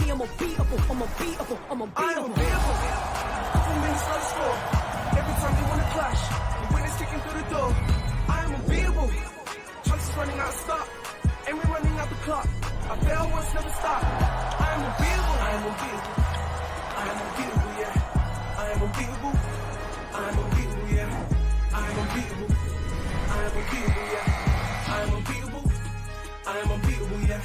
me, I'm unbeatable, I'm unbeatable, I'm unbeatable. I am unbeatable. 4 minutes no score. Every time you wanna clash, the winner's kicking through the door. I am unbeatable. Chances running out of stop, and we're running out the clock. I fail once, never stop. I am unbeatable. I am unbeatable. I am unbeatable, yeah. I am unbeatable. I am unbeatable, yeah. I am unbeatable. I am unbeatable, yeah. I am unbeatable. I am unbeatable, yeah.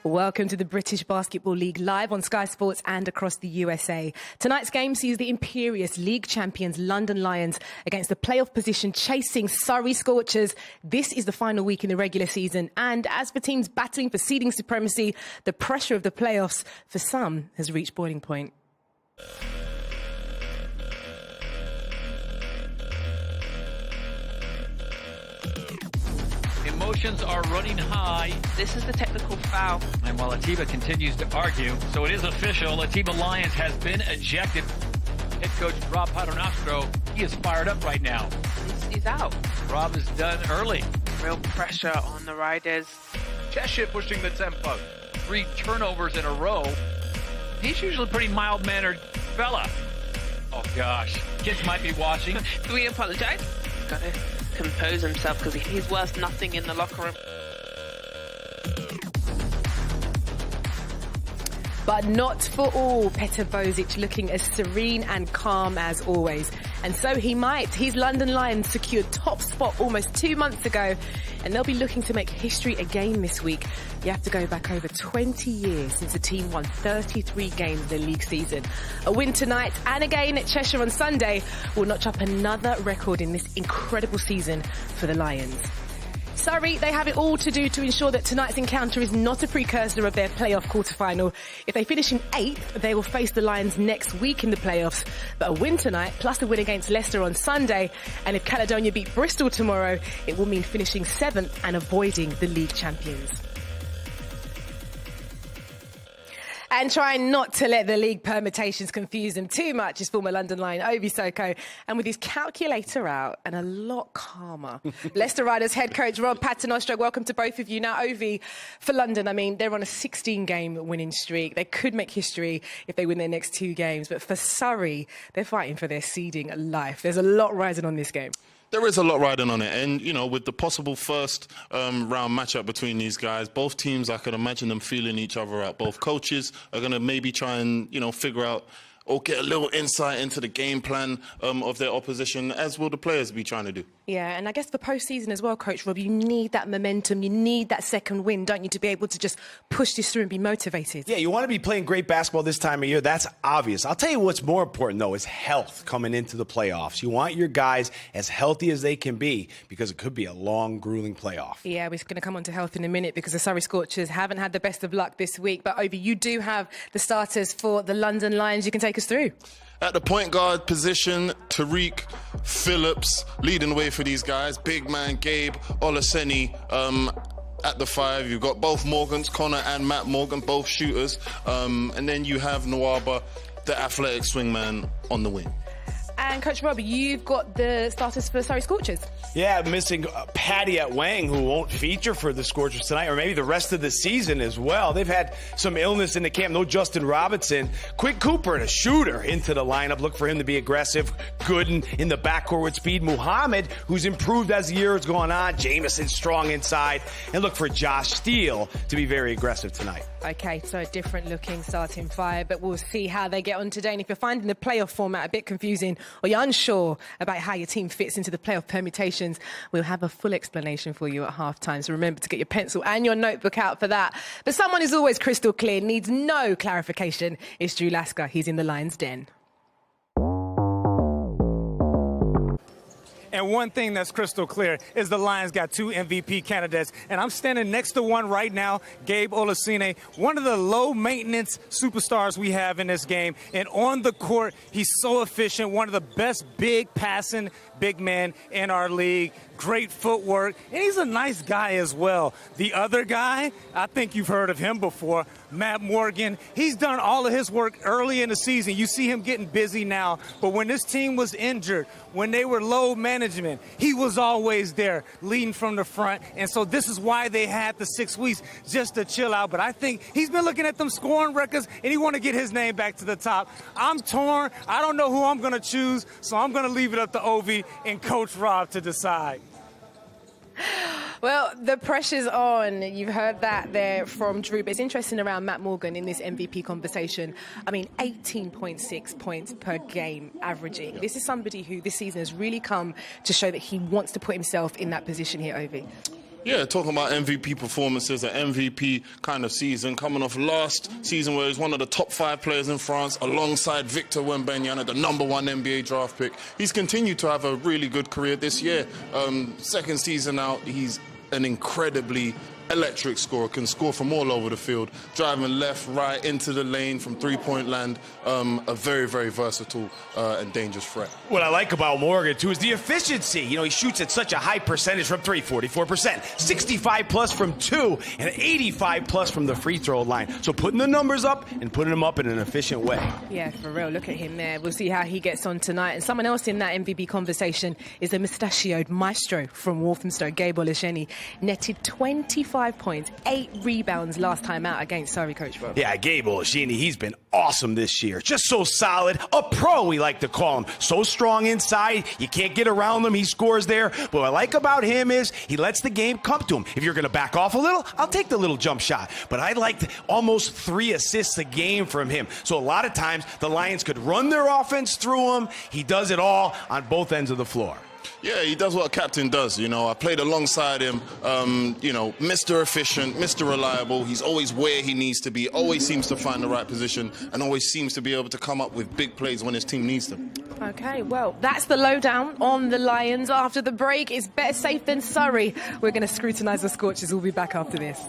Welcome to the British Basketball League, live on Sky Sports and across the USA. Tonight's game sees the imperious league champions London Lions against the playoff position chasing Surrey Scorchers. This is the final week in the regular season, and as for teams battling for seeding supremacy, the pressure of the playoffs for some has reached boiling point. Emotions are running high. This is the technical foul. And while Atiba continues to argue, so it is official, Atiba Lions has been ejected. Head coach Rob Paternostro, he is fired up right now. He's out. Rob is done early. Real pressure on the Riders. Cheshire pushing the tempo. 3 turnovers in a row. He's usually a pretty mild-mannered fella. Oh gosh, kids might be watching. Do we apologize? He's got to compose himself because he's worth nothing in the locker room. But not for all. Petar Bozic looking as serene and calm as always. And so he might. His London Lions secured top spot almost 2 months ago, and they'll be looking to make history again this week. You have to go back over 20 years since the team won 33 games in the league season. A win tonight and again at Cheshire on Sunday will notch up another record in this incredible season for the Lions. Surrey, they have it all to do to ensure that tonight's encounter is not a precursor of their playoff quarterfinal. If they finish in 8th, they will face the Lions next week in the playoffs. But a win tonight, plus a win against Leicester on Sunday, and if Caledonia beat Bristol tomorrow, it will mean finishing 7th and avoiding the league champions. And trying not to let the league permutations confuse them too much is former London Lion Ovi Soko, and with his calculator out and a lot calmer. Leicester Riders head coach Rob Paternostro, welcome to both of you. Now, Ovi, for London, I mean, they're on a 16-game winning streak. They could make history if they win their next 2 games. But for Surrey, they're fighting for their seeding life. There's a lot riding on this game. There is a lot riding on it, and you know, with the possible first round matchup between these guys, both teams, I can imagine them feeling each other out. Both coaches are going to maybe try and, you know, figure out or get a little insight into the game plan of their opposition, as will the players be trying to do. Yeah, and I guess for postseason as well, Coach Rob, you need that momentum, you need that second win, don't you, to be able to just push this through and be motivated? Yeah, you want to be playing great basketball this time of year. That's obvious. I'll tell you what's more important, though, is health coming into the playoffs. You want your guys as healthy as they can be, because it could be a long, grueling playoff. Yeah, we're going to come on to health in a minute, because the Surrey Scorchers haven't had the best of luck this week. But, Ovi, you do have the starters for the London Lions. You can take us through. At the point guard position, Tariq Phillips leading the way for these guys. Big man Gabe Olaseni at the 5. You've got both Morgans, Connor and Matt Morgan, both shooters. And then you have Nwaba, the athletic swingman, on the wing. And Coach Rob, you've got the starters for Surrey Scorchers. Yeah, missing Patty at Wang, who won't feature for the Scorchers tonight, or maybe the rest of the season as well. They've had some illness in the camp. No Justin Robinson. Quick Cooper, and a shooter into the lineup. Look for him to be aggressive. Gooden in the backcourt with speed. Muhammad, who's improved as the year has gone on. Jameson strong inside. And look for Josh Steele to be very aggressive tonight. Okay, so a different looking starting 5, but we'll see how they get on today. And if you're finding the playoff format a bit confusing, or you're unsure about how your team fits into the playoff permutations, we'll have a full explanation for you at halftime. So remember to get your pencil and your notebook out for that. But someone who's always crystal clear, needs no clarification, is Drew Lasker. He's in the Lions' den. And one thing that's crystal clear is the Lions got 2 MVP candidates. And I'm standing next to one right now, Gabe Olaseni, one of the low-maintenance superstars we have in this game. And on the court, he's so efficient, one of the best big passing big men in our league. Great footwork, and he's a nice guy as well. The other guy, I think you've heard of him before, Matt Morgan. He's done all of his work early in the season. You see him getting busy now. But when this team was injured, when they were low management, he was always there leading from the front. And so this is why they had the 6 weeks just to chill out. But I think he's been looking at them scoring records, and he want to get his name back to the top. I'm torn. I don't know who I'm going to choose, so I'm going to leave it up to Ovi and Coach Rob to decide. Well, the pressure's on. You've heard that there from Drew. But it's interesting around Matt Morgan in this MVP conversation. I mean, 18.6 points per game averaging. This is somebody who this season has really come to show that he wants to put himself in that position here, Ovi. Yeah, talking about MVP performances, an MVP kind of season, coming off last season where he's one of the top 5 players in France alongside Victor Wembanyama, the #1 NBA draft pick. He's continued to have a really good career this year. Second season out, he's an incredibly electric scorer, can score from all over the field, driving left, right, into the lane from three-point land. A very, very versatile and dangerous threat. What I like about Morgan, too, is the efficiency. You know, he shoots at such a high percentage from 3, 44%, 65+ from 2, and 85+ from the free throw line. So putting the numbers up and putting them up in an efficient way. Yeah, for real. Look at him there. We'll see how he gets on tonight. And someone else in that MVP conversation is the mustachioed maestro from Walthamstow, Gabe Olasheni. Netted 25 points, 8 rebounds last time out against Surrey, Coach Rob. Yeah, Gabe Olasheni, he's been awesome this year. Just so solid. A pro, we like to call him. So strong inside, you can't get around him. He scores there. But what I like about him is he lets the game come to him. If you're going to back off a little, I'll take the little jump shot. But I liked almost 3 assists a game from him. So a lot of times the Lions could run their offense through him. He does it all on both ends of the floor. Yeah, he does what a captain does. You know, I played alongside him. You know, Mr. Efficient, Mr. Reliable. He's always where he needs to be, always seems to find the right position, and always seems to be able to come up with big plays when his team needs them. Okay, well, that's the lowdown on the Lions. After the break, it's better safe than Surrey. We're going to scrutinise the Scorchers. We'll be back after this.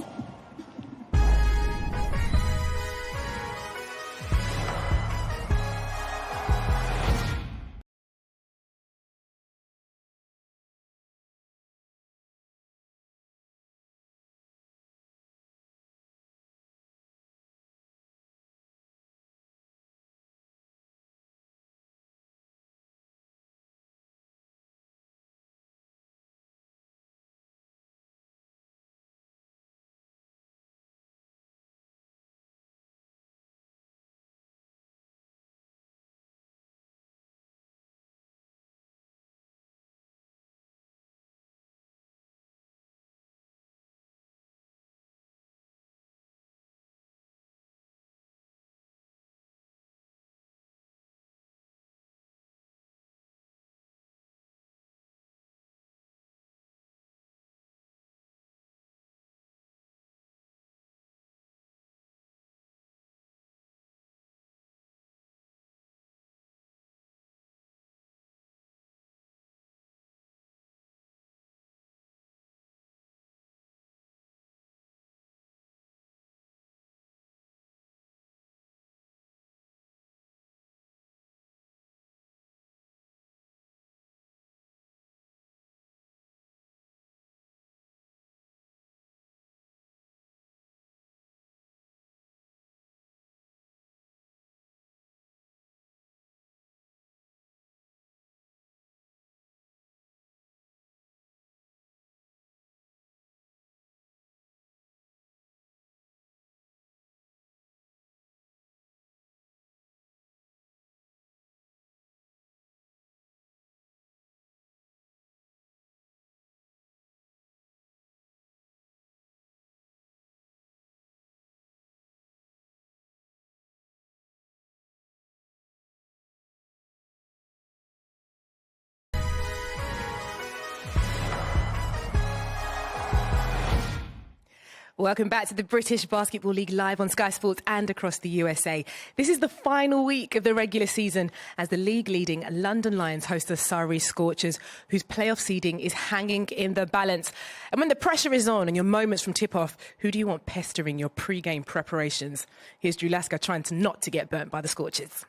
Welcome back to the British Basketball League live on Sky Sports and across the USA. This is the final week of the regular season as the league-leading London Lions host the Surrey Scorchers, whose playoff seeding is hanging in the balance. And when the pressure is on and your moments from tip-off, who do you want pestering your pre-game preparations? Here's Drew Lasker trying to not to get burnt by the Scorchers.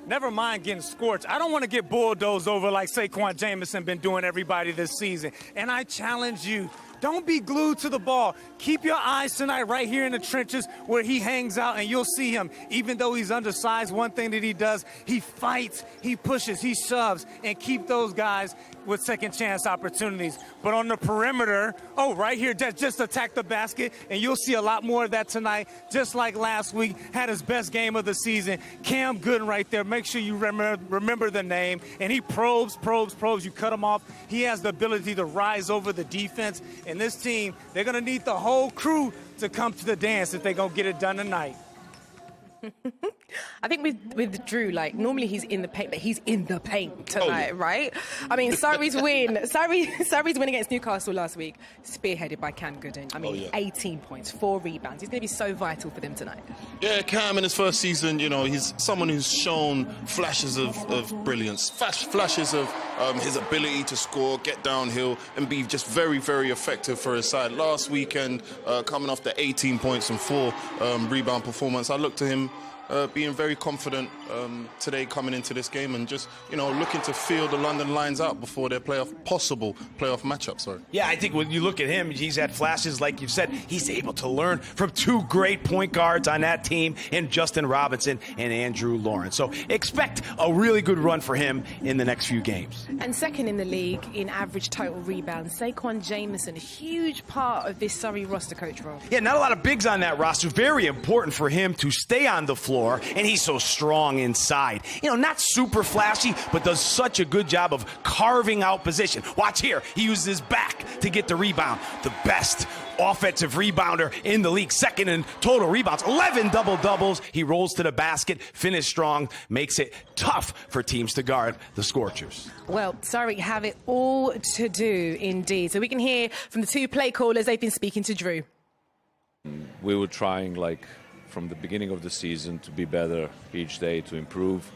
Never mind getting scorched. I don't want to get bulldozed over like Saquon Jameson been doing everybody this season. And I challenge you Don't be glued to the ball. Keep your eyes tonight right here in the trenches where he hangs out, and you'll see him. Even though he's undersized, one thing that he does, he fights, he pushes, he shoves, and keep those guys with second chance opportunities. But on the perimeter, right here, just attack the basket, and you'll see a lot more of that tonight. Just like last week, had his best game of the season. Cam Gooden right there. Make sure you remember the name. And he probes. You cut him off. He has the ability to rise over the defense. And this team, they're going to need the whole crew to come to the dance if they're going to get it done tonight. I think with Drew, like, normally he's in the paint, but he's in the paint tonight, right? I mean, Surrey's win against Newcastle last week, spearheaded by Cam Gooden. I mean, 18 points, 4 rebounds. He's going to be so vital for them tonight. Yeah, Cam in his first season, he's someone who's shown flashes of brilliance, flashes of his ability to score, get downhill, and be just very, very effective for his side. Last weekend, coming off the 18 points and 4 rebound performance, I looked to him being very confident today coming into this game and just, looking to feel the London Lions out before their possible playoff matchup. Sorry. Yeah, I think when you look at him, he's had flashes, like you said. He's able to learn from 2 great point guards on that team, and Justin Robinson and Andrew Lawrence. So expect a really good run for him in the next few games. And second in the league in average total rebounds, Saquon Jameson, a huge part of this Surrey roster, Coach Rob. Yeah, not a lot of bigs on that roster. Very important for him to stay on the floor. And he's so strong inside. Not super flashy, but does such a good job of carving out position. Watch here. He uses his back to get the rebound. The best offensive rebounder in the league. Second in total rebounds. 11 double-doubles. He rolls to the basket, finishes strong, makes it tough for teams to guard the Scorchers. Well, Surrey have it all to do, indeed. So we can hear from the 2 play callers. They've been speaking to Drew. We were trying, from the beginning of the season, to be better each day, to improve.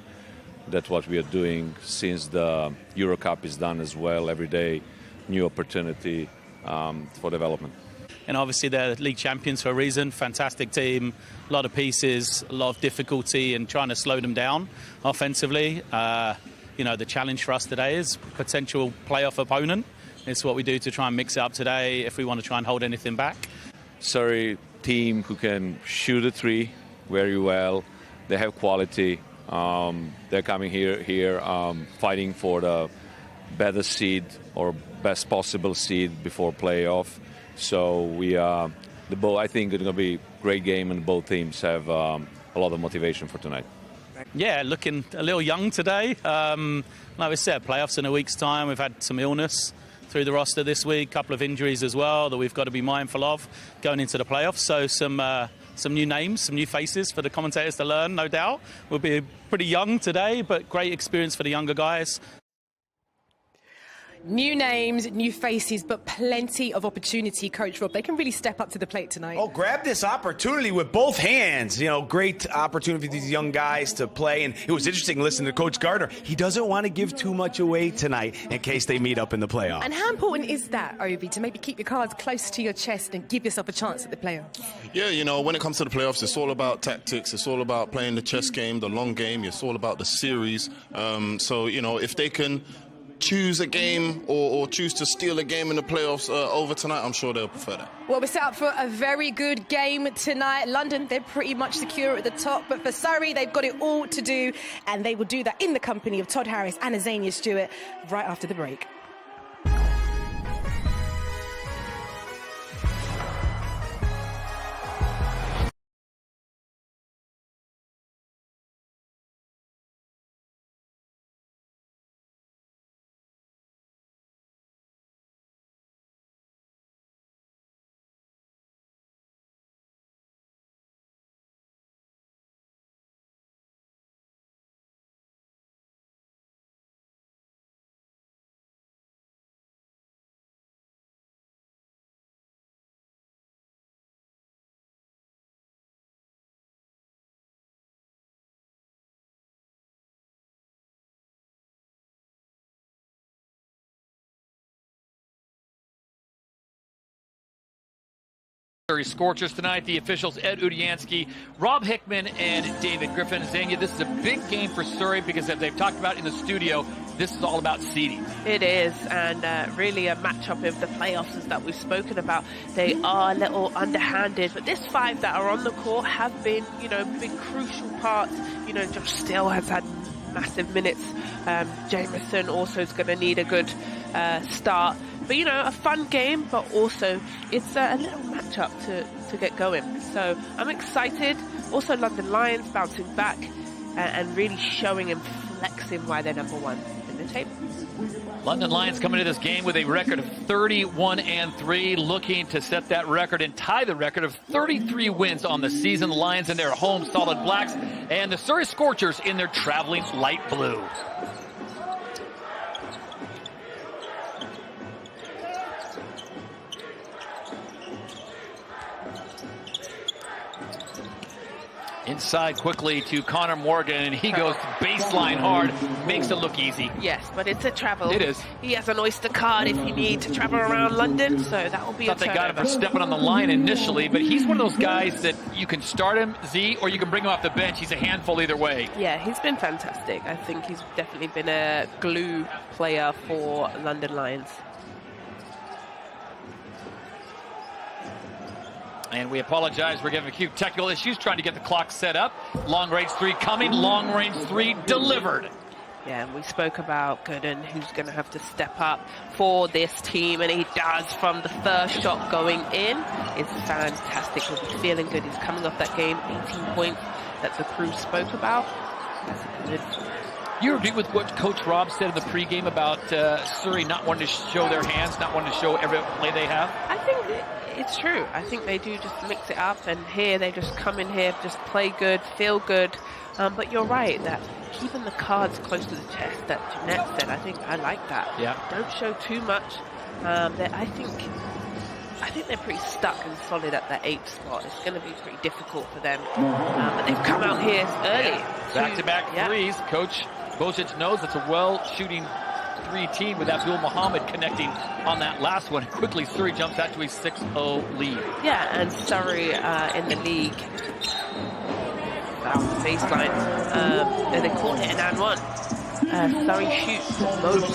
That's what we are doing since the Euro Cup is done as well. Every day, new opportunity for development. And obviously they're league champions for a reason. Fantastic team, a lot of pieces, a lot of difficulty in trying to slow them down offensively. The challenge for us today is potential playoff opponent. It's what we do to try and mix it up today if we want to try and hold anything back. Surrey team who can shoot a 3 very well. They have quality. They're coming here fighting for the better seed or best possible seed before playoff. So I think it's going to be a great game, and both teams have a lot of motivation for tonight. Yeah, looking a little young today. Like I said, playoffs in a week's time. We've had some illness through the roster this week, a couple of injuries as well that we've got to be mindful of going into the playoffs. So some new names, some new faces for the commentators to learn, no doubt. We'll be pretty young today, but great experience for the younger guys. New names, new faces, but plenty of opportunity, Coach Rob. They can really step up to the plate tonight. Grab this opportunity with both hands. Great opportunity for these young guys to play. And it was interesting listening to Coach Gardner. He doesn't want to give too much away tonight in case they meet up in the playoffs. And how important is that, Obi, to maybe keep your cards close to your chest and give yourself a chance at the playoffs? Yeah, when it comes to the playoffs, it's all about tactics. It's all about playing the chess game, the long game. It's all about the series. So, if they can choose a game or choose to steal a game in the playoffs over tonight, I'm sure they'll prefer that. Well, we're set up for a very good game tonight. London, they're pretty much secure at the top, but for Surrey, they've got it all to do, and they will do that in the company of Todd Harris and Azania Stewart right after the break. Surrey Scorchers tonight. The officials, Ed Udiansky, Rob Hickman, and David Griffin. Zania, this is a big game for Surrey because, as they've talked about in the studio, this is all about seeding. It is, and really a matchup of the playoffs as that we've spoken about. They are a little underhanded, but this 5 that are on the court have been, been crucial parts. Josh Still has had massive minutes. Jameson also is going to need a good start. But, a fun game, but also it's a little matchup to get going. So I'm excited. Also, London Lions bouncing back and really showing and flexing why they're number 1 in the table. London Lions coming into this game with a record of 31-3, looking to set that record and tie the record of 33 wins on the season. The Lions in their home solid blacks, and the Surrey Scorchers in their traveling light blue. Inside quickly to Connor Morgan, and he goes baseline hard, makes it look easy. Yes, but it's a travel. It is. He has an Oyster card if you need to travel around London, so that will be Thought they got him for stepping on the line initially, but he's one of those guys that you can start him, Z, or you can bring him off the bench. He's a handful either way. Yeah, he's been fantastic. I think he's definitely been a glue player for London Lions. And we apologize, we're getting a few technical issues trying to get the clock set up. Long range 3 coming, long range 3 delivered. Yeah, and we spoke about Gooden, who's going to have to step up for this team, and he does from the first shot going in. It's fantastic. He'll be feeling good. He's coming off that game, 18 points that the crew spoke about. That's good. You agree with what Coach Rob said in the pregame about Surrey not wanting to show their hands, not wanting to show every play they have? I think it's true. I think they do just mix it up, and here they just come in here, just play good, feel good. But you're right that keeping the cards close to the chest that Jeanette said, I like that. Yeah. Don't show too much. I think they're pretty stuck and solid at that 8th spot. It's going to be pretty difficult for them. But they've come out here early. Yeah. Back-to-back threes. Coach Bosic knows it's a well-shooting 3 team with Abdul Muhammad connecting on that last one. Quickly, Surrey jumps out to a 6-0 lead. Yeah, and Surrey in the league. Baseline. And they call it an and 1. Surrey shoots the most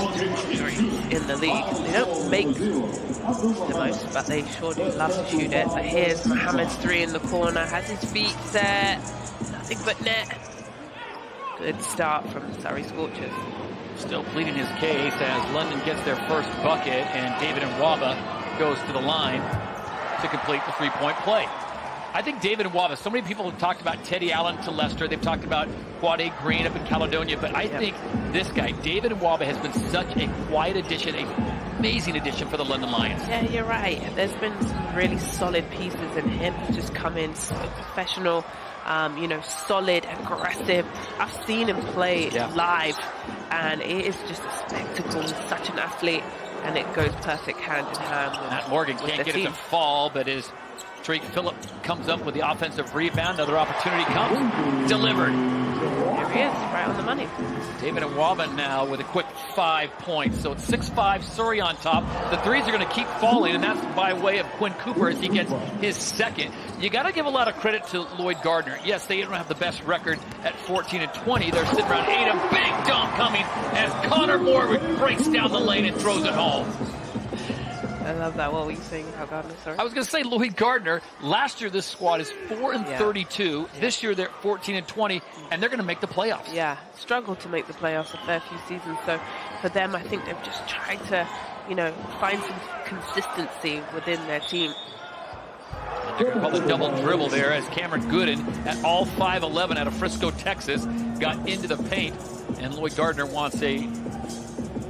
threes in the league. They don't make the most, but they sure do love to shoot it. But here's Muhammad's 3 in the corner, has his feet set, nothing but net. Good start from the Surrey Scorchers. Still pleading his case as London gets their first bucket, and David Nwaba goes to the line to complete the 3-point play. I think David Nwaba, so many people have talked about Teddy Allen to Leicester. They've talked about Quade Green up in Caledonia, but I think this guy, David Nwaba, has been such a quiet addition, an amazing addition for the London Lions. Yeah, you're right. There's been some really solid pieces in him. He's just come in so professional, solid, aggressive. I've seen him play live, and it is just a spectacle. He's such an athlete, and it goes perfect hand in hand with Matt Morgan can't get it to fall, but his Drake Phillip comes up with the offensive rebound. Another opportunity comes. Delivered. There he is, right on the money. David Nwaba now with a quick 5 points. So it's 6-5, Surrey on top. The threes are going to keep falling, and that's by way of Quinn Cooper as he gets his second. You got to give a lot of credit to Lloyd Gardner. Yes, they don't have the best record at 14-20. They're sitting around 8. A big dunk coming as Connor Morgan breaks down the lane and throws it home. I love that. What were you saying? How Gardner, sorry? I was going to say Lloyd Gardner. Last year, this squad is 4-32. Yeah. This year, they're 14-20, and they're going to make the playoffs. Yeah, struggled to make the playoffs a fair few seasons. So for them, I think they've just tried to, find some consistency within their team. They're going to call the double dribble there as Cameron Gooden at all 5'11" out of Frisco, Texas, got into the paint, and Lloyd Gardner wants a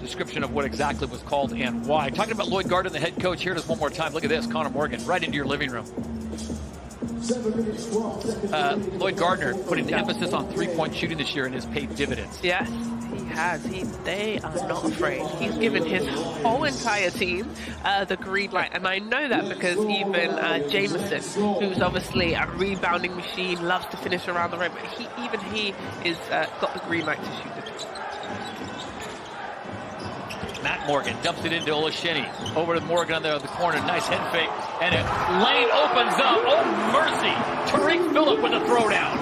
description of what exactly was called and why. Talking about Lloyd Gardner, the head coach, here it is one more time. Look at this, Connor Morgan, right into your living room. Lloyd Gardner putting the emphasis on three-point shooting this year and has paid dividends. Yes, he has. They are not afraid. He's given his whole entire team the green light, and I know that because even Jameson, who's obviously a rebounding machine, loves to finish around the rim, but he is got the green light to shoot the three. Matt Morgan dumps it into Olasheni. Over to Morgan on the corner. Nice head fake. And a lane opens up. Oh, mercy. Tariq Phillip with a throwdown.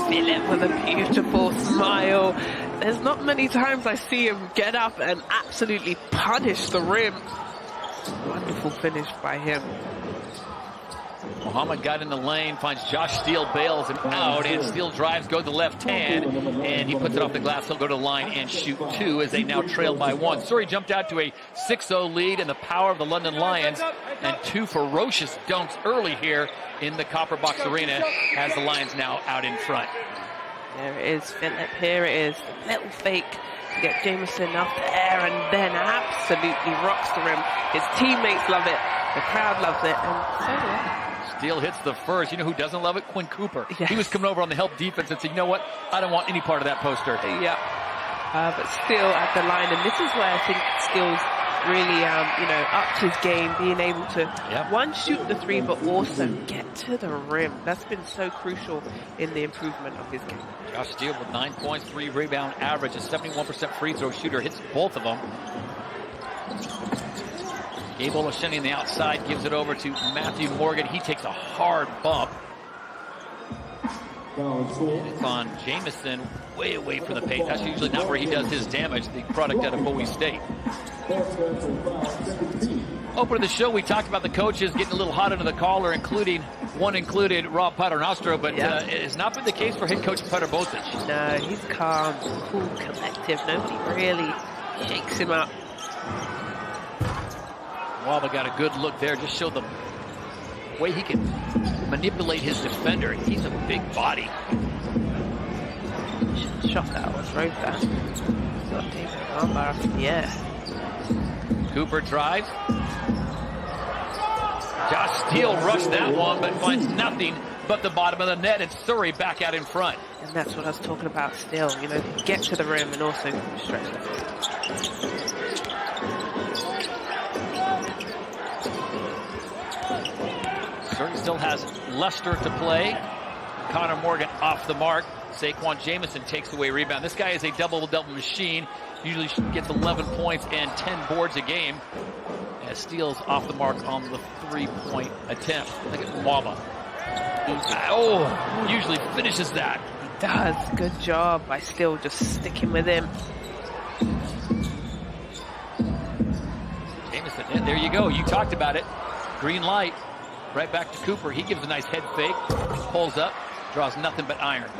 Phillip with a beautiful smile. there's not many times I see him get up and absolutely punish the rim. Wonderful finish by him. Muhammad got in the lane, finds Josh Steele, bails him out, and Steele drives, go to the left hand, and he puts it off the glass. He'll go to the line and shoot 2 as they now trail by 1. Surrey jumped out to a 6-0 lead in the power of the London Lions, and 2 ferocious dunks early here in the Copper Box Arena as the Lions now out in front. There it is, Philip. Here it is. Little fake to get Jameson up there, and then absolutely rocks the rim. His teammates love it. The crowd loves it, and so do I. Steele hits the first. You know who doesn't love it? Quinn Cooper. Yes. He was coming over on the help defense and said, you know what? I don't want any part of that poster. Yeah. But still at the line, and this is where I think Steele's really, upped his game, being able to, one, shoot the 3, but also get to the rim. That's been so crucial in the improvement of his game. Josh Steele with 9 points, 3 rebound average, a 71% free throw shooter, hits both of them. Gabe Olasheni on the outside gives it over to Matthew Morgan. He takes a hard bump. It's on Jameson, way away from the paint. That's usually not where he does his damage, the product out of Bowie State. Opening the show, we talked about the coaches getting a little hot under the collar, included Rob Paternostro, but it has not been the case for head coach Petar Bosic. No, he's calm, cool, collective. Nobody really shakes him up. Waba got a good look there, just showed the way he can manipulate his defender. He's a big body. Shot that was right fast. Got David Armbar. Yeah. Cooper drives. Josh Steele rushed that one, but finds nothing but the bottom of the net, and Surrey back out in front. And that's what I was talking about still. Get to the rim and also stretch the floor. Surrey still has Leicester to play. Connor Morgan off the mark. Saquon Jameson takes away rebound. This guy is a double-double machine. Usually gets 11 points and 10 boards a game. As Steele's off the mark on the 3-point attempt. Look at Waba. Usually finishes that. He does. Good job by Steele just sticking with him. Jameson, and there you go. You talked about it. Green light. Right back to Cooper. He gives a nice head fake. Pulls up. Draws nothing but iron.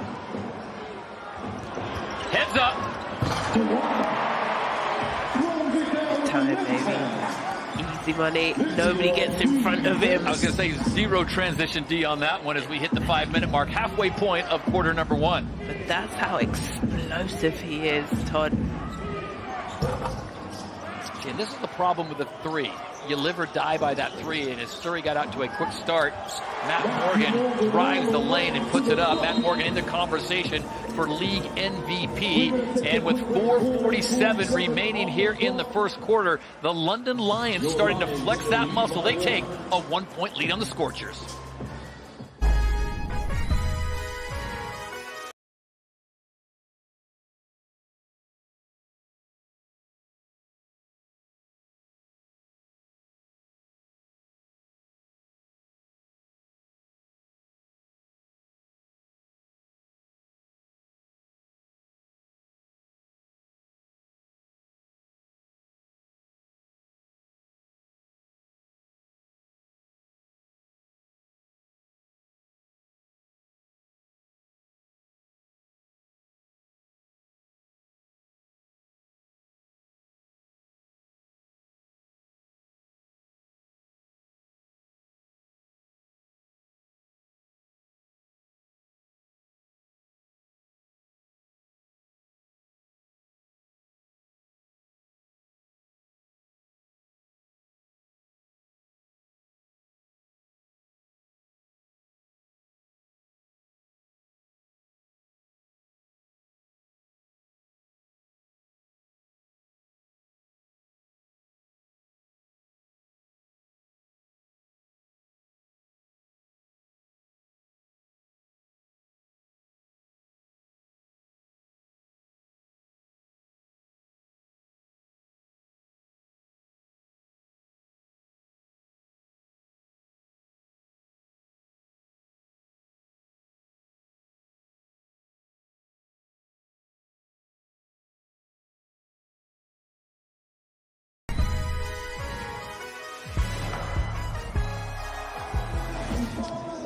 Heads up. Time, baby. Easy money. Nobody gets in front of him. I was going to say 0 transition D on that one as we hit the 5-minute mark. Halfway point of quarter number 1. But that's how explosive he is, Todd. And this is the problem with the 3. You live or die by that 3, and as Surrey got out to a quick start, Matt Morgan drives the lane and puts it up. Matt Morgan in the conversation for league MVP, and with 4:47 remaining here in the first quarter, the London Lions starting to flex that muscle. They take a 1-point lead on the Scorchers.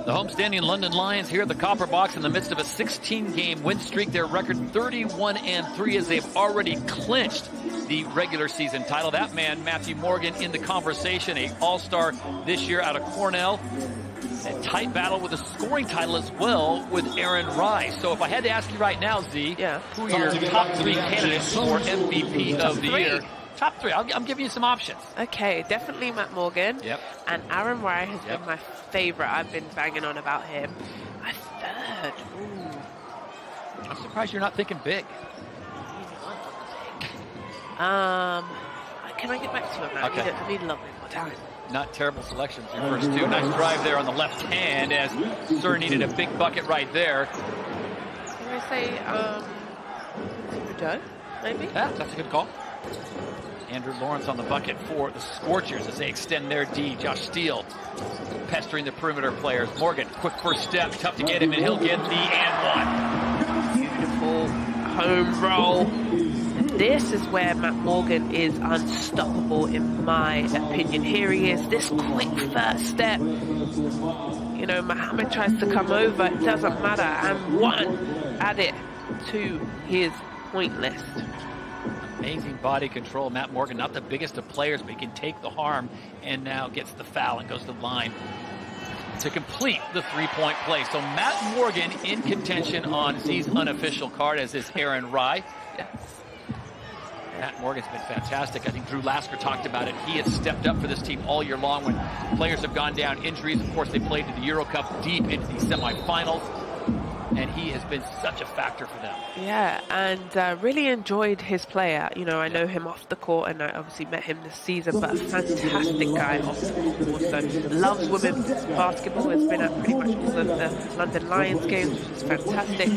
The homestanding London Lions here at the Copper Box in the midst of a 16-game win streak. Their record 31-3 as they've already clinched the regular season title. That man, Matthew Morgan, in the conversation, an all-star this year out of Cornell. A tight battle with a scoring title as well with Aaron Rice. So if I had to ask you right now, Z, who are your top 3 candidates for MVP of the year? Top 3. I'm giving you some options. Okay, definitely Matt Morgan. Yep. And Aaron Rice has been my favorite. I've been banging on about him. My third. Ooh. I'm surprised you're not thinking big. Can I get back to it, Matt? Okay. I need a little bit more time. Not terrible selections, your first 2. Nice drive there on the left hand as Surrey needed a big bucket right there. Can I say, Rudeau, maybe? Yeah, that's a good call. Andrew Lawrence on the bucket for the Scorchers as they extend their D. Josh Steele pestering the perimeter players. Morgan, quick first step, tough to get him, and he'll get the and 1. Beautiful home roll. This is where Matt Morgan is unstoppable, in my opinion. Here he is, this quick first step. You know, Mohammed tries to come over, it doesn't matter, and 1 added to his point list. Amazing body control. Matt Morgan, not the biggest of players, but he can take the harm, and now gets the foul and goes to the line to complete the 3-point play. So Matt Morgan in contention on Z's unofficial card, as is Aaron Rye. Matt Morgan's been fantastic. I think Drew Lasker talked about it. He has stepped up for this team all year long when players have gone down injuries. Of course, they played in the Euro Cup deep into the semifinals, and he has been such a factor for them. Yeah, and really enjoyed his play out. You know, I know him off the court, and I obviously met him this season, but a fantastic guy off the court also. Loves women's basketball, has been at pretty much all of the London Lions games, which is fantastic.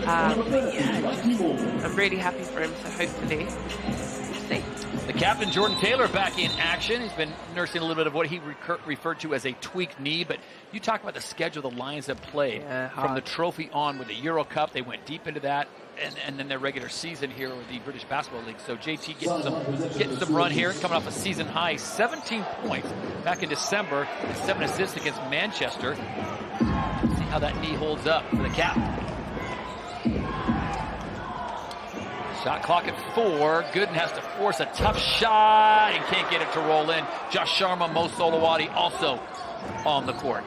But yeah, I'm really happy for him, so hopefully we'll see. The captain, Jordan Taylor, back in action. He's been nursing a little bit of what he referred to as a tweaked knee, but you talk about the schedule the Lions have played. From the trophy on with the Euro Cup, they went deep into that, and then their regular season here with the British Basketball League. So JT getting some run here, coming off a season high 17 points back in December, and 7 assists against Manchester. Let's see how that knee holds up for the cap. Shot clock at 4. Gooden has to force a tough shot and can't get it to roll in. Josh Sharma, Mo Solowati also on the court.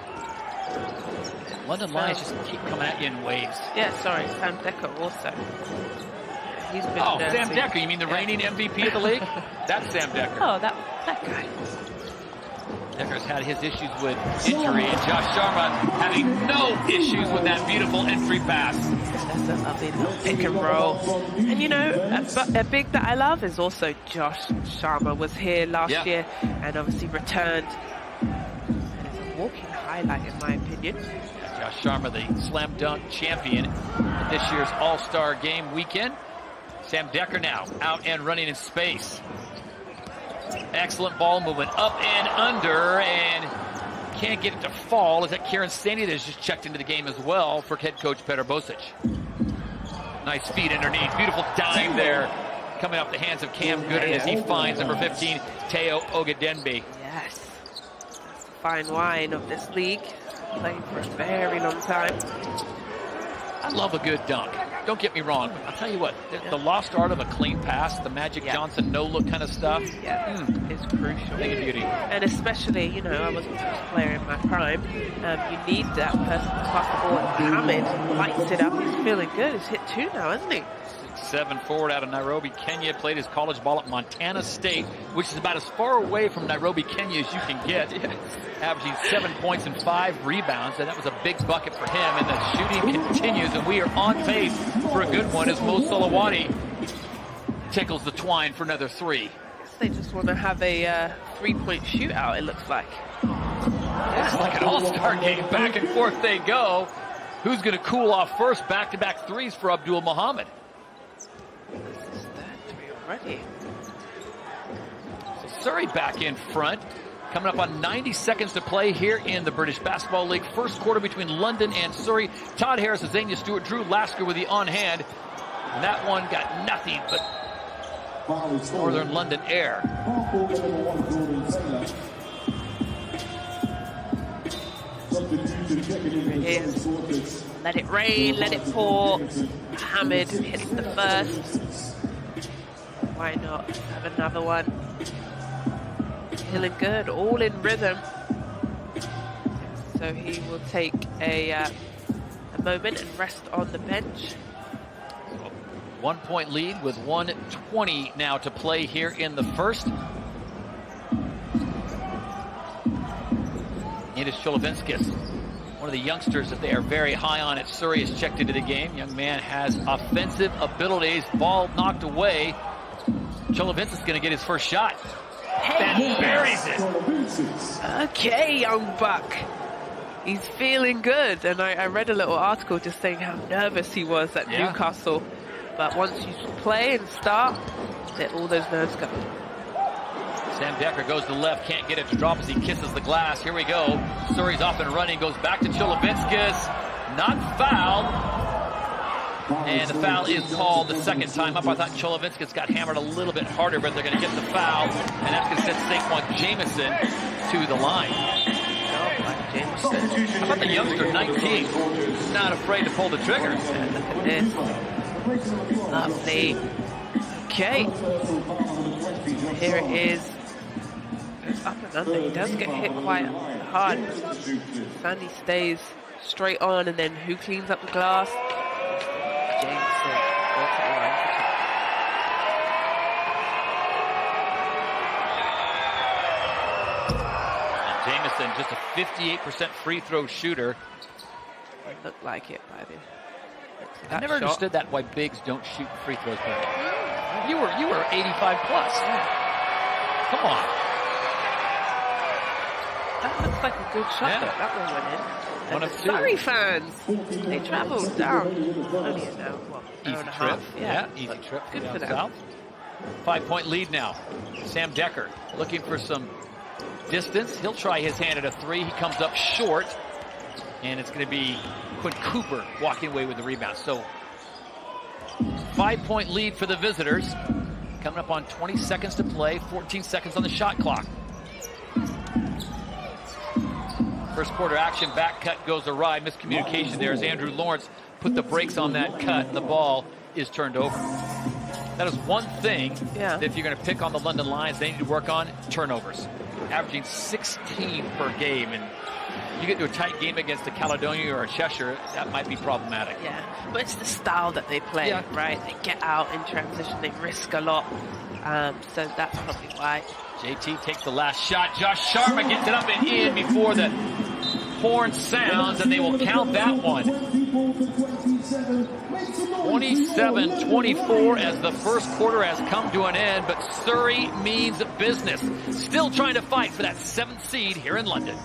London Lions just keep coming at you in waves. Yeah, sorry, Sam Decker also. He's been Sam Decker, you mean the reigning MVP of the league? That's Sam Decker. Oh, that guy. Decker's had his issues with injury, and Josh Sharma having no issues with that beautiful entry pass. That's a lovely little pick and roll. And you know, a big that I love is also Josh Sharma. Was here last year and obviously returned. And it's a walking highlight in my opinion. Josh Sharma, the slam dunk champion in this year's All-Star Game weekend. Sam Decker now out and running in space. Excellent ball movement up and under, and can't get it to fall. Is that Kieran Stanley that has just checked into the game as well for head coach Petar Bosic. Nice feed underneath. Beautiful dive there coming off the hands of Cam Gooden as he finds number 15, Teo Ogadenbe. Yes. That's the fine wine of this league. Playing for a very long time. I love a good dunk. Don't get me wrong. I'll tell you what, the lost art of a clean pass, the Magic Johnson no-look kind of stuff, is crucial. Thing of beauty. And especially, you know, I wasn't a player in my prime. You need that person to pass the ball. Mohammed lights it up. He's feeling good. He's hit 2 now, hasn't he? 6'7" forward out of Nairobi, Kenya. Played his college ball at Montana State, which is about as far away from Nairobi, Kenya as you can get. Averaging 7 points and 5 rebounds, and that was a big bucket for him. And the shooting continues, and we are on pace for a good one as Mo Solowati tickles the twine for another 3. I guess they just want to have a 3-point shootout, it looks like. It's like an all-star game. Back and forth they go. Who's going to cool off first? Back-to-back 3s for Abdul Muhammad. This is that 3 already. So Surrey back in front. Coming up on 90 seconds to play here in the British Basketball League. First quarter between London and Surrey. Todd Harris, Azania Stewart, Drew Lasker with the on-hand. And that one got nothing but Northern London air. Here it is. Let it rain, let it pour. Hamid hits the first. Why not have another one? Feeling good, all in rhythm. So he will take a moment and rest on the bench. 1 point lead with 1:20 now to play here in the first. It is Cholovinskis, one of the youngsters that they are very high on at Surrey, has checked into the game. Young man has offensive abilities. Ball knocked away. Cholovinskis is going to get his first shot. Hey. And buries it. Okay, young buck. He's feeling good. And I read a little article just saying how nervous he was at Newcastle. But once you play and start, let all those nerves go. Sam Decker goes to the left, can't get it to drop as he kisses the glass. Here we go. Surrey's off and running, goes back to Cholovinskis. Not fouled. And the foul is called the second time up. I thought Cholovinskis got hammered a little bit harder, but they're going to get the foul. And that's going to send Saquon Jameson to the line. How about the youngster, 19? Not afraid to pull the trigger. And look at this. Lovely. Okay. Here it is. Goes up and under. He does get hit quite hard. Sandy stays straight on, and then who cleans up the glass? Jameson. Goes to the line for two. And Jameson, just a 58% free throw shooter. Looked like it by the. I never understood that, why bigs don't shoot free throws better. You were 85 plus. Come on. That looks like a good shot. Yeah. That one went in. One And of the two. Surrey fans, they travelled down. Only an hour, what, hour Easy and a trip. half. Yeah, easy but trip. Good down for them. south. 5 point lead now. Sam Decker looking for some distance. He'll try his hand at a three. He comes up short. And it's going to be Quinn Cooper walking away with the rebound. So 5 point lead for the visitors. Coming up on 20 seconds to play, 14 seconds on the shot clock. First quarter action, back cut goes awry. Miscommunication there as Andrew Lawrence put the brakes on that cut, and the ball is turned over. That is one thing that if you're going to pick on the London Lions, they need to work on: turnovers. Averaging 16 per game, and you get to a tight game against a Caledonia or a Cheshire, that might be problematic. Yeah, but it's the style that they play, right? They get out in transition, they risk a lot. So that's probably why. JT takes the last shot. Josh Sharma gets it up and in before the horn sounds, and they will count that one. 27-24 as the first quarter has come to an end, but Surrey means business. Still trying to fight for that 7th seed here in London.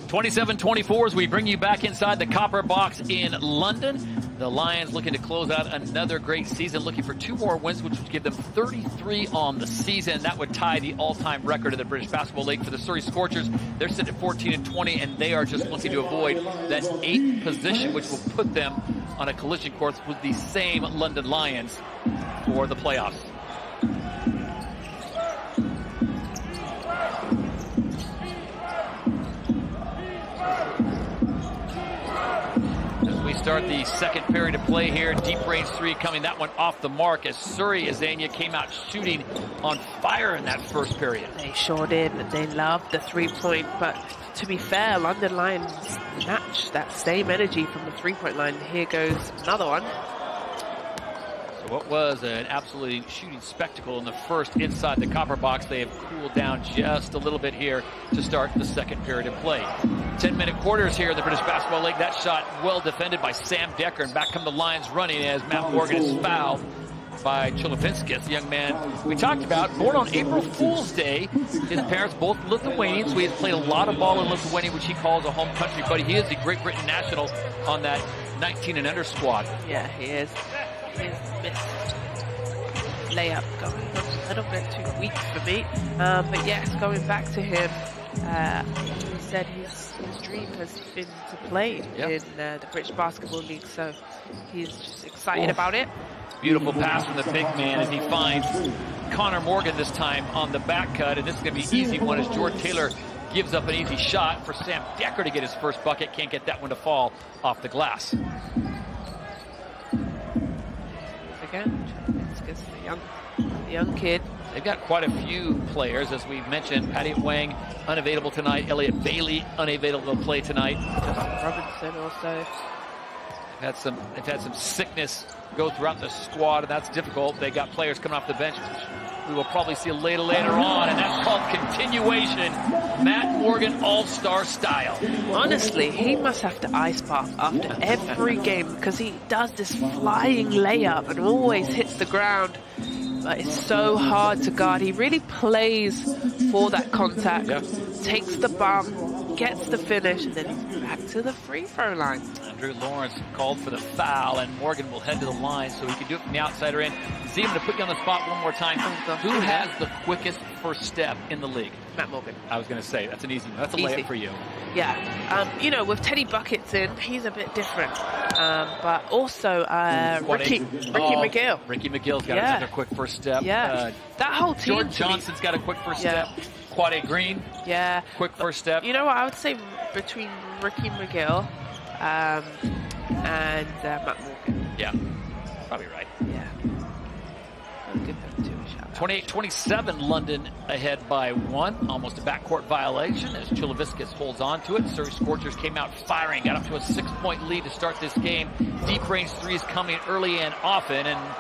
27-24 as we bring you back inside the Copper Box in London. The Lions looking to close out another great season, looking for 2 more wins, which would give them 33 on the season. That would tie the all-time record of the British Basketball League for the Surrey Scorchers. They're sitting at 14-20, and they are just looking to avoid that 8th position, which will put them on a collision course with the same London Lions for the playoffs. Start the second period of play here. Deep range 3 coming, that one off the mark as Surrey, Azania came out shooting on fire in that first period. They sure did. They loved the 3-point, but to be fair, London Lions matched that same energy from the 3-point line. Here goes another one. So what was an absolutely shooting spectacle in the first inside the Copper Box, they have cooled down just a little bit here to start the second period of play. 10-minute quarters here in the British Basketball League. That shot well defended by Sam Decker, and back come the Lions running as Matt Morgan is fouled by Cholovinskis, the young man we talked about, born on April Fool's Day. His parents both Lithuanian, so he has played a lot of ball in Lithuania, which he calls a home country, but he is the Great Britain national on that 19 and under squad. Yeah, he is. His missed layup going a little bit too weak for me, but yes, going back to him, he said his dream has been to play in the British Basketball League, so he's just excited about it. Beautiful pass from the big man, and he finds Connor Morgan this time on the back cut, and this is going to be an easy one as Jordan Taylor gives up an easy shot for Sam Decker to get his first bucket. Can't get that one to fall off the glass. Again, it's the young kid. They've got quite a few players, as we've mentioned. Patty Wang unavailable tonight. Elliot Bailey unavailable to play tonight. Robinson also. They've had some sickness go throughout the squad, and that's difficult. They got players coming off the bench, which we will probably see later on, and that's called continuation. Matt Morgan all-star style. Honestly, he must have to ice bath after every game because he does this flying layup and always hits the ground. But it's so hard to guard. He really plays for that contact, takes the bump, gets the finish, and then he's back to the free throw line. Andrew Lawrence called for the foul, and Morgan will head to the line so he can do it from the outsider in. See, I'm going to put you on the spot one more time. Who has the quickest first step in the league? Matt Morgan. I was going to say, that's an easy one. That's a layup for you. Yeah. You know, with Teddy Buckets in, he's a bit different. But also Ricky McGill. Ricky McGill's got another quick first step. Yeah. That whole team. Jordan Johnson's got a quick first step. Quade Green. Yeah. Quick first step. You know what? I would say between Ricky McGill and Matt Morgan. Yeah. Probably right. Yeah. I'll give them 2 a shout. 28-27, London ahead by 1. Almost a backcourt violation as Cholovinskis holds on to it. Surrey Scorchers came out firing, got up to a 6-point lead to start this game. Deep range threes coming early and often, and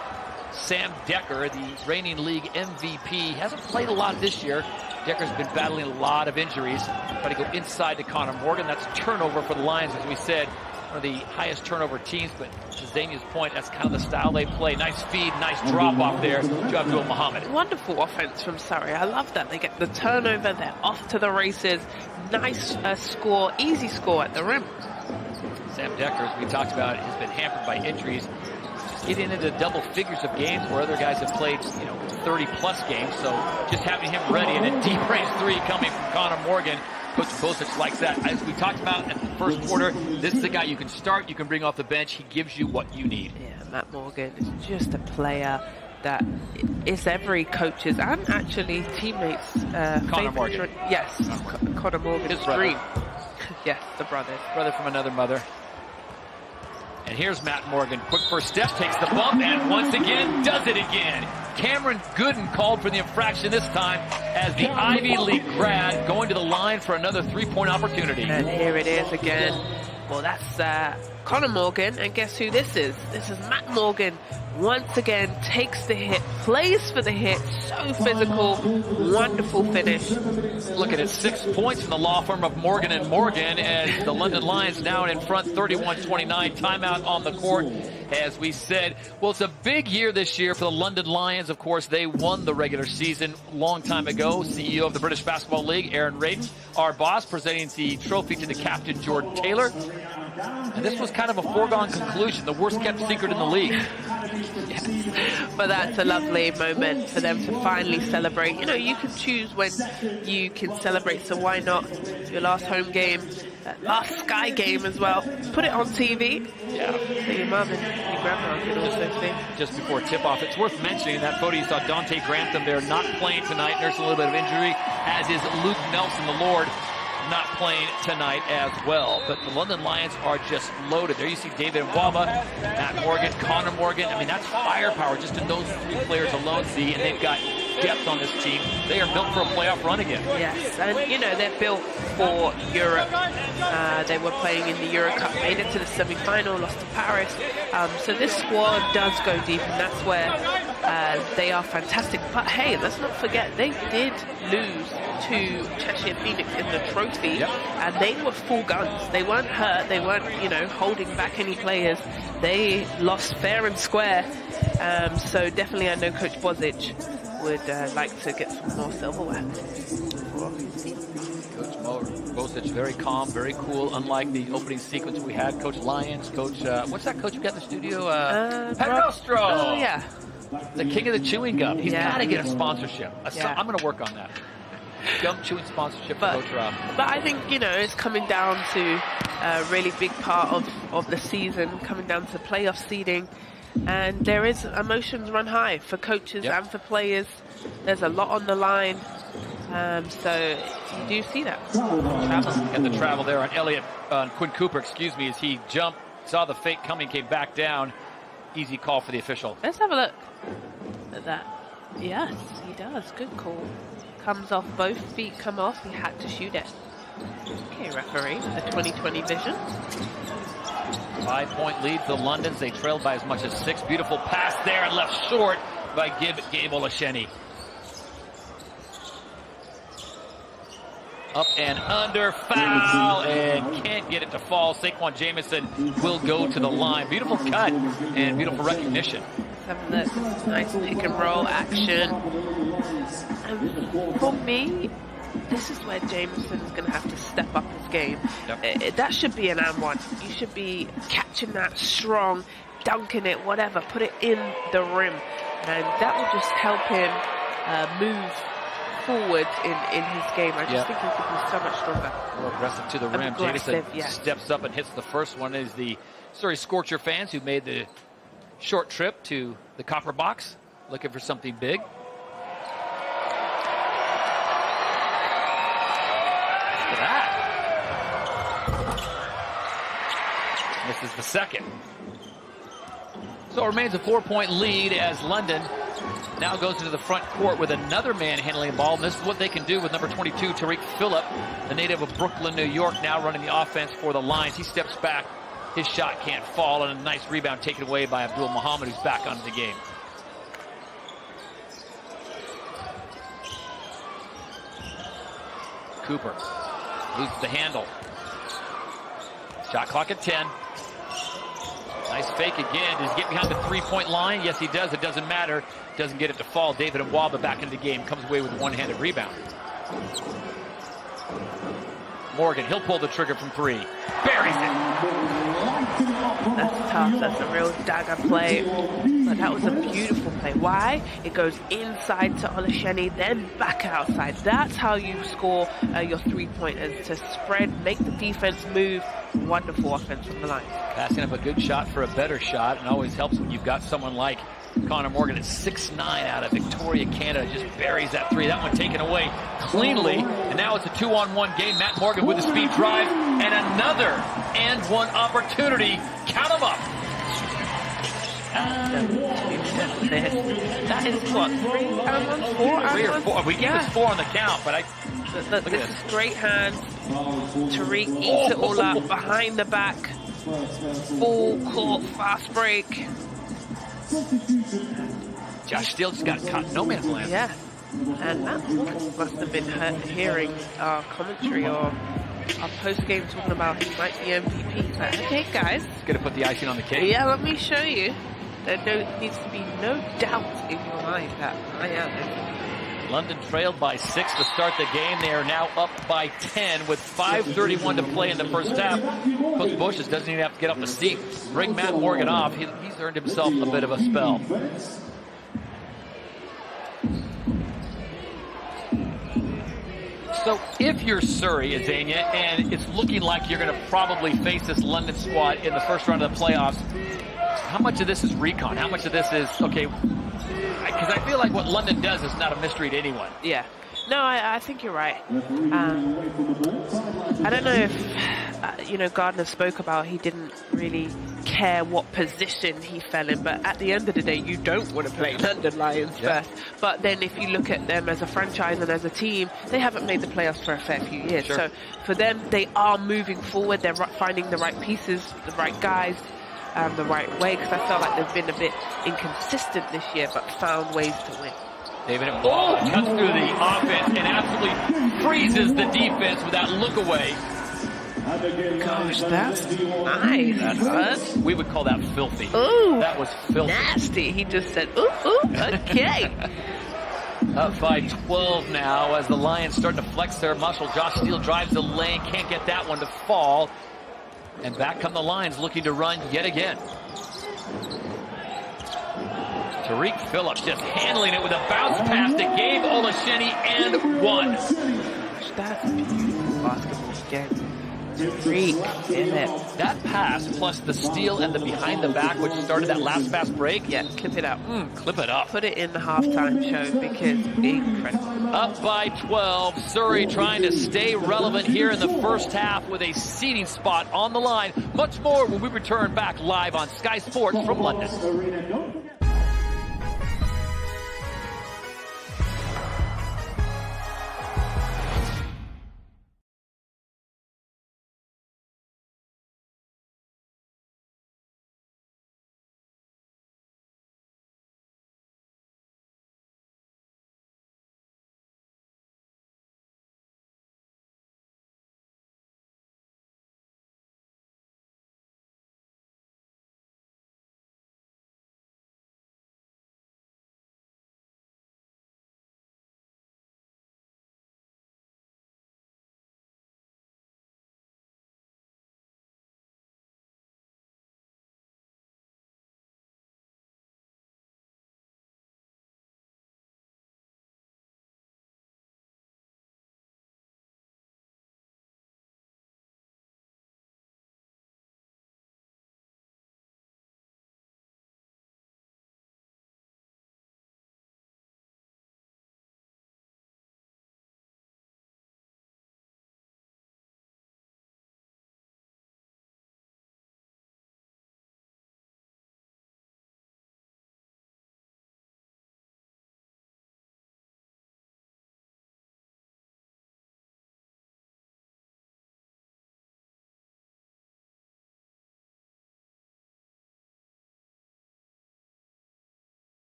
Sam Decker, the reigning league MVP, hasn't played a lot this year. Decker's been battling a lot of injuries. Try to go inside to Connor Morgan. That's a turnover for the Lions, as we said. One of the highest turnover teams, but to Zania's point, that's kind of the style they play. Nice feed, nice drop off there to Abdul Muhammad. Wonderful offense from Surrey. I love that. They get the turnover, they're off to the races. Nice score, easy score at the rim. Sam Decker, as we talked about, has been hampered by injuries. Getting into double figures of games where other guys have played, 30-plus games. So just having him ready, and a deep range 3 coming from Connor Morgan. Coach Bosic likes that. As we talked about in the first quarter, this is the guy you can start, you can bring off the bench. He gives you what you need. Yeah, Matt Morgan is just a player that is every coach's and actually teammates' Connor Morgan. Yes, Connor Morgan's dream. Yes, the brothers. Brother from another mother. And here's Matt Morgan. Quick first step, takes the bump, and once again, does it again. Cameron Gooden called for the infraction this time as the Ivy League grad going to the line for another 3-point opportunity. And here it is again. Well, that's Connor Morgan, and guess who this is? This is Matt Morgan. Once again, takes the hit, plays for the hit, so physical, wonderful finish. Looking at 6 points from the law firm of Morgan & Morgan as the London Lions now in front 31-29. Timeout on the court, as we said. Well, it's a big year this year for the London Lions. Of course, they won the regular season a long time ago. CEO of the British Basketball League, Aaron Radin, our boss, presenting the trophy to the captain, Jordan Taylor. And this was kind of a foregone conclusion, the worst kept secret in the league. Yes. But that's a lovely moment for them to finally celebrate. You know, you can choose when you can celebrate, so why not your last home game, last Sky game as well. Put it on TV. Yeah. So your mum and your grandma can also see. Just before tip-off, it's worth mentioning that photo you saw Dante Grantham there not playing tonight, nursing a little bit of injury, as is Luke Nelson, the Lord, not playing tonight as well. But the London Lions are just loaded. There you see David Nwaba, Matt Morgan, Connor Morgan. I mean, that's firepower just in those three players alone, see, and they've got depth on this team. They are built for a playoff run again. Yes, and you know, they're built for Europe. They were playing in the Euro Cup, made it to the semi-final, lost to Paris. So this squad does go deep, and that's where they are fantastic. But hey, let's not forget, they did lose to Cheshire Phoenix in the trophy, and they were full guns. They weren't hurt. They weren't, you know, holding back any players. They lost fair and square. So definitely, I know Coach Bozic would like to get some more silverware for his team. Coach Bozic, very calm, very cool. Unlike the opening sequence we had, Coach Lyons, Coach, what's that coach we got in the studio? Pedrostro. Oh, yeah. The king of the chewing gum. He's got to get a sponsorship. Yeah. I'm going to work on that. Gum chewing sponsorship for Coach Rob. But I think, you know, it's coming down to a really big part of the season, coming down to playoff seeding. And there is emotions run high for coaches and for players. There's a lot on the line. So you do see that. Got the travel there on Quinn Cooper, as he jumped, saw the fake coming, came back down. Easy call for the official. Let's have a look at that. Yes, he does. Good call. Comes off, both feet come off. He had to shoot it. Okay, referee, the 20/20 vision. 5-point lead for the Londons. They trailed by as much as 6. Beautiful pass there and left short by Gabe Olasheni. Up and under, foul, and can't get it to fall. Saquon Jamison will go to the line. Beautiful cut and beautiful recognition. Having that nice pick and roll action. And for me, this is where Jameson's going to have to step up his game. That should be an and one. You should be catching that strong, dunking it, whatever, put it in the rim. And that will just help him move forward in his game. I just think he could be so much stronger. More aggressive to the rim. Jamison steps up and hits the first one. Is the Surrey Scorcher fans who made the short trip to the Copper Box, looking for something big. Look at that. This is the second. So it remains a 4-point lead as London now goes into the front court with another man handling the ball. And this is what they can do with number 22, Tariq Phillip, the native of Brooklyn, New York, now running the offense for the Lions. He steps back. His shot can't fall, and a nice rebound taken away by Abdul Muhammad, who's back onto the game. Cooper loses the handle. Shot clock at 10. Nice fake again. Does he get behind the three-point line? Yes, he does. It doesn't matter. Doesn't get it to fall. David Nwaba back into the game. Comes away with a one-handed rebound. Morgan, he'll pull the trigger from 3. Buries it. That's tough. That's a real dagger play. But that was a beautiful play. Why? It goes inside to Olasheni, then back outside. That's how you score your three-pointers, to spread, make the defense move. Wonderful offense from the line. Passing up a good shot for a better shot, and always helps when you've got someone like Connor Morgan at 6'9" out of Victoria, Canada. Just buries that 3. That one taken away cleanly. And now it's a 2-on-1 game. Matt Morgan with a speed drive. And another and one opportunity. Count them up. That is what, 3 and 1, 4 and 1? 3 or 4. We give us 4 on the count, but this is great hands. Tariq eats it all up behind the back. Full court fast break. Josh Steele just got caught no man's land. Yeah. And Matt Morgan must have been hearing our commentary or our post-game talking about he might be MVP. It's like, okay, guys. Gonna put the icing on the cake. Yeah, let me show you. There needs to be no doubt in your mind that I am MVP. London trailed by 6 to start the game. They are now up by 10 with 5:31 to play in the first half. Coach Bush doesn't even have to get up the seat. Bring Matt Morgan off. He's earned himself a bit of a spell. So if you're Surrey, Azania, and it's looking like you're going to probably face this London squad in the first round of the playoffs, how much of this is recon? How much of this is, okay, because I feel like what London does is not a mystery to anyone. Yeah. No, I think you're right. I don't know if, Gardner spoke about he didn't really care what position he fell in, but at the end of the day, you don't want to play London Lions first. But then if you look at them as a franchise and as a team, they haven't made the playoffs for a fair few years. Sure. So for them, they are moving forward. They're finding the right pieces, the right guys, the right way, because I felt like they've been a bit inconsistent this year, but found ways to win. David cuts through the offense and absolutely freezes the defense with that look away. Gosh, that's nice. We would call that filthy. Ooh, that was filthy. Nasty. He just said, ooh, okay. Up by 12 now as the Lions start to flex their muscle. Josh Steele drives the lane, can't get that one to fall. And back come the Lions looking to run yet again. Tariq Phillips just handling it with a bounce pass to Gabe Olasheni and one. Gosh, that's a beautiful basketball game. Tariq Phillips. That pass plus the steal and the behind the back, which started that last fast break. Yeah, clip it up. Clip it up. Put it in the halftime show because incredible. Up by 12. Surrey trying to stay relevant here in the first half with a seating spot on the line. Much more when we return back live on Sky Sports from London.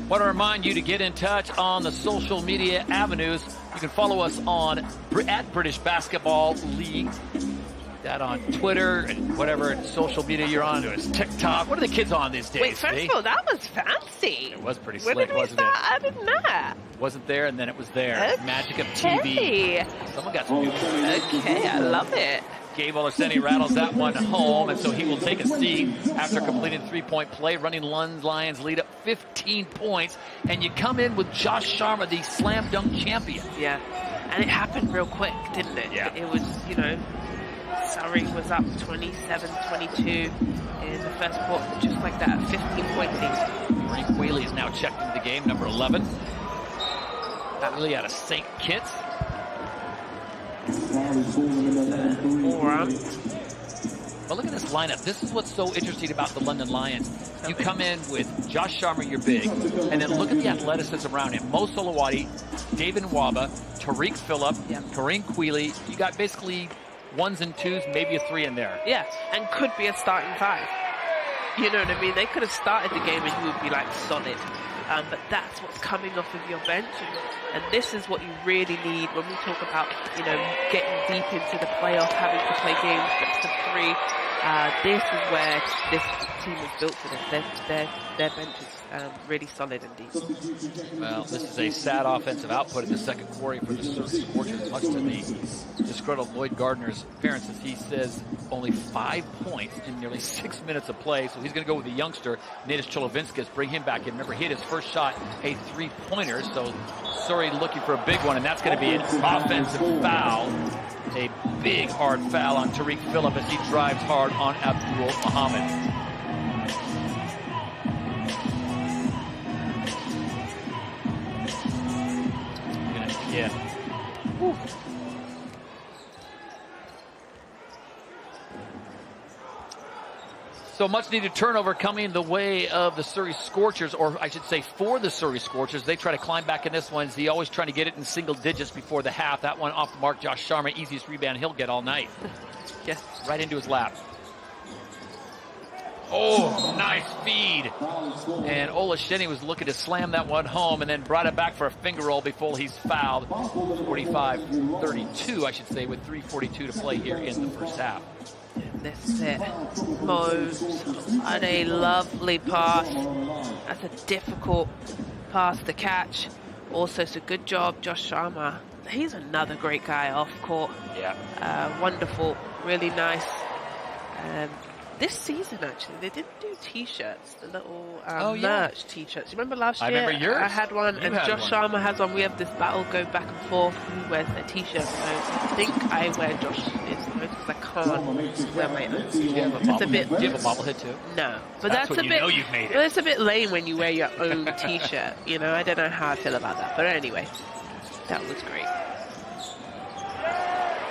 Want to remind you to get in touch on the social media avenues. You can follow us on at British Basketball League. That on Twitter and whatever social media you're on. It's TikTok. What are the kids on these days? Wait, first of all, that was fancy. It was pretty Where slick, did we wasn't start it? adding that? Wasn't there, and then it was there. Okay. Magic of TV. Someone got some new. Okay, I love it. Gabe Olasheni rattles that one home, and so he will take a seat after completing three-point play, running Lions lead up 15 points, and you come in with Josh Sharma, the slam dunk champion. Yeah, and it happened real quick, didn't it? Yeah. It was, Surrey was up 27-22 in the first quarter, just like that, a 15-point lead. Frank Whaley is now checked into the game, number 11. Whaley out of St. Kitts. Forearm. But look at this lineup. This is what's so interesting about the London Lions. You come in with Josh Sharma, you're big, and then look at the athleticism around him. Mo Solowati, David Nwaba, Tariq Phillip, Kareem Queeley. You got basically ones and twos, maybe a three in there. Yeah, and could be a starting five. You know what I mean? They could have started the game and he would be like solid. But that's what's coming off of your bench. And this is what you really need when we talk about, you know, getting deep into the playoff, having to play games best of three. This is where this team is built for this. Their bench is really solid and deep. Well, this is a sad offensive output in the second quarter for the Surrey Scorchers, much to the discredit of Lloyd Gardner's appearance, as he says only 5 points in nearly 6 minutes of play. So he's going to go with the youngster, Natas Cholovinskas, bring him back in. Remember, he hit his first shot, a three-pointer. So Surrey looking for a big one, and that's going to be an offensive foul. A big, hard foul on Tariq Phillip as he drives hard on Abdul Muhammad. Yeah. Whew. So much needed turnover coming the way of the Surrey Scorchers, or I should say for the Surrey Scorchers. They try to climb back in this one. He always trying to get it in single digits before the half. That one off the mark. Josh Sharma, easiest rebound he'll get all night. Yes. Right into his lap. Oh, nice feed. And Olasheni was looking to slam that one home and then brought it back for a finger roll before he's fouled. 45-32, I should say, with 3:42 to play here in the first half. This is it. Mo, what a lovely pass. That's a difficult pass to catch. Also, it's a good job, Josh Sharma. He's another great guy off court. Yeah. Wonderful, really nice. This season, actually, they didn't do T-shirts, the little merch T-shirts. You remember last year? I remember yours. I had one, and Josh Sharma has one. We have this battle go back and forth. Who wears their T-shirt? I think I wear Josh's because I can't wear my own. Do you have a bobblehead too? No, but that's a bit. You've made it. But it's a bit lame when you wear your own T-shirt. You know, I don't know how I feel about that. But anyway, that was great.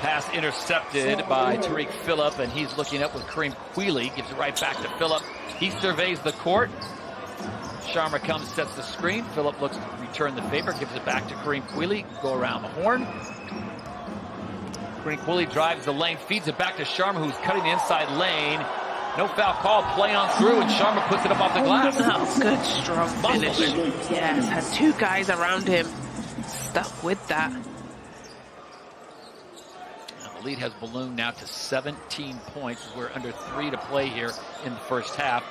Pass intercepted by Tariq Phillip, and he's looking up with Kareem Queeley. Gives it right back to Phillip. He surveys the court. Sharma comes, sets the screen. Phillip looks to return the favor, gives it back to Kareem Queeley. Go around the horn. Kareem Queeley drives the lane, feeds it back to Sharma, who's cutting the inside lane. No foul call, play on through, and Sharma puts it up off the glass. Oh, good, strong finish. Yes, had two guys around him. Stuck with that. The lead has ballooned now to 17 points. We're under 3 to play here in the first half.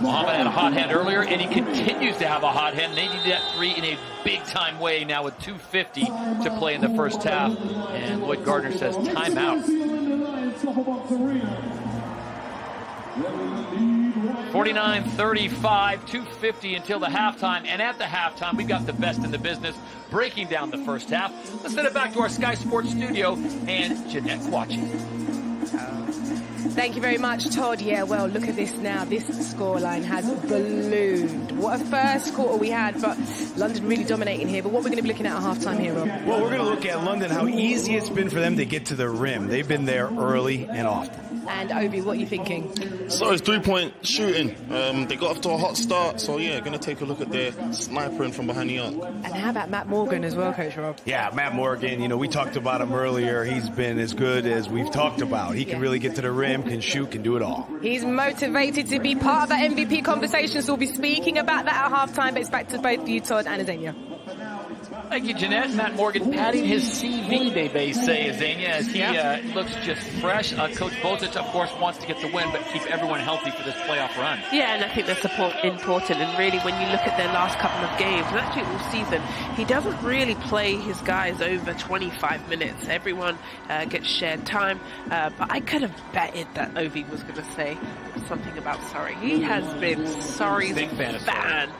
Muhammad had a hot hand earlier, and he continues to have a hot hand. They need that three in a big-time way now with 2:50 to play in the first half. And Lloyd Gardner says timeout. 49-35, 2:50 until the halftime. And at the halftime, we've got the best in the business breaking down the first half. Let's send it back to our Sky Sports studio and Jeanette Quachi. Thank you very much, Todd. Yeah, well, look at this now. This scoreline has ballooned. What a first quarter we had, but London really dominating here. But what we're going to be looking at halftime here, Rob? Well, we're going to look at London, how easy it's been for them to get to the rim. They've been there early and often. And Obi, what are you thinking? So it's 3-point shooting. They got off to a hot start, so yeah, going to take a look at their snipering from behind the arc. And how about Matt Morgan as well, Coach Rob? Yeah, Matt Morgan, you know, we talked about him earlier. He's been as good as we've talked about. He can really get to the rim, can shoot, can do it all. He's motivated to be part of that MVP conversation, so we'll be speaking about that at halftime. But it's back to both you, Todd and Azania. Thank you, Jeanette. Matt Morgan padding his CV, they say, Azania, as he looks just fresh. Coach Bozic, of course, wants to get the win, but keep everyone healthy for this playoff run. Yeah, and I think that's important. And really, when you look at their last couple of games, and actually all season, he doesn't really play his guys over 25 minutes. Everyone gets shared time. But I could have betted that Ovi was going to say something about Surrey. He has been Surrey's fan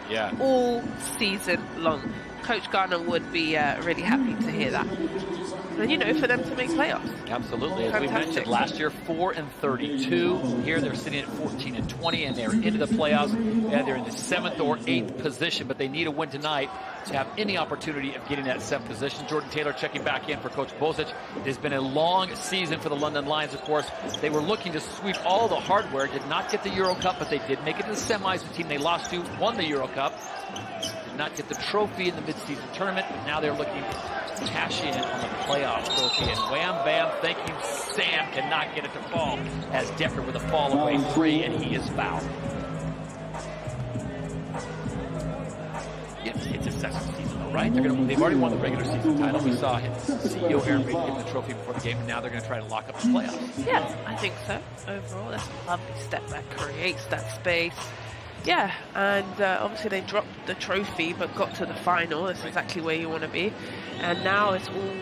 all season long. Coach Garner would be really happy to hear that. and, you know, for them to make playoffs. Absolutely. As we Fantastic. mentioned, last year 4-32. Here they're sitting at 14-20, and they're into the playoffs. And they're in the 7th or 8th position, but they need a win tonight to have any opportunity of getting that 7th position. Jordan Taylor checking back in for Coach Bozic. It has been a long season for the London Lions, of course. They were looking to sweep all the hardware, did not get the Euro Cup, but they did make it to the semis. The team they lost to won the Euro Cup. Did not get the trophy in the midseason tournament, but now they're looking to cash in on the playoff trophy. And wham, bam, thank you, Sam cannot get it to fall as Decker with a fall away 3, and he is fouled. It's a second season, though, right? They've already won the regular season title. We saw CEO Aaron Brady get the trophy before the game, and now they're going to try to lock up the playoffs. Yeah, I think so. Overall, that's a lovely step that creates that space. Yeah, and obviously they dropped the trophy but got to the final. That's exactly where you want to be. And now it's all,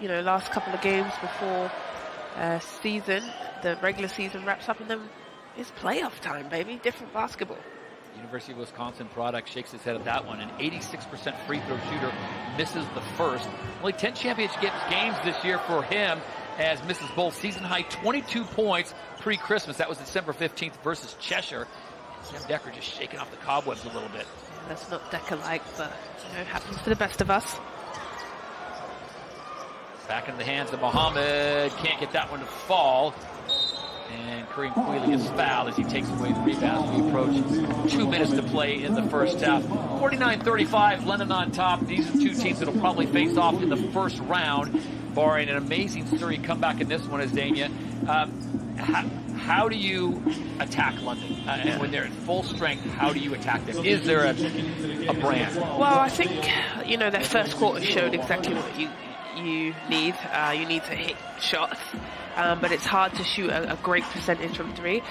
you know, last couple of games before season, the regular season wraps up, and then it's playoff time, baby. Different basketball. University of Wisconsin product shakes his head at that one. An 86% free throw shooter misses the first. Only 10 championship games this year for him, as misses both season high 22 points pre-Christmas. That was December 15th versus Cheshire. Sam Decker just shaking off the cobwebs a little bit. Yeah, that's not Decker-like, but, you know, happens to the best of us. Back in the hands of Muhammad. Can't get that one to fall. And Kareem Quealy is fouled as he takes away the rebound. We approach 2 minutes to play in the first half. 49-35, London on top. These are two teams that will probably face off in the first round, barring an amazing Surrey comeback in this one, as Dania. How do you attack London? And when they're at full strength, how do you attack them? Is there a brand? Well, I think, you know, their first quarter showed exactly what you need. You need to hit shots. But it's hard to shoot a great percentage from 3.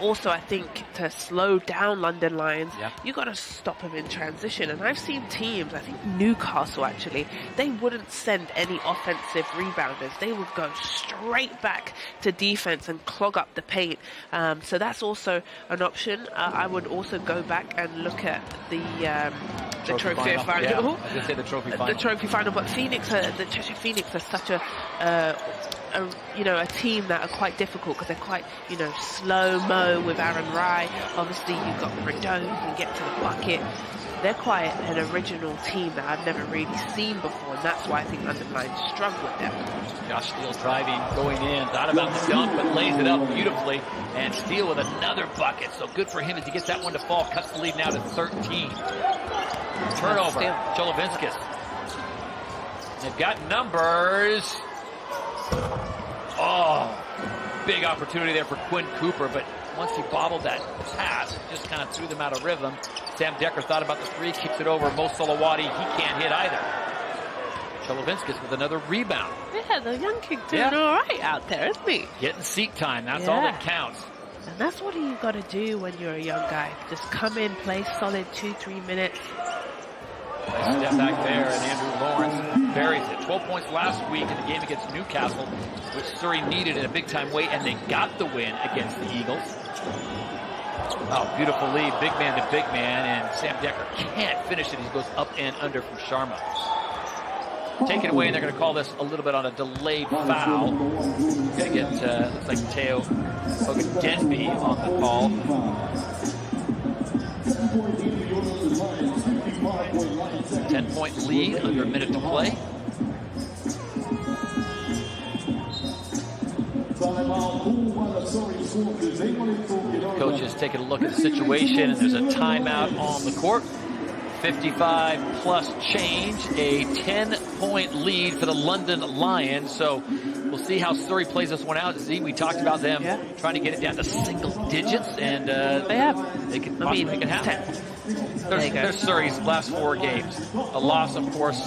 Also, I think to slow down London Lions, you got to stop them in transition. And I've seen teams, I think Newcastle actually, they wouldn't send any offensive rebounders. They would go straight back to defense and clog up the paint. So that's also an option. I would also go back and look at the trophy final. Yeah, I was going to say the trophy final. The trophy final, but the Cheshire Phoenix are such a team that are quite difficult because they're quite, you know, slow-mo with Aaron Rye. Obviously, you've got Rideau who can get to the bucket. They're quite an original team that I've never really seen before, and that's why I think London Lions struggle with them. Josh Steele's driving, going in, thought about the dunk, but lays it up beautifully. And Steele with another bucket. So good for him as he gets that one to fall. Cuts the lead now to 13. Turnover, Cholovinskis. They've got numbers. Oh, big opportunity there for Quinn Cooper, but once he bobbled that pass, it just kind of threw them out of rhythm. Sam Decker thought about the 3, kicks it over. Mo Solowati, he can't hit either. Cholovinskis with another rebound. Yeah, the young kid doing all right out there, isn't he? Getting seat time, that's all that counts. And that's what you got to do when you're a young guy. Just come in, play solid 2-3 minutes. Nice step back there, and Andrew Lawrence buries it. 12 points last week in the game against Newcastle, which Surrey needed in a big-time way, and they got the win against the Eagles. Oh, beautiful lead, big man to big man, and Sam Decker can't finish it. He goes up and under from Sharma. Take it away, and they're going to call this a little bit on a delayed foul. Going to get, looks like Teo Denby on the call. 10-point lead, under a minute to play. Coaches taking a look at the situation, and there's a timeout on the court. 55 plus change, a 10-point lead for the London Lions. So we'll see how Surrey plays this one out. Z, we talked about them trying to get it down to single digits, and they have. They can possibly make it happen. There's Surrey's last 4 games. A loss, of course,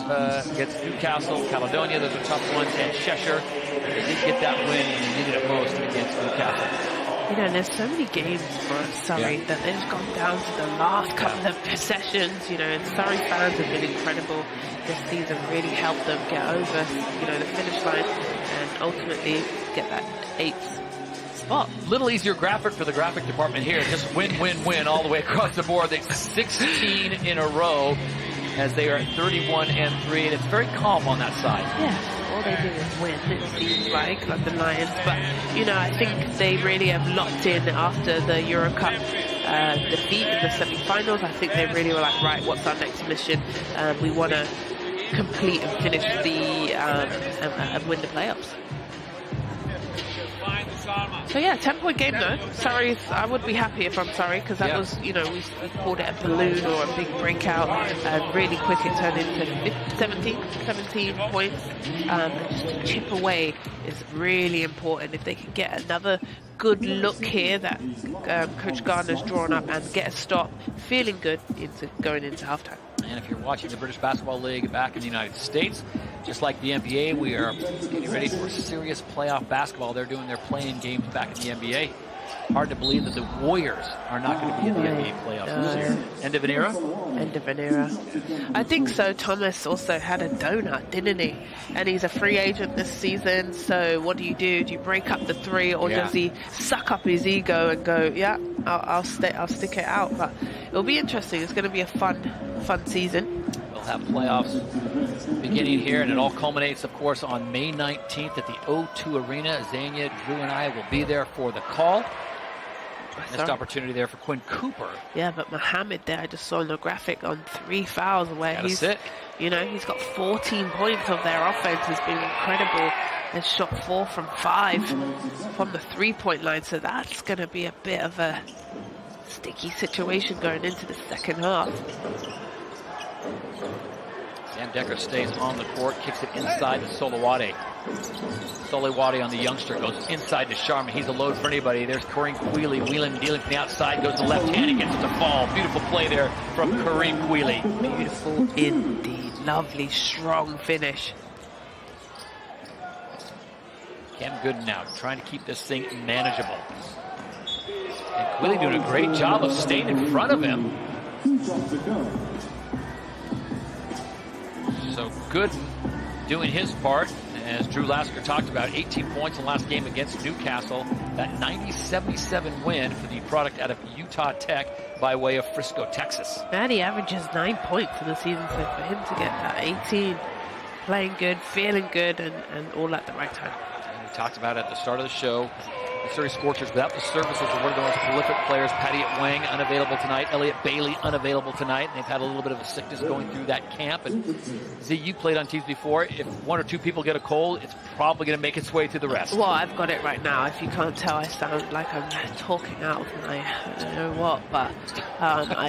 against Newcastle, Caledonia. Those are tough ones, and Cheshire. They did get that win, and they needed it most against Newcastle. You know, there's so many games for Surrey that they've gone down to the last couple of possessions. You know, and Surrey fans have been incredible this season. Really helped them get over, you know, the finish line and ultimately get that 8th spot. Little easier graphic for the graphic department here. Just win, win, win all the way across the board. They 16 in a row as they are at 31-3, and it's very calm on that side. Yeah. all they do is win, it seems like the Lions. But, you know, I think they really have locked in after the Euro Cup defeat in the semi-finals. I think they really were like, right, what's our next mission? We want to complete and finish and win the playoffs. So yeah, 10-point game though. Surrey, I would be happy if I'm Surrey, because that was, you know, we called it a balloon or a big breakout. Really quick, it turned into 17 points. Just to chip away is really important. If they can get another good look here that Coach Gardner's drawn up and get a stop, feeling good going into halftime. And if you're watching the British Basketball League back in the United States, just like the NBA, we are getting ready for serious playoff basketball. They're doing their play-in games back in the NBA. Hard to believe that the Warriors are not going to be in the NBA playoffs this year. End of an era? End of an era. I think so. Thomas also had a donut, didn't he? And he's a free agent this season. So what do? Do you break up the three, or does he suck up his ego and go, yeah, I'll stick it out? But it'll be interesting. It's going to be a fun season. We'll have playoffs beginning here, and it all culminates, of course, on May 19th at the O2 Arena. Zania, Drew, and I will be there for the call. Missed opportunity there for Quinn Cooper. Yeah, but Mohammed there, I just saw in the graphic on 3 fouls where he's got 14 points of their offense. Has been incredible. Has shot 4 from 5 from the 3-point line. So that's going to be a bit of a sticky situation going into the second half. Sam Decker stays on the court, kicks it inside to Solowade. Solowade on the youngster, goes inside to Sharma. He's a load for anybody. There's Kareem Queeley wheeling, dealing from the outside, goes to the left hand, he gets it to fall. Beautiful play there from Kareem Queeley. Beautiful indeed. Lovely, strong finish. Cam Gooden now trying to keep this thing manageable. And Queeley doing a great job of staying in front of him. So Gooden doing his part, as Drew Lasker talked about, 18 points in the last game against Newcastle. That 90-77 win for the product out of Utah Tech by way of Frisco, Texas. And he averages 9 points in the season, so for him to get that 18, playing good, feeling good, and all at the right time. And we talked about at the start of the show, the Surrey Scorchers without the services of one of the most prolific players, Patty Wang, unavailable tonight, Elliot Bailey unavailable tonight, and they've had a little bit of a sickness going through that camp. And Z, you played on teams before. If 1 or 2 people get a cold, it's probably going to make its way to the rest. Well, I've got it right now. If you can't tell, I sound like I'm talking out of my I don't know what, but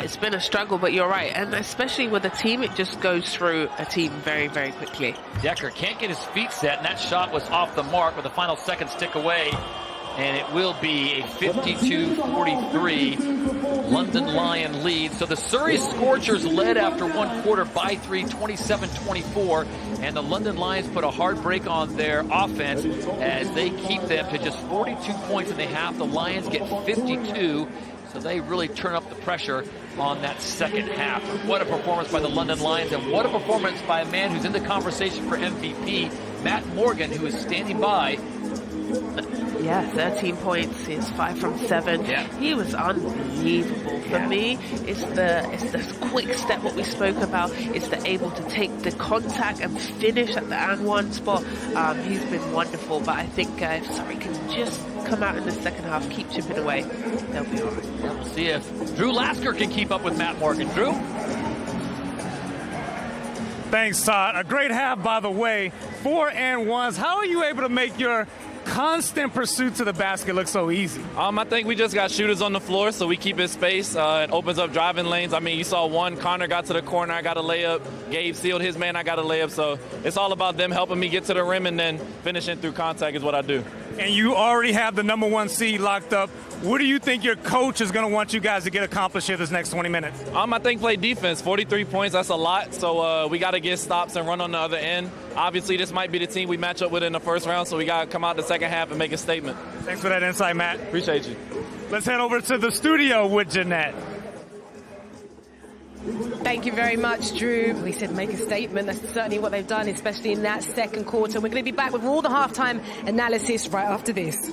it's been a struggle, but you're right. And especially with a team, it just goes through a team very, very quickly. Decker can't get his feet set, and that shot was off the mark with the final seconds tick away. And it will be a 52-43 London Lion lead. So the Surrey Scorchers led after 1 quarter by 3, 27-24. And the London Lions put a hard break on their offense as they keep them to just 42 points in the half. The Lions get 52. So they really turn up the pressure on that second half. What a performance by the London Lions, and what a performance by a man who's in the conversation for MVP, Matt Morgan, who is standing by. Yeah, 13 points. He's 5 from 7. Yeah. He was unbelievable. For me, it's the quick step, what we spoke about. It's the able to take the contact and finish at the and one spot. He's been wonderful, but I think if Surrey can just come out in the second half, keep chipping away, they'll be all right. Yeah, we'll see if Drew Lasker can keep up with Matt Morgan. Drew? Thanks, Todd. A great half, by the way. 4 and 1s. How are you able to make your constant pursuit to the basket look so easy? I think we just got shooters on the floor, so we keep it space. It opens up driving lanes. I mean, you saw one, Connor got to the corner, I got a layup. Gabe sealed his man, I got a layup. So it's all about them helping me get to the rim, and then finishing through contact is what I do. And you already have the number 1 seed locked up. What do you think your coach is going to want you guys to get accomplished here this next 20 minutes? I think play defense. 43 points, that's a lot. So we got to get stops and run on the other end. Obviously, this might be the team we match up with in the first round, so we got to come out the second half and make a statement. Thanks for that insight, Matt. Appreciate you. Let's head over to the studio with Jeanette. Thank you very much, Drew. We said make a statement. That's certainly what they've done, especially in that second quarter. We're going to be back with all the halftime analysis right after this.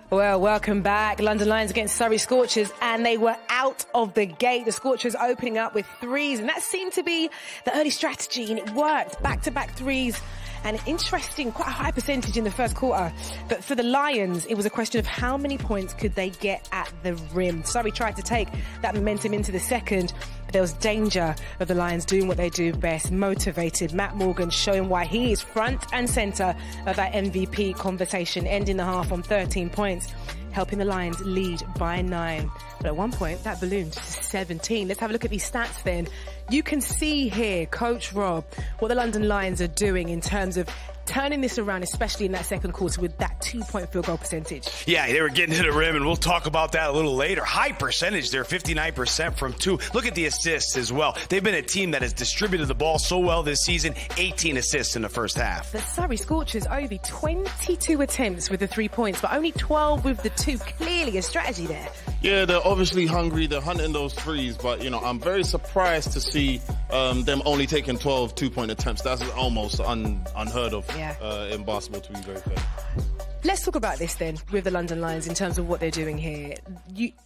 Well, welcome back. London Lions against Surrey Scorchers, and they were out of the gate. The Scorchers opening up with threes, and that seemed to be the early strategy, and it worked. Back-to-back threes, and interesting, quite a high percentage in the first quarter. But for the Lions, it was a question of how many points could they get at the rim. Surrey tried to take that momentum into the second, but there was danger of the Lions doing what they do best, motivated. Matt Morgan showing why he is front and centre of that MVP conversation, ending the half on 13 points, helping the Lions lead by 9. But at one point, that ballooned to 17. Let's have a look at these stats then. You can see here, Coach Rob, what the London Lions are doing in terms of turning this around, especially in that second quarter with that 2-point field goal percentage. Yeah, they were getting to the rim, and we'll talk about that a little later. High percentage there, 59% from 2. Look at the assists as well. They've been a team that has distributed the ball so well this season, 18 assists in the first half. The Surrey Scorchers, Ovi, 22 attempts with the 3 points, but only 12 with the 2. Clearly a strategy there. Yeah, they're obviously hungry. They're hunting those threes, but, I'm very surprised to see them only taking 12 two-point attempts. That's almost unheard of in basketball, to be very fair. Let's talk about this then with the London Lions in terms of what they're doing here.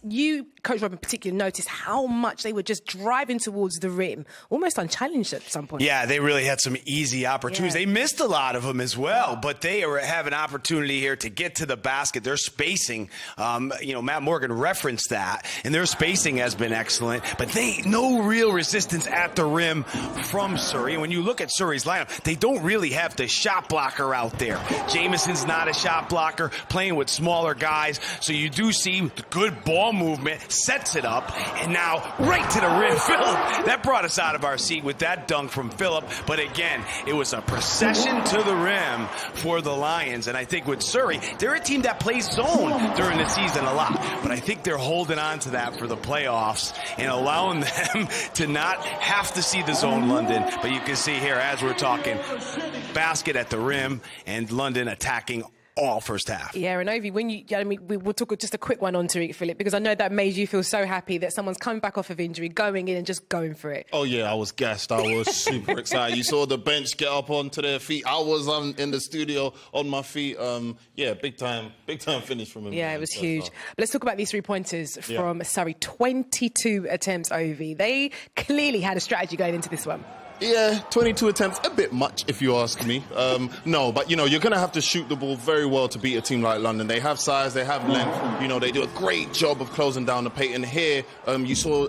You, Coach Rob in particular, noticed how much they were just driving towards the rim, almost unchallenged at some point. Yeah, they really had some easy opportunities. They missed a lot of them as well, but they have an opportunity here to get to the basket. Their spacing, Matt Morgan referenced that, and their spacing has been excellent, but no real resistance at the rim from Surrey. And when you look at Surrey's lineup, they don't really have the shot blocker out there. Jamison's not a shot blocker, playing with smaller guys, so you do see good ball movement, sets it up, and now right to the rim. Phillip, that brought us out of our seat with that dunk from Phillip, but again, it was a procession to the rim for the Lions, and I think with Surrey, they're a team that plays zone during the season a lot, but I think they're holding on to that for the playoffs and allowing them to not have to see the zone, London, but you can see here as we're talking, basket at the rim and London attacking all first half. Yeah, and Ovi, we'll talk just a quick one on Tariq Phillip, because I know that made you feel so happy that someone's coming back off of injury, going in and just going for it. Oh yeah, I was gassed. I was super excited. You saw the bench get up onto their feet. I was in the studio on my feet. Big time finish from him. Yeah, it was huge. But let's talk about these 3-pointers from Surrey. 22 attempts, Ovi. They clearly had a strategy going into this one. Yeah, 22 attempts, a bit much if you ask me. No, but you're going to have to shoot the ball very well to beat a team like London. They have size, they have length. They do a great job of closing down the paint. And here, you saw,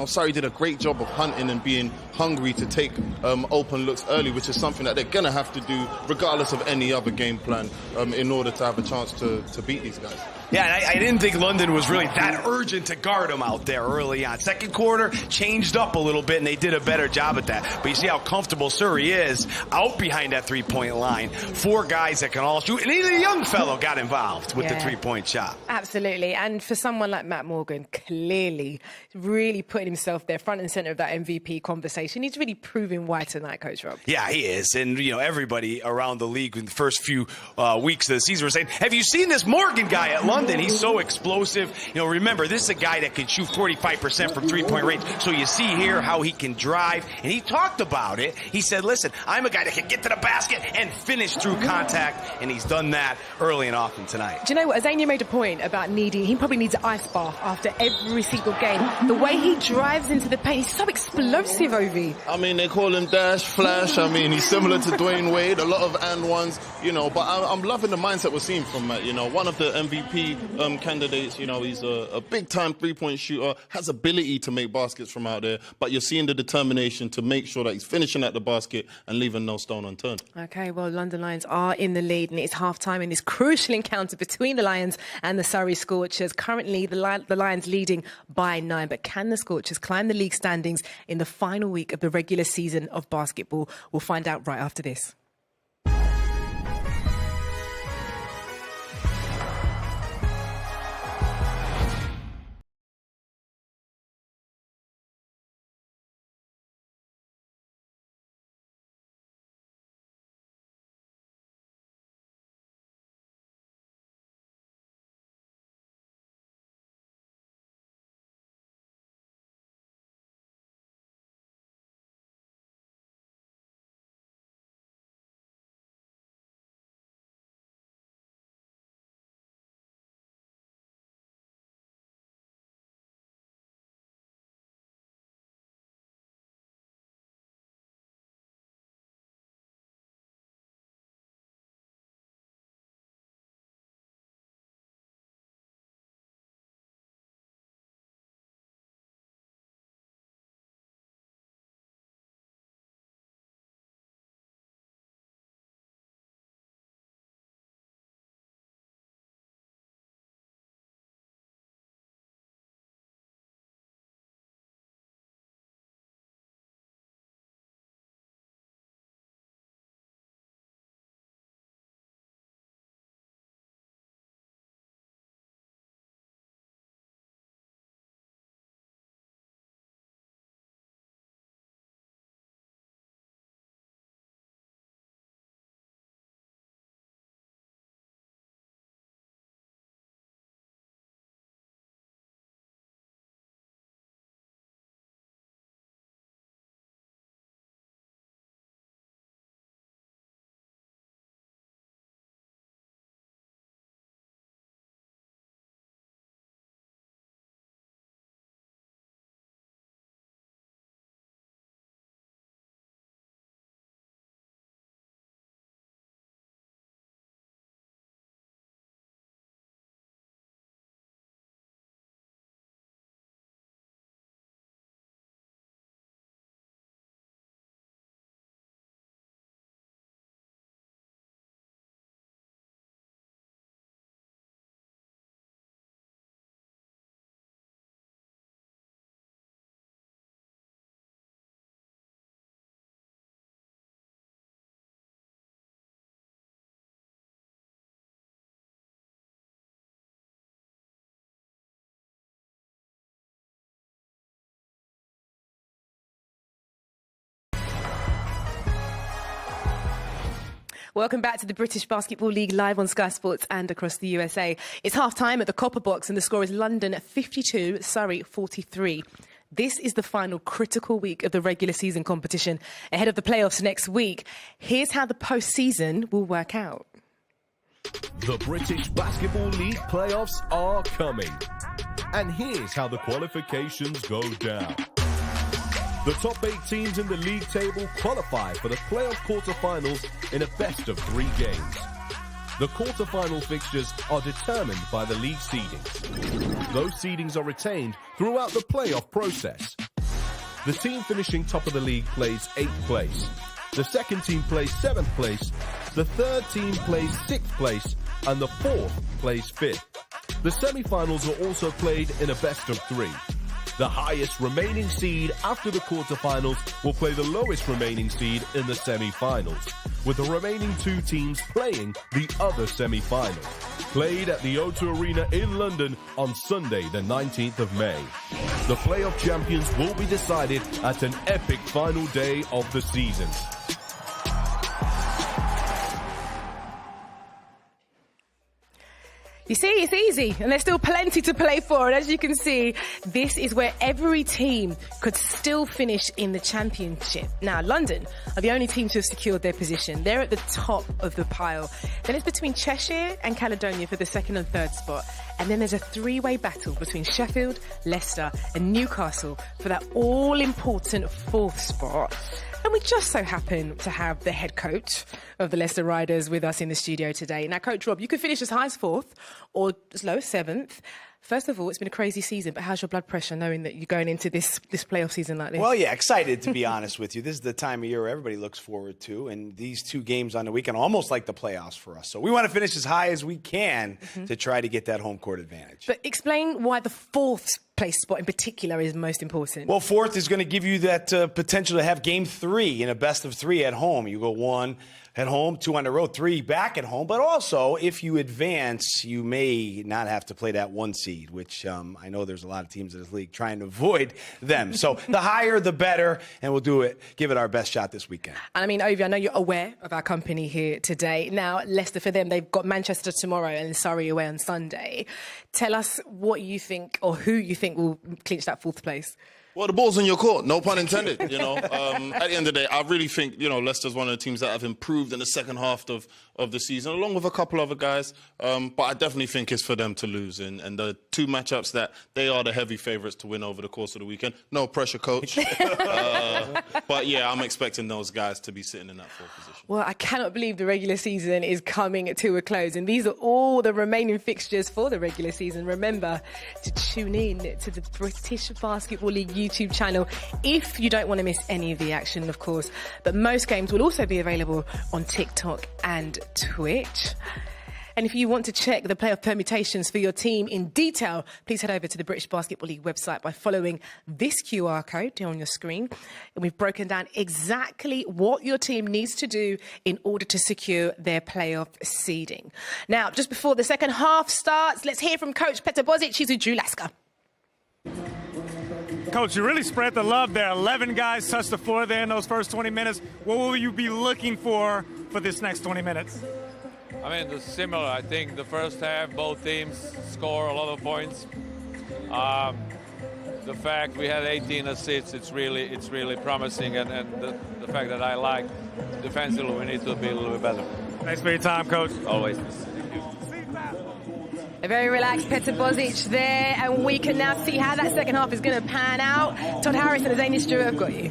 Surrey did a great job of hunting and being hungry to take open looks early, which is something that they're going to have to do regardless of any other game plan in order to have a chance to beat these guys. Yeah, and I didn't think London was really that urgent to guard them out there early on. Second quarter changed up a little bit, and they did a better job at that. But you see how comfortable Surrey is out behind that three-point line. 4 guys that can all shoot, and even a young fellow got involved with the three-point shot. Absolutely, and for someone like Matt Morgan, clearly really putting himself there front and centre of that MVP conversation. He's really proving why tonight, Coach Rob. Yeah, he is, and everybody around the league in the first few weeks of the season were saying, have you seen this Morgan guy at London? He's so explosive. Remember, this is a guy that can shoot 45% from three-point range. So you see here how he can drive, and he talked about it. He said, listen, I'm a guy that can get to the basket and finish through contact, and he's done that early and often tonight. Do you know what? Azania made a point about he probably needs an ice bath after every single game. The way he drives into the paint, he's so explosive, Ovi. I mean, they call him Dash, Flash. I mean, he's similar to Dwayne Wade, a lot of and ones, but I'm loving the mindset we're seeing from Matt. One of the MVP candidates, he's a big-time three-point shooter, has ability to make baskets from out there, but you're seeing the determination to make sure that he's finishing at the basket and leaving no stone unturned. Okay, well, London Lions are in the lead, and it's half-time in this crucial encounter between the Lions and the Surrey Scorchers. Currently, the Lions leading by 9, but can the Scorchers climb the league standings in the final week of the regular season of basketball? We'll find out right after this. Welcome back to the British Basketball League live on Sky Sports and across the USA. It's half-time at the Copper Box and the score is London 52, Surrey 43. This is the final critical week of the regular season competition ahead of the playoffs next week. Here's how the postseason will work out. The British Basketball League playoffs are coming. And here's how the qualifications go down. The top 8 teams in the league table qualify for the playoff quarterfinals in a best-of-3 games. The quarterfinal fixtures are determined by the league seedings. Those seedings are retained throughout the playoff process. The team finishing top of the league plays 8th place. The second team plays 7th place. The third team plays 6th place. And the fourth plays 5th. The semi-finals are also played in a best-of-3. The highest remaining seed after the quarterfinals will play the lowest remaining seed in the semi-finals, with the remaining 2 teams playing the other semi-final. Played at the O2 Arena in London on Sunday, the 19th of May. The playoff champions will be decided at an epic final day of the season. You see, it's easy, and there's still plenty to play for. And as you can see, this is where every team could still finish in the championship. Now, London are the only team to have secured their position. They're at the top of the pile. Then it's between Cheshire and Caledonia for the 2nd and 3rd spot. And then there's a 3-way battle between Sheffield, Leicester and Newcastle for that all-important 4th spot. And we just so happen to have the head coach of the Leicester Riders with us in the studio today. Now, Coach Rob, you could finish as high as 4th or as low as 7th. First of all, it's been a crazy season, but how's your blood pressure knowing that you're going into this playoff season like this? Well, yeah, excited to be honest with you. This is the time of year everybody looks forward to, and these 2 games on the weekend almost like the playoffs for us. So we want to finish as high as we can to try to get that home court advantage. But explain why the 4th place spot in particular is most important. Well, 4th is going to give you that potential to have game 3 in a best-of-3 at home. You go 1 at home, 2 on the road, 3 back at home. But also, if you advance, you may not have to play that 1 seed, which I know there's a lot of teams in this league trying to avoid them. So the higher, the better, and we'll give it our best shot this weekend. And I mean, Ovi, I know you're aware of our company here today. Now, Leicester, for them, they've got Manchester tomorrow and Surrey away on Sunday. Tell us what you think or who you think will clinch that 4th place. Well, the ball's in your court, no pun intended, At the end of the day, I really think, Leicester's one of the teams that have improved in the second half of the season, along with a couple other guys. But I definitely think it's for them to lose. And the 2 matchups that they are the heavy favourites to win over the course of the weekend. No pressure, coach. But, yeah, I'm expecting those guys to be sitting in that 4th position. Well, I cannot believe the regular season is coming to a close. And these are all the remaining fixtures for the regular season. Remember to tune in to the British Basketball League YouTube channel if you don't want to miss any of the action, of course. But most games will also be available on TikTok and Twitch. And if you want to check the playoff permutations for your team in detail, please head over to the British Basketball League website by following this QR code here on your screen. And we've broken down exactly what your team needs to do in order to secure their playoff seeding. Now, just before the second half starts, let's hear from Coach Petar Bozic. He's with Drew Lasker. Coach, you really spread the love there. 11 guys touched the floor there in those first 20 minutes. What will you be looking for this next 20 minutes? I mean, it's similar. I think the first half, both teams score a lot of points. The fact we had 18 assists, it's really promising. And the fact that I like defensively, we need to be a little bit better. Thanks for your time, Coach. Always. A very relaxed Petar Bozic there, and we can now see how that second half is going to pan out. Todd Harris and the Danish Drew have got you.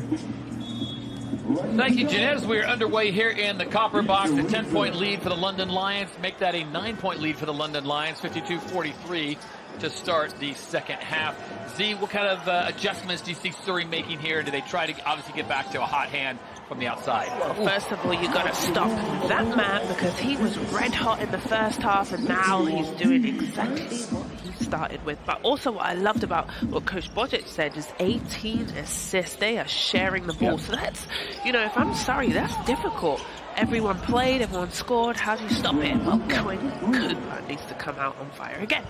Thank you, Jeanette. As we're underway here in the Copper Box, a 10-point lead for the London Lions. Make that a 9-point lead for the London Lions, 52-43 to start the second half. Z, what kind of adjustments do you see Surrey making here? Do they try to obviously get back to a hot hand from the outside? Well, first of all, you got to stop that man because he was red hot in the first half and now he's doing exactly what he started with. But also what I loved about what Coach Bozic said is 18 assists. They are sharing the ball. So that's, if I'm Surrey, that's difficult. Everyone played, everyone scored. How do you stop it? Well, Koopman needs to come out on fire again.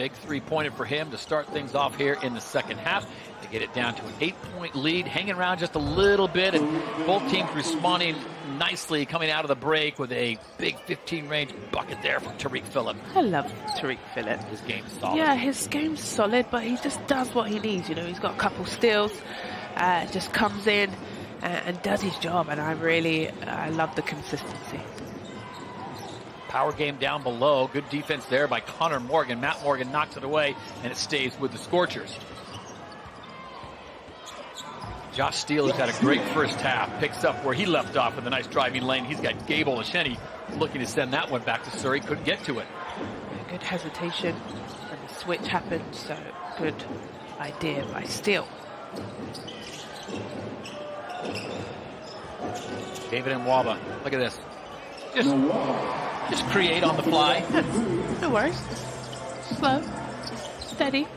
Big three-pointer for him to start things off here in the second half. They get it down to an 8-point lead, hanging around just a little bit, and both teams responding nicely coming out of the break with a big 15-range bucket there from Tariq Phillip. I love Tariq Phillip. His game's solid. Yeah, his game's solid, but he just does what he needs. You know, he's got a couple steals, just comes in and does his job, and I love the consistency. Power game down below. Good defense there by Connor Morgan. Matt Morgan knocks it away, and it stays with the Scorchers. Josh Steele has had a great first half. Picks up where he left off with a nice driving lane. He's got Gabe Olasheni looking to send that one back to Surrey. Couldn't get to it. Yeah, good hesitation, and the switch happened, so good idea by Steele. David Nwaba. Look at this. Just create on the fly. No worries. Slow, steady.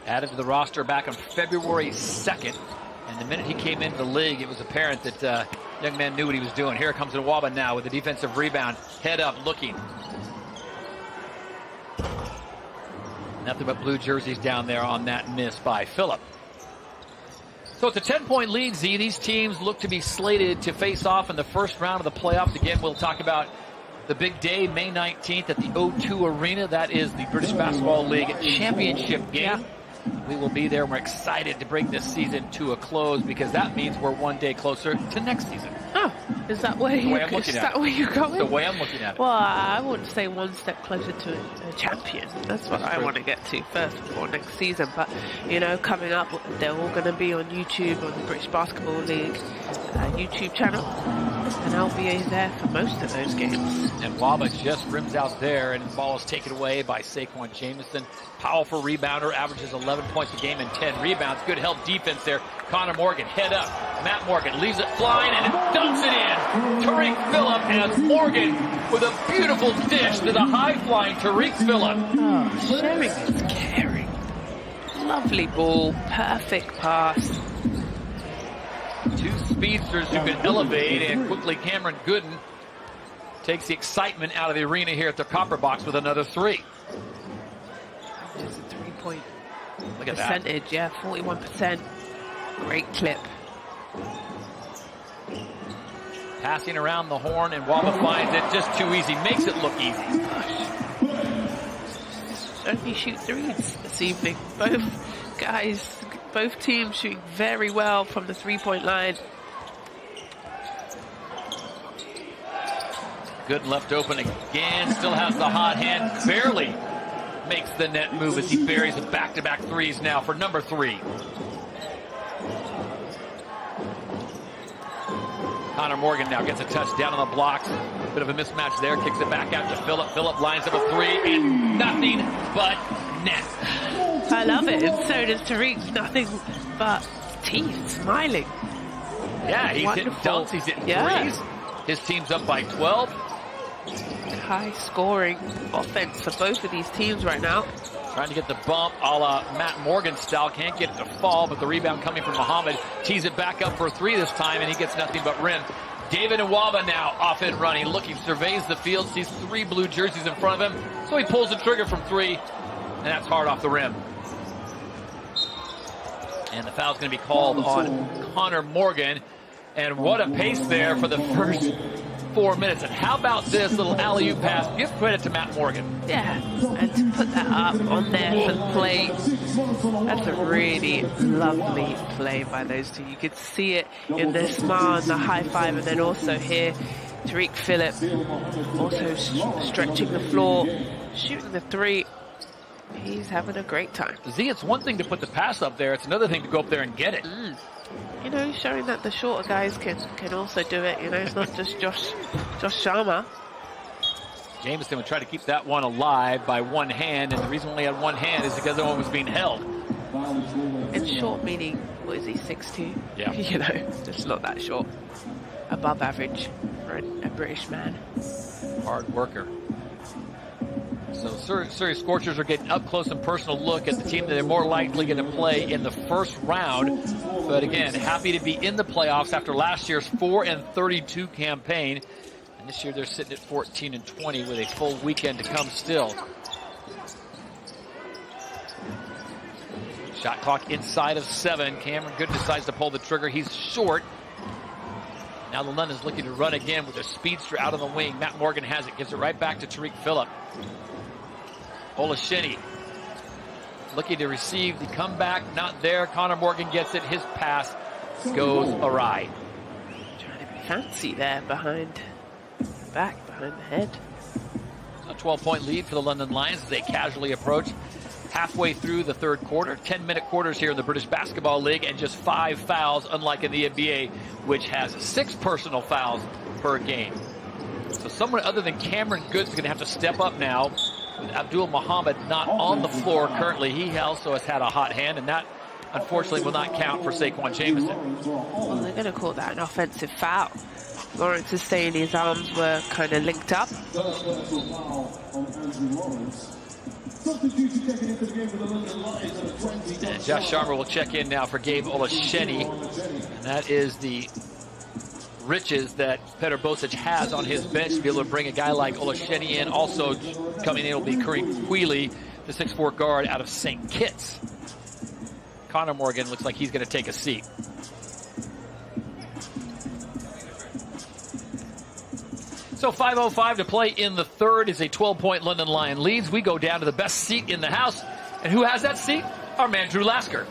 Added to the roster back on February 2nd. And the minute he came into the league, it was apparent that young man knew what he was doing. Here comes Nwaba now with the defensive rebound. Head up, looking. Nothing but blue jerseys down there on that miss by Phillip. So it's a 10-point lead, Z. These teams look to be slated to face off in the first round of the playoffs. Again, we'll talk about the big day, May 19th at the O2 Arena. That is the British Basketball League championship game. Yeah. We will be there. We're excited to bring this season to a close because that means we're one day closer to next season. Oh, is that where you're going? The way I'm looking at it. Well, I would say one step closer to a champion. That's what I want to get to first before next season. But, you know, coming up, they're all going to be on YouTube, on the British Basketball League YouTube channel. And I'll be there for most of those games. And Nwaba just rims out there, and the ball is taken away by Saquon Jamison. Powerful rebounder, averages 11 points a game and 10 rebounds. Good help defense there. Connor Morgan, head up. Matt Morgan leaves it flying and dumps it in. Tariq Phillip has Morgan with a beautiful dish to the high-flying Tariq Phillip. Oh, sharing is caring. Lovely ball, perfect pass. Two speedsters who can elevate, and quickly Cameron Gooden takes the excitement out of the arena here at the Copper Box with another three. Just a three-point Look at percentage, that. yeah, 41%. Great clip. Passing around the horn, and Nwaba finds it just too easy. Makes it look easy. Only shoot threes this evening. Both teams shooting very well from the three-point line. Gooden left open again, still has the hot hand, barely makes the net move as he buries the back-to-back threes now for number 3. Connor Morgan now gets a touchdown on the blocks. Bit of a mismatch there, kicks it back out to Phillip. Phillip lines up a 3 and nothing but net. I love it, and so does Tariq. Nothing but teeth, smiling. Yeah, he's hitting dunks, he's hitting threes. His team's up by 12. High scoring offense for both of these teams right now. Trying to get the bump a la Matt Morgan style. Can't get it to fall, but the rebound coming from Muhammad. Tees it back up for a 3 this time, and he gets nothing but rim. David Nwaba now off and running, looking, surveys the field, sees 3 blue jerseys in front of him, so he pulls the trigger from 3, and that's hard off the rim. And the foul's going to be called on Connor Morgan. And what a pace there for the first 4 minutes. And how about this little alley-oop pass? Give credit to Matt Morgan. Yeah, and to put that up on there for the play, that's a really lovely play by those two. You could see it in the smile and the high five, and then also here, Tariq Phillip also stretching the floor, shooting the 3. He's having a great time. Z, it's one thing to put the pass up there. It's another thing to go up there and get it. You know, showing that the shorter guys can also do it. You know, it's not just Josh Sharma. Jamison would try to keep that one alive by one hand, and the reason only had one hand is because no one was being held. And short meaning, what is he, 6'2"? Yeah. You know, just not that short. Above average for a British man. Hard worker. So Surrey Scorchers are getting up close and personal look at the team that they're more likely going to play in the first round. But again, happy to be in the playoffs after last year's 4-32 campaign. And this year they're sitting at 14-20 with a full weekend to come still. Shot clock inside of 7. Cameron Good decides to pull the trigger. He's short. Now the London's looking to run again with a speedster out on the wing. Matt Morgan has it. Gives it right back to Tariq Phillip. Olasheni looking to receive the comeback. Not there. Connor Morgan gets it. His pass goes awry. Trying to be fancy there behind the back, behind the head. A 12-point lead for the London Lions as they casually approach halfway through the third quarter. 10-minute quarters here in the British Basketball League, and just 5 fouls, unlike in the NBA, which has 6 personal fouls per game. So someone other than Cameron Good is going to have to step up now, with Abdul Muhammad not on the floor currently. He also has had a hot hand, and that unfortunately will not count for Saquon Jameson. Well, they're going to call that an offensive foul. Lawrence is saying his arms were kind of linked up. And Josh Sharma will check in now for Gabe Olasheni. And that is the riches that Petr Bosic has on his bench to be able to bring a guy like Olasheni in. Also coming in will be Kareem Queeley, the 6'4" guard out of St. Kitts. Connor Morgan looks like he's going to take a seat. So 5:05 to play in the third is a 12-point London Lion leads. We go down to the best seat in the house. And who has that seat? Our man, Drew Lasker.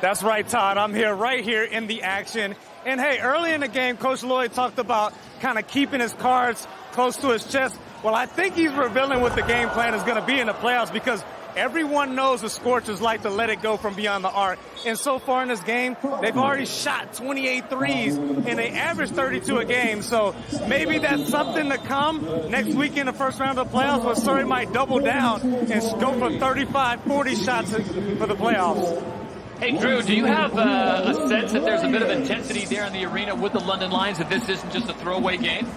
That's right, Todd. I'm here, right here in the action. And hey, early in the game, Coach Lloyd talked about kind of keeping his cards close to his chest. Well, I think he's revealing what the game plan is going to be in the playoffs, because everyone knows the Scorchers like to let it go from beyond the arc. And so far in this game, they've already shot 28 threes, and they average 32 a game. So maybe that's something to come next week in the first round of the playoffs, where Surrey might double down and go for 35, 40 shots for the playoffs. Hey, Drew, do you have a sense that there's a bit of intensity there in the arena with the London Lions, that this isn't just a throwaway game?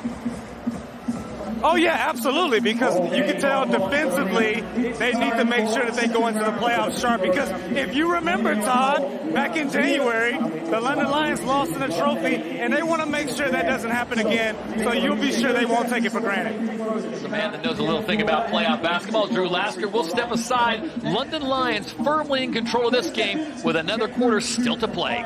Oh, yeah, absolutely, because you can tell defensively they need to make sure that they go into the playoffs sharp, because if you remember, Todd, back in January, the London Lions lost in the trophy, and they want to make sure that doesn't happen again, so you'll be sure they won't take it for granted. The man that knows a little thing about playoff basketball, Drew Lasker, will step aside. London Lions firmly in control of this game with another quarter still to play.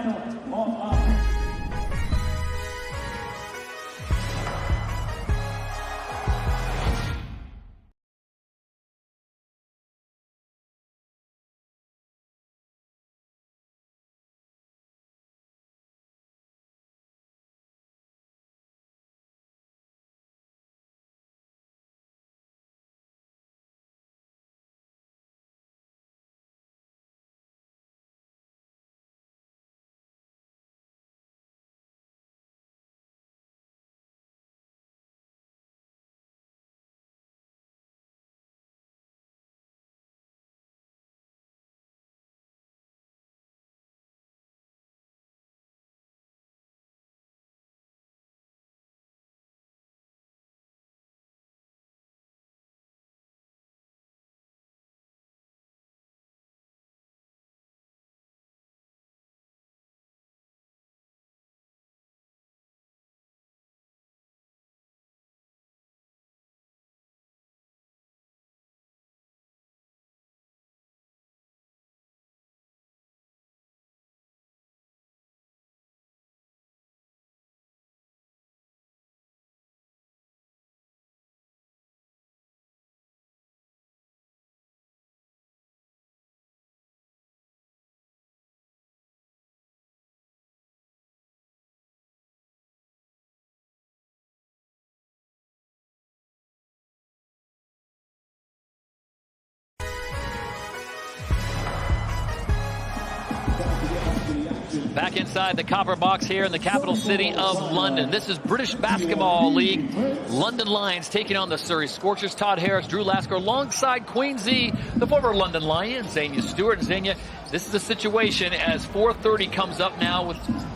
Back inside the copper box here in the capital city of London. This is British Basketball League. London Lions taking on the Surrey Scorchers. Todd Harris, Drew Lasker, alongside Queen Z, the former London Lion, Xenia Stewart. Xenia, this is a situation as 4:30 comes up now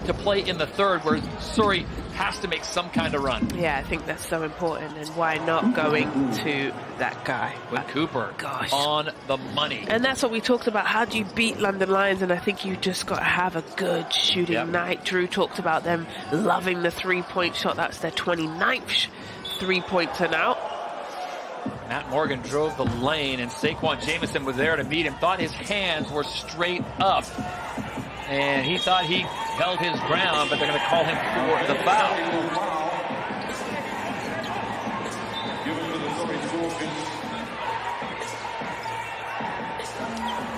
to play in the third, where Surrey has to make some kind of run. Yeah, I think that's so important, and why not going to that guy? With Cooper on the money. And that's what we talked about. How do you beat London Lions? And I think you just got to have a good shooting night. Drew talked about them loving the three-point shot. That's their 29th three-pointer now. Matt Morgan drove the lane, and Saquon Jamison was there to meet him. Thought his hands were straight up, and he thought he held his ground, but they're going to call him for the foul.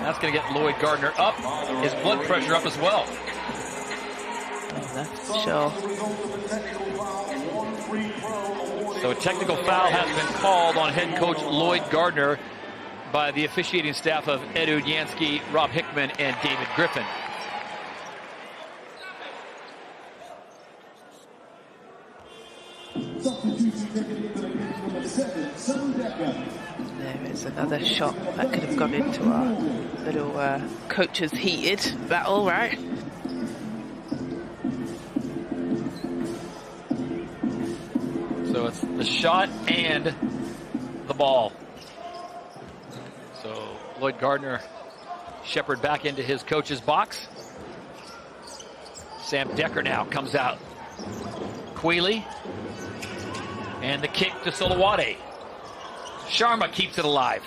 That's going to get Lloyd Gardner up, his blood pressure up as well. That's sure. So a technical foul has been called on head coach Lloyd Gardner by the officiating staff of Ed Udyansky, Rob Hickman, and David Griffin. There is another shot that could have gone into our little coaches heated battle, right? So it's the shot and the ball. So Lloyd Gardner shepherded back into his coach's box. Sam Decker now comes out. Quealy. And the kick to Solowade. Sharma keeps it alive.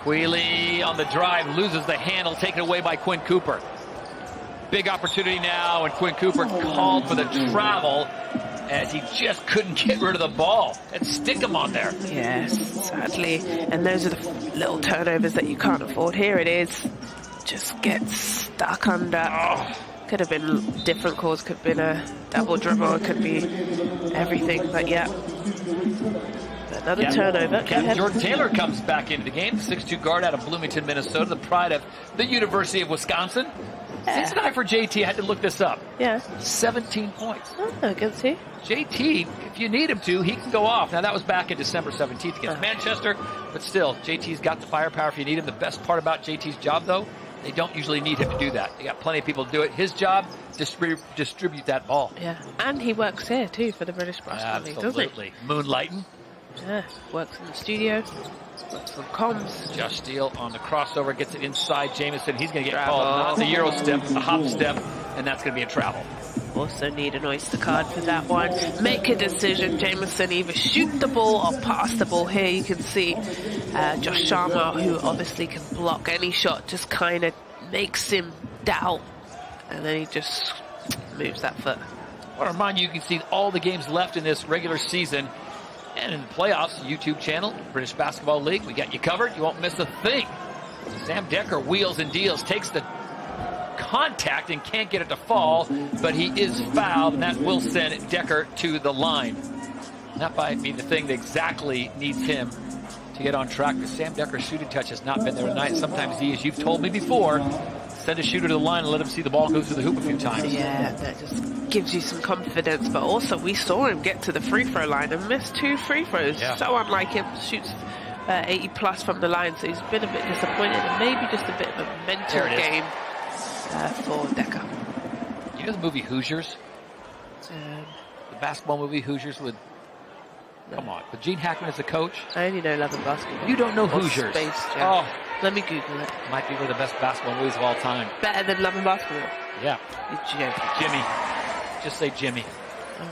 Quealy on the drive, loses the handle, taken away by Quinn Cooper. Big opportunity now, and Quinn Cooper called for the travel as he just couldn't get rid of the ball and stick him on there. Yes, sadly. And those are the little turnovers that you can't afford. Here it is. Just gets stuck under. Oh. Could have been different calls, could have been a double dribble, it could be everything, but yeah. Another turnover. Jordan Taylor comes back into the game, the 6'2" guard out of Bloomington, Minnesota, the pride of the University of Wisconsin. 6'9" for JT, I had to look this up. Yeah. 17 points. Oh, good to see. JT, if you need him to, he can go off. Now, that was back in December 17th against Manchester, but still, JT's got the firepower if you need him. The best part about JT's job, though, they don't usually need him to do that. They got plenty of people to do it. His job, distribute that ball. Yeah, and he works here, too, for the British Basketball League, doesn't he? Absolutely. Moonlighting. Yeah, works in the studio, works from comms. Josh Steele on the crossover, gets it inside Jamison. He's going to get called, not the Euro step, the hop step, and that's going to be a travel. Also need an Oyster card for that one. Make a decision, Jamison, either shoot the ball or pass the ball. Here you can see Josh Sharma, who obviously can block any shot, just kind of makes him doubt. And then he just moves that foot. I want to remind you, you can see all the games left in this regular season and in the playoffs, YouTube channel, British Basketball League. We got you covered. You won't miss a thing. Sam Decker wheels and deals, takes the contact and can't get it to fall, but he is fouled, and that will send Decker to the line. That might be the thing that exactly needs him to get on track, because Sam Decker's shooting touch has not been there tonight. Sometimes he, as you've told me before, send a shooter to the line and let him see the ball go through the hoop a few times. Yeah, that just gives you some confidence, but also we saw him get to the free throw line and miss 2 free throws. Yeah. So unlike him, shoots 80 plus from the line, so he's been a bit disappointed, and maybe just a bit of a mental game for Decker. You know the movie Hoosiers? The basketball movie Hoosiers with, come on, with Gene Hackman as the coach? I only know Love and Basketball. You don't know Hoosiers? Space Jam. Oh, let me Google it. Might be one of the best basketball movies of all time. Better than Love and Basketball? Yeah. You're joking. Jimmy. Just say Jimmy.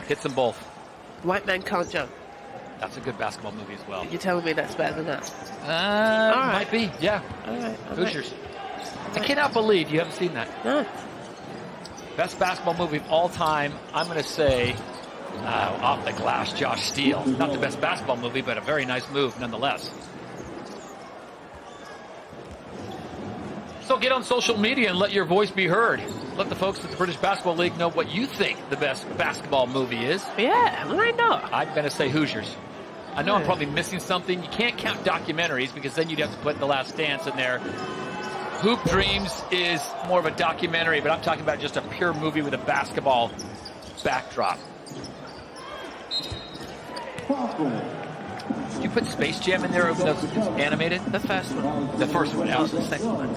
Hits them both. White Man Can't Jump. That's a good basketball movie as well. You're telling me that's better than that? Might be, yeah. All right. Hoosiers. I cannot believe you haven't seen that. No. Best basketball movie of all time, I'm going to say, Off the Glass, Josh Steele. Not the best basketball movie, but a very nice move nonetheless. So get on social media and let your voice be heard. Let the folks at the British Basketball League know what you think the best basketball movie is. Yeah, why not? I'm going to say Hoosiers. I know I'm probably missing something. You can't count documentaries because then you'd have to put The Last Dance in there. Hoop Dreams is more of a documentary, but I'm talking about just a pure movie with a basketball backdrop. Did you put Space Jam in there even though it's animated? The first one. The first one, Not the second one.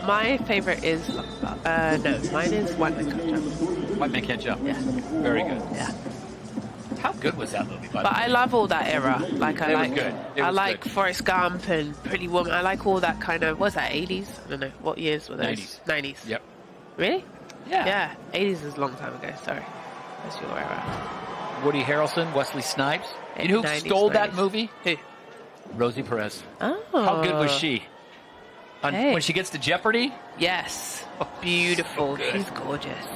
My favorite is, mine is White Man Can't Jump. White Man Can't Jump. Yeah. Very good. Yeah. How good was that movie, by the But way? I love all that era. Like I It like, was good. It I was like good. Forrest Gump and Pretty Woman. I like all that kind of. What's that? 80s? I don't know. What years were those? 90s. 90s. Yep. Really? Yeah. Yeah. 80s is a long time ago. Sorry, that's your era. Woody Harrelson, Wesley Snipes. You know who 90s stole that movies. movie? Who? Rosie Perez. Oh. How good was she? Hey. When she gets to Jeopardy? Yes. Beautiful. So good. She's gorgeous.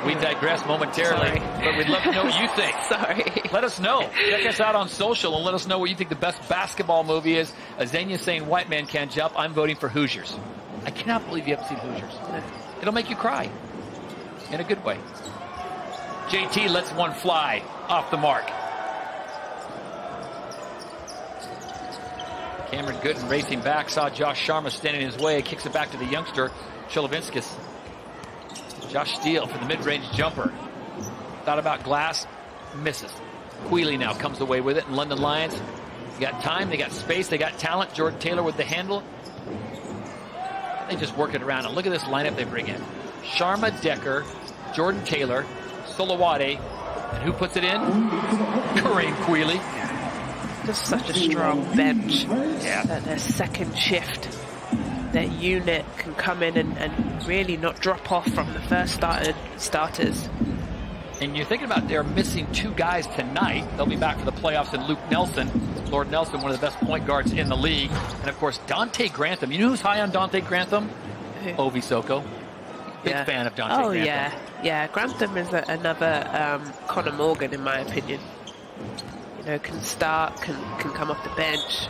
We digress momentarily, but we'd love to know what you think. Sorry. Let us know. Check us out on social and let us know what you think the best basketball movie is. Azania saying White Man Can't Jump. I'm voting for Hoosiers. I cannot believe you haven't seen Hoosiers. It'll make you cry. In a good way. JT lets one fly off the mark. Cameron Gooden racing back, saw Josh Sharma standing in his way, kicks it back to the youngster, Cholovinskis. Josh Steele for the mid-range jumper. Thought about glass, misses. Quealy now comes away with it, and London Lions, they got time, they got space, they got talent. Jordan Taylor with the handle. They just work it around, and look at this lineup they bring in. Sharma, Decker, Jordan Taylor, Solowade, and who puts it in? Kareem Quealy. Just such a strong bench. Yeah. That their second shift, their unit can come in and really not drop off from the first starters. And you're thinking about they're missing two guys tonight. They'll be back for the playoffs in Luke Nelson. Lord Nelson, one of the best point guards in the league. And, of course, Dante Grantham. You know who's high on Dante Grantham? Ovi Soko. Big fan of Dante Grantham. Yeah. Yeah, Grantham is another Conor Morgan, in my opinion. You know, can start, can come off the bench.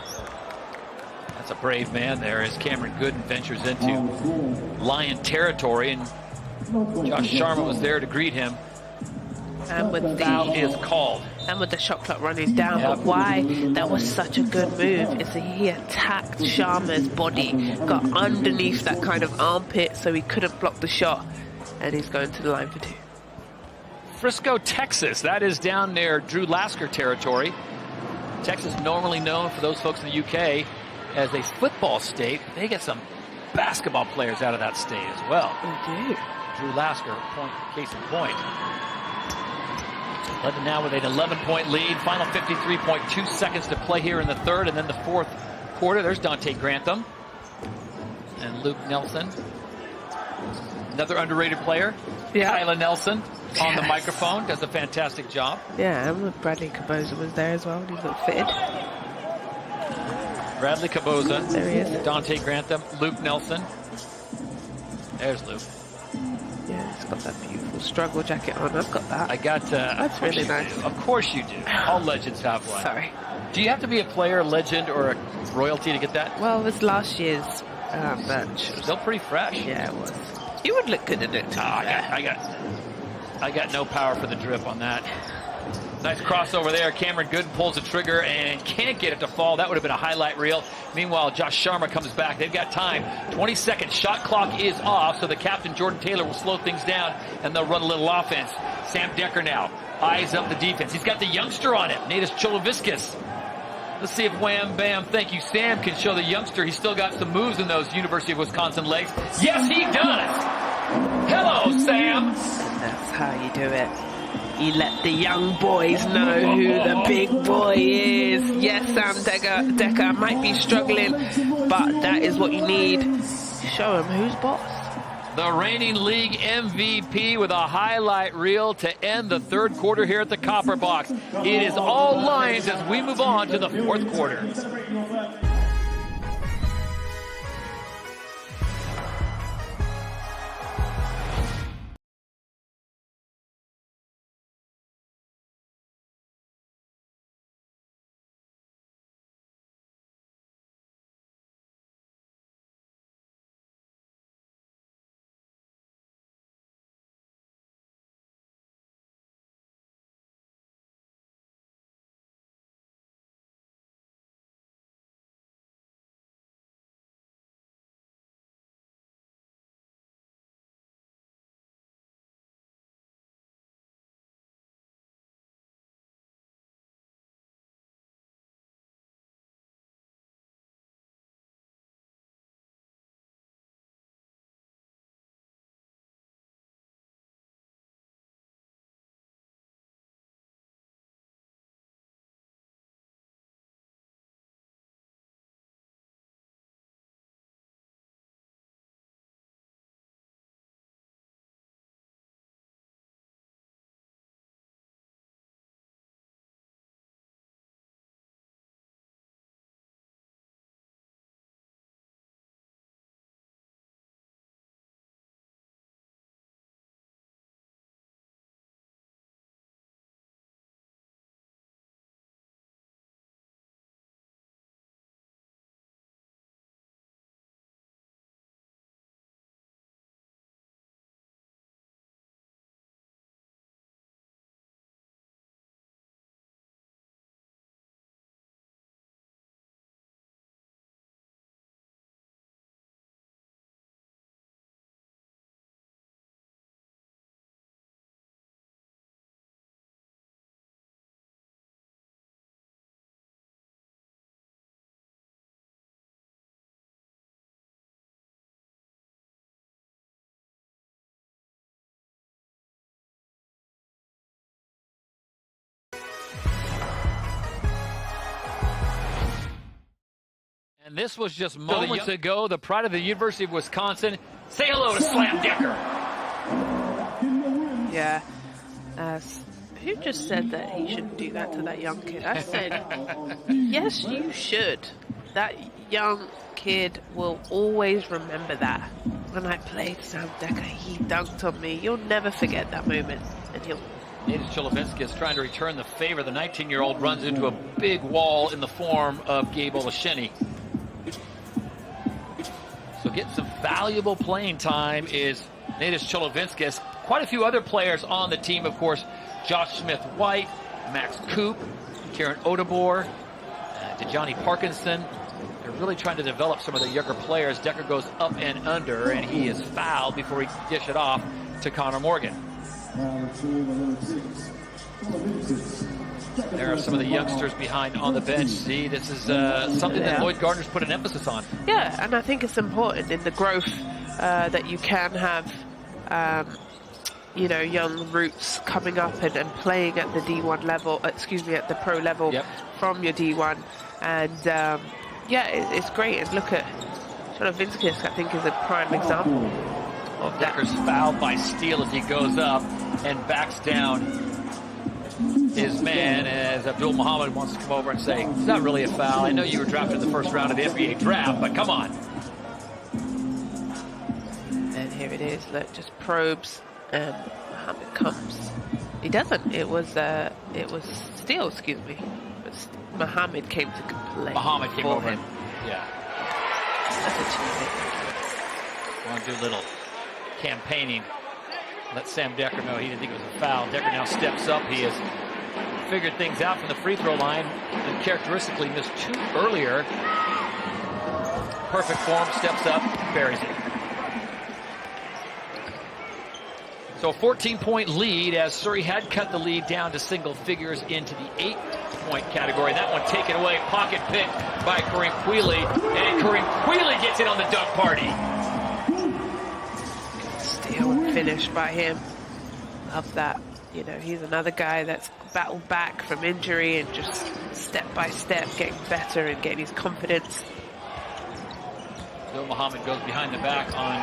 That's a brave man there as Cameron Gooden ventures into Lion territory. And Josh Sharma was there to greet him. And with foul is called. And with the shot clock running down. Yep. But why that was such a good move is that he attacked Sharma's body, got underneath that kind of armpit so he couldn't block the shot. And he's going to the line for two. Frisco, Texas. That is down near Drew Lasker territory. Texas normally known for those folks in the UK as a football state. They get some basketball players out of that state as well. They do. Drew Lasker, case in point. London now with an 11-point lead. Final 53.2 seconds to play here in the third and then the fourth quarter. There's Dante Grantham and Luke Nelson. Another underrated player, Kyla Nelson, on the microphone, does a fantastic job. Yeah, and Bradley Caboza was there as well. He's not fitted. Bradley Caboza. There he is. Dante Grantham, Luke Nelson. There's Luke. Yeah, he's got that beautiful struggle jacket on. I've got that. I got. That's really nice. Of course you do. All legends have one. Sorry. Do you have to be a player, legend, or a royalty to get that? Well, it was last year's merch. Still pretty fresh. Yeah, it was. You would look good in it. I got no power for the drip on that. Nice crossover there. Cameron Gooden pulls the trigger and can't get it to fall. That would have been a highlight reel. Meanwhile, Josh Sharma comes back. They've got time. 20 seconds. Shot clock is off, so the captain, Jordan Taylor, will slow things down, and they'll run a little offense. Sam Decker now eyes up the defense. He's got the youngster on it, Natus Choloviskas. Let's see if Wham Bam, thank you, Sam, can show the youngster he's still got some moves in those University of Wisconsin legs. Yes, he does! Hello, Sam! That's how you do it. You let the young boys know who the big boy is. Yes, Sam Decker might be struggling, but that is what you need. Show him who's boss. The reigning league MVP with a highlight reel to end the third quarter here at the Copper Box. It is all Lions as we move on to the fourth quarter. And this was just moments ago. The pride of the University of Wisconsin. Say hello to Slam Decker. Yeah. Who just said that he shouldn't do that to that young kid? I said, yes, you should. That young kid will always remember that. When I played Sam Decker, he dunked on me. You'll never forget that moment. And he'll... Nate Cholovinsky is trying to return the favor. The 19-year-old runs into a big wall in the form of Gabe Olasheni. So getting some valuable playing time is Nate Cholovinsky. Quite a few other players on the team, of course. Josh Smith-White, Max Coop, Karen Odebor, Dejani Parkinson. They're really trying to develop some of the younger players. Decker goes up and under, and he is fouled before he can dish it off to Connor Morgan. There are some of the youngsters behind on the bench. See, this is something that Lloyd Gardner's put an emphasis on. Yeah, and I think it's important in the growth that you can have, you know, young roots coming up and playing at the D1 level, at the pro level from your D1. And yeah, it's great. And look at Cholovinsky, I think, is a prime example. Well, Decker's fouled by Steele as he goes up and backs down his man as Abdul Muhammad wants to come over and say, it's not really a foul. I know you were drafted in the first round of the NBA draft, but come on. And here it is. Look, just probes, and Muhammad comes. He doesn't. It was Steele, excuse me. But Muhammad came to complain. Muhammad came over. Him. Yeah. That's achievement. Want to do a little campaigning. Let Sam Decker know he didn't think it was a foul. Decker now steps up. He has figured things out from the free throw line and characteristically missed 2 earlier. Perfect form, steps up, buries it. So a 14-point lead as Surrey had cut the lead down to single figures into the 8-point category. That one taken away, pocket pick by Kareem Queeley. And Kareem Queeley gets in on the dunk party. Steal and finish by him. Love that. You know, he's another guy that's battled back from injury and just step by step getting better and getting his confidence. Bill Muhammad goes behind the back on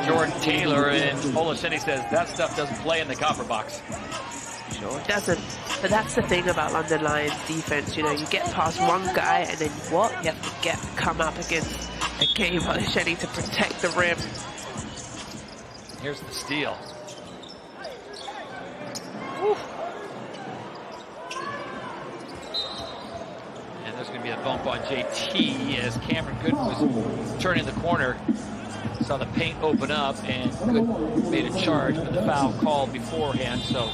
Jordan Taylor, and Olasheni says that stuff doesn't play in the copper box. Sure it doesn't. But that's the thing about London Lions defense. You know, you get past one guy and then what? You have to come up against a Gabe Olasheni to protect the rim. Here's the steal. Woo. And there's going to be a bump on JT as Cameron Good was turning the corner. Saw the paint open up, and Good made a charge, but the foul called beforehand. So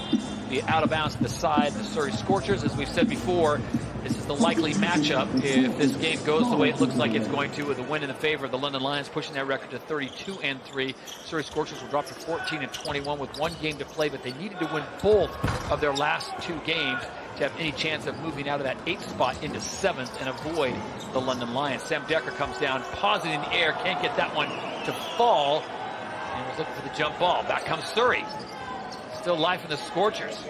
the out of bounds to the side, the Surrey Scorchers. As we've said before, this is the likely matchup if this game goes the way it looks like it's going to, with a win in the favor of the London Lions, pushing that record to 32-3. Surrey Scorchers will drop to 14-21 with 1 game to play, but they needed to win both of their last 2 games to have any chance of moving out of that 8th spot into 7th and avoid the London Lions. Sam Decker comes down, pausing in the air, can't get that one to fall, and was looking for the jump ball. Back comes Surrey. Still life in the Scorchers.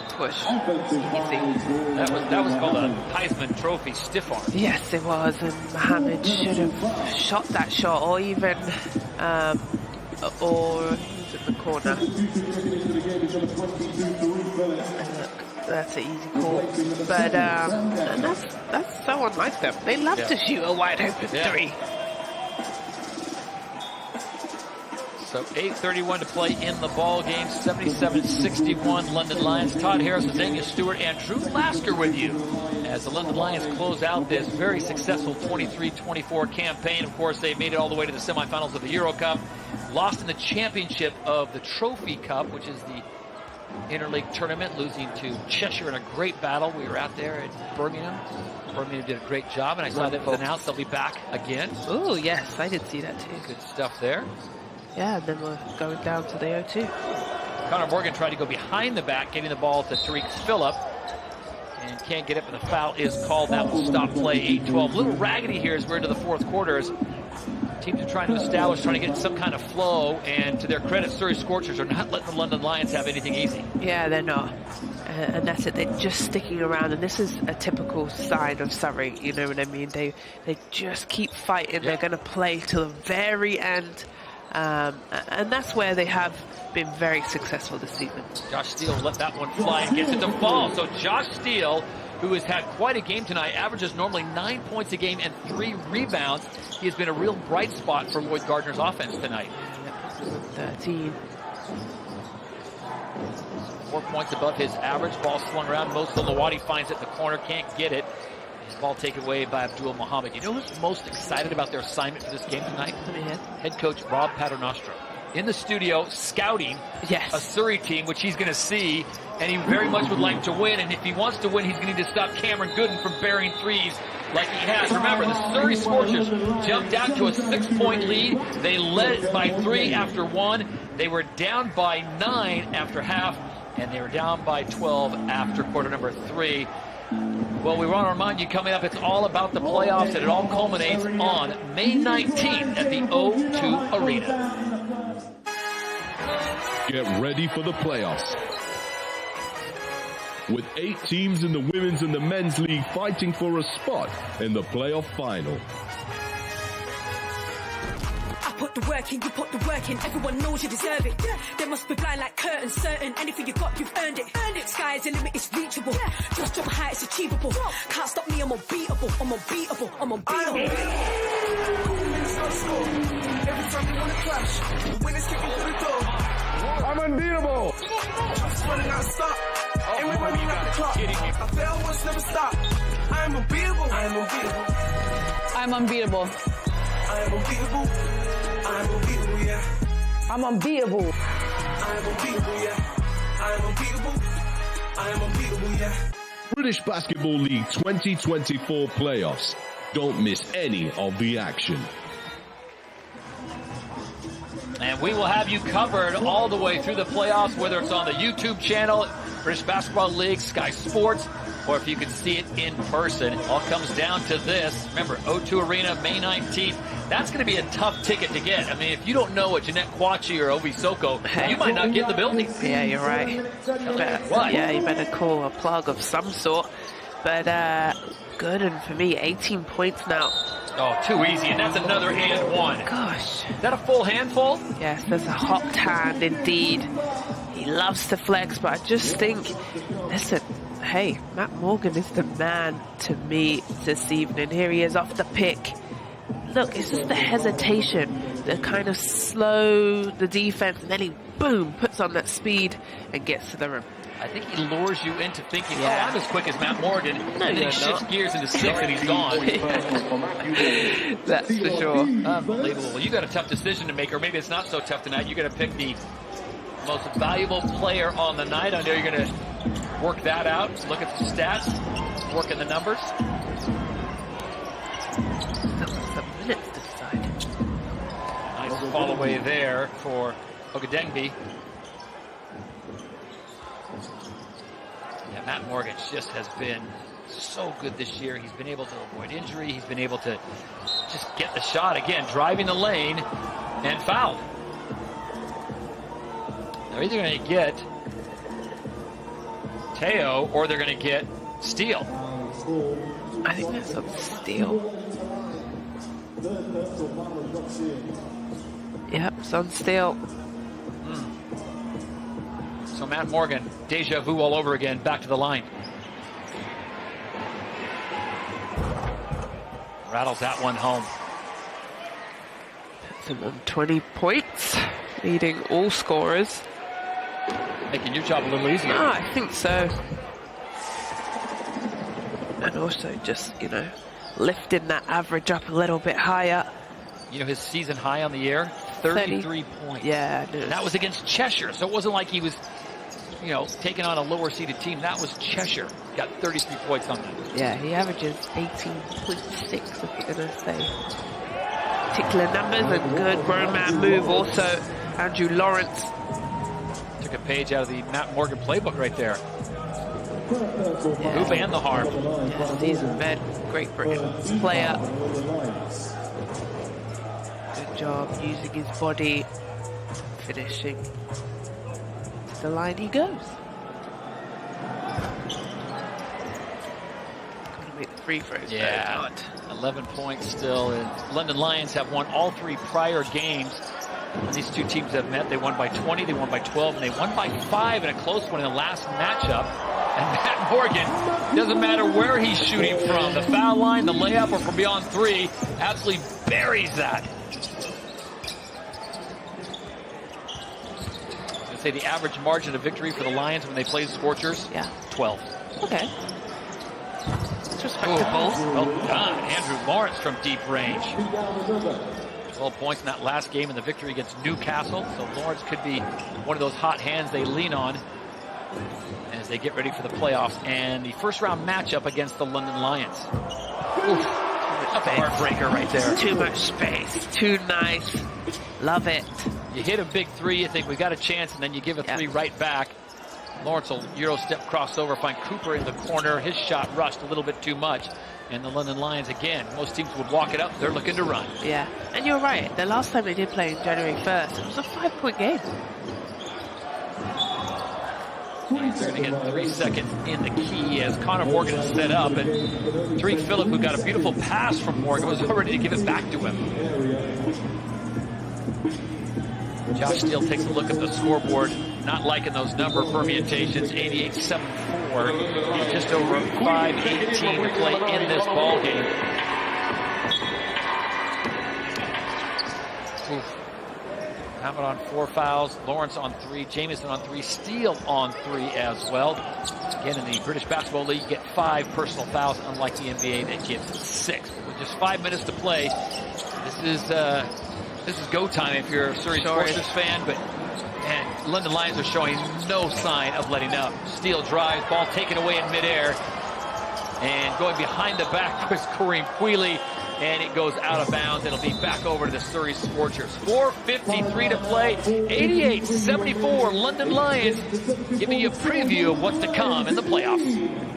Push. That was called a Heisman Trophy stiff arm. Yes, it was, and Mohammed should have shot that shot, or even, or who's in the corner. Look, that's an easy call, but and that's so unlike them. They love to shoot a wide open 3. So 8:31 to play in the ball game. 77-61 London Lions. Todd Harris, Xavier Stewart, and Drew Lasker with you as the London Lions close out this very successful 23-24 campaign. Of course, they made it all the way to the semifinals of the Euro Cup. Lost in the championship of the Trophy Cup, which is the interleague tournament, losing to Cheshire in a great battle. We were out there at Birmingham. Birmingham did a great job, and I saw that it was announced they'll be back again. Oh, yes, I did see that too. Good stuff there. Yeah, and then we're going down to the O2. Connor Morgan tried to go behind the back, getting the ball to Tariq Phillip, and can't get it, but the foul is called. That will stop play. 8-12. A little raggedy here as we're into the 4th quarters. Teams are trying to establish, trying to get some kind of flow, and to their credit, Surrey Scorchers are not letting the London Lions have anything easy. Yeah, they're not. And that's it, they're just sticking around, and this is a typical sign of Surrey, you know what I mean? They just keep fighting, they're going to play till the very end, and that's where they have been very successful this season. Josh Steele let that one fly and gets it to fall. So Josh Steele, who has had quite a game tonight, averages normally 9 points a game and 3 rebounds. He has been a real bright spot for Lloyd Gardner's offense tonight. 13. 4 points above his average. Ball swung around. Mo Solowati finds it in the corner, can't get it. His ball taken away by Abdul Muhammad. You know who's most excited about their assignment for this game tonight? Head coach Rob Paternostro. In the studio, scouting a Surrey team, which he's going to see, and he very much would like to win. And if he wants to win, he's going to need to stop Cameron Gooden from burying threes like he has. Remember, the Surrey Scorchers jumped out to a 6-point lead. They led by 3 after 1. They were down by 9 after half, and they were down by 12 after quarter number 3. Well, we want to remind you, coming up, it's all about the playoffs, and it all culminates on May 19th at the O2 Arena. Get ready for the playoffs. With 8 teams in the women's and the men's league fighting for a spot in the playoff final. I put the work in, you put the work in, everyone knows you deserve it. They must be blind like curtains, certain anything you got, you've earned it. Sky's the limit, it's reachable. Just jump high, it's achievable. Can't stop me, I'm unbeatable, I'm unbeatable, I'm unbeatable. Every time you wanna clash, the winners kicking through the door. I'm unbeatable. Just running out of stop. And we're running out the clock. I fail once, never stop. I am unbeatable. I am unbeatable. I'm unbeatable. I am unbeatable. I am unbeatable, yeah. I'm unbeatable. I am unbeatable, yeah. I am unbeatable. I am unbeatable, yeah. British Basketball League 2024 playoffs. Don't miss any of the action. And we will have you covered all the way through the playoffs, whether it's on the YouTube channel, British Basketball League, Sky Sports, or if you can see it in person. It all comes down to this. Remember, O2 Arena, May 19th. That's going to be a tough ticket to get. I mean, if you don't know a Jeanette Kwachi or Obi Soko, you might not get in the building. Yeah, you're right. What? Yeah, you better call a plug of some sort. But Gooden, for me, 18 points now. Oh, too easy, and that's another and one. Gosh. Is that a full handful? Yes, that's a hot hand indeed. He loves to flex, but I just think, listen, hey, Matt Morgan is the man to me this evening. Here he is off the pick. Look, it's just the hesitation, the kind of slow the defense, and then he, boom, puts on that speed and gets to the rim. I think he lures you into thinking, oh, I'm as quick as Matt Morgan, and then he shifts gears into 6 and he's gone. That's for sure. Unbelievable. Well, you got a tough decision to make, or maybe it's not so tough tonight. You got to pick the most valuable player on the night. I know you're going to work that out, look at the stats, work in the numbers. Some minutes to decide. Nice fall away there for Ogedengbi. Yeah, Matt Morgan just has been so good this year. He's been able to avoid injury. He's been able to just get the shot again, driving the lane and foul. They're either going to get Teo or they're going to get Steele. I think that's on Steele. Yep, it's on Steele. So Matt Morgan, deja vu all over again, back to the line. Rattles that one home. Puts him on 20 points, leading all scorers. Making your job a little easier. Oh, I think so. And also just, you know, lifting that average up a little bit higher. You know, his season high on the year, 33 points. Yeah. And that was against Cheshire, so it wasn't like he was, you know, taking on a lower-seeded team. That was Cheshire. Got 33 points on that. Yeah, he averages 18.6, if you're going to say. Particular numbers, a good grown man move. Also, Andrew Lawrence. Took a page out of the Matt Morgan playbook right there. Yeah. Hoop and the harp. Yeah, seasoned vet, Great Britain player. Good job using his body, finishing. To the line he goes. free throws. Yeah, 11 points still. And London Lions have won all 3 prior games. And these two teams have met. They won by 20, they won by 12, and they won by 5 in a close one in the last matchup. And Matt Morgan, doesn't matter where he's shooting from, the foul line, the layup, or from beyond 3, absolutely buries that. I'd say the average margin of victory for the Lions when they play the Scorchers, 12. Okay. It's respectable. Well done. Andrew Lawrence from deep range. 12 points in that last game in the victory against Newcastle. So Lawrence could be one of those hot hands they lean on as they get ready for the playoffs and the first round matchup against the London Lions. Oof. That's a heartbreaker right there. Too much space. Too nice. Love it. You hit a big 3, you think we got a chance, and then you give a 3 right back. Lawrence will Euro step crossover, find Cooper in the corner. His shot rushed a little bit too much. And the London Lions, again, most teams would walk it up. They're looking to run. Yeah, and you're right. The last time they did play in January 1st, it was a 5-point game. They're going to get 3 seconds in the key as Connor Morgan is set up. And Tariq Phillip, who got a beautiful pass from Morgan, was ready to give it back to him. Josh Steele takes a look at the scoreboard. Not liking those number permutations. 88-74. Just over 5:18 to play in this ball game. Hammond on 4 fouls. Lawrence on 3. Jamison on 3. Steele on 3 as well. Again, in the British Basketball League, you get 5 personal fouls, unlike the NBA that gives 6. With just 5 minutes to play, this is go time if you're a Surrey Scorchers fan, but and London Lions are showing no sign of letting up. Steele drives, ball taken away in midair, and going behind the back was Kareem Queeley, and it goes out of bounds. It'll be back over to the Surrey Scorchers. 4:53 to play, 88-74 London Lions, giving you a preview of what's to come in the playoffs.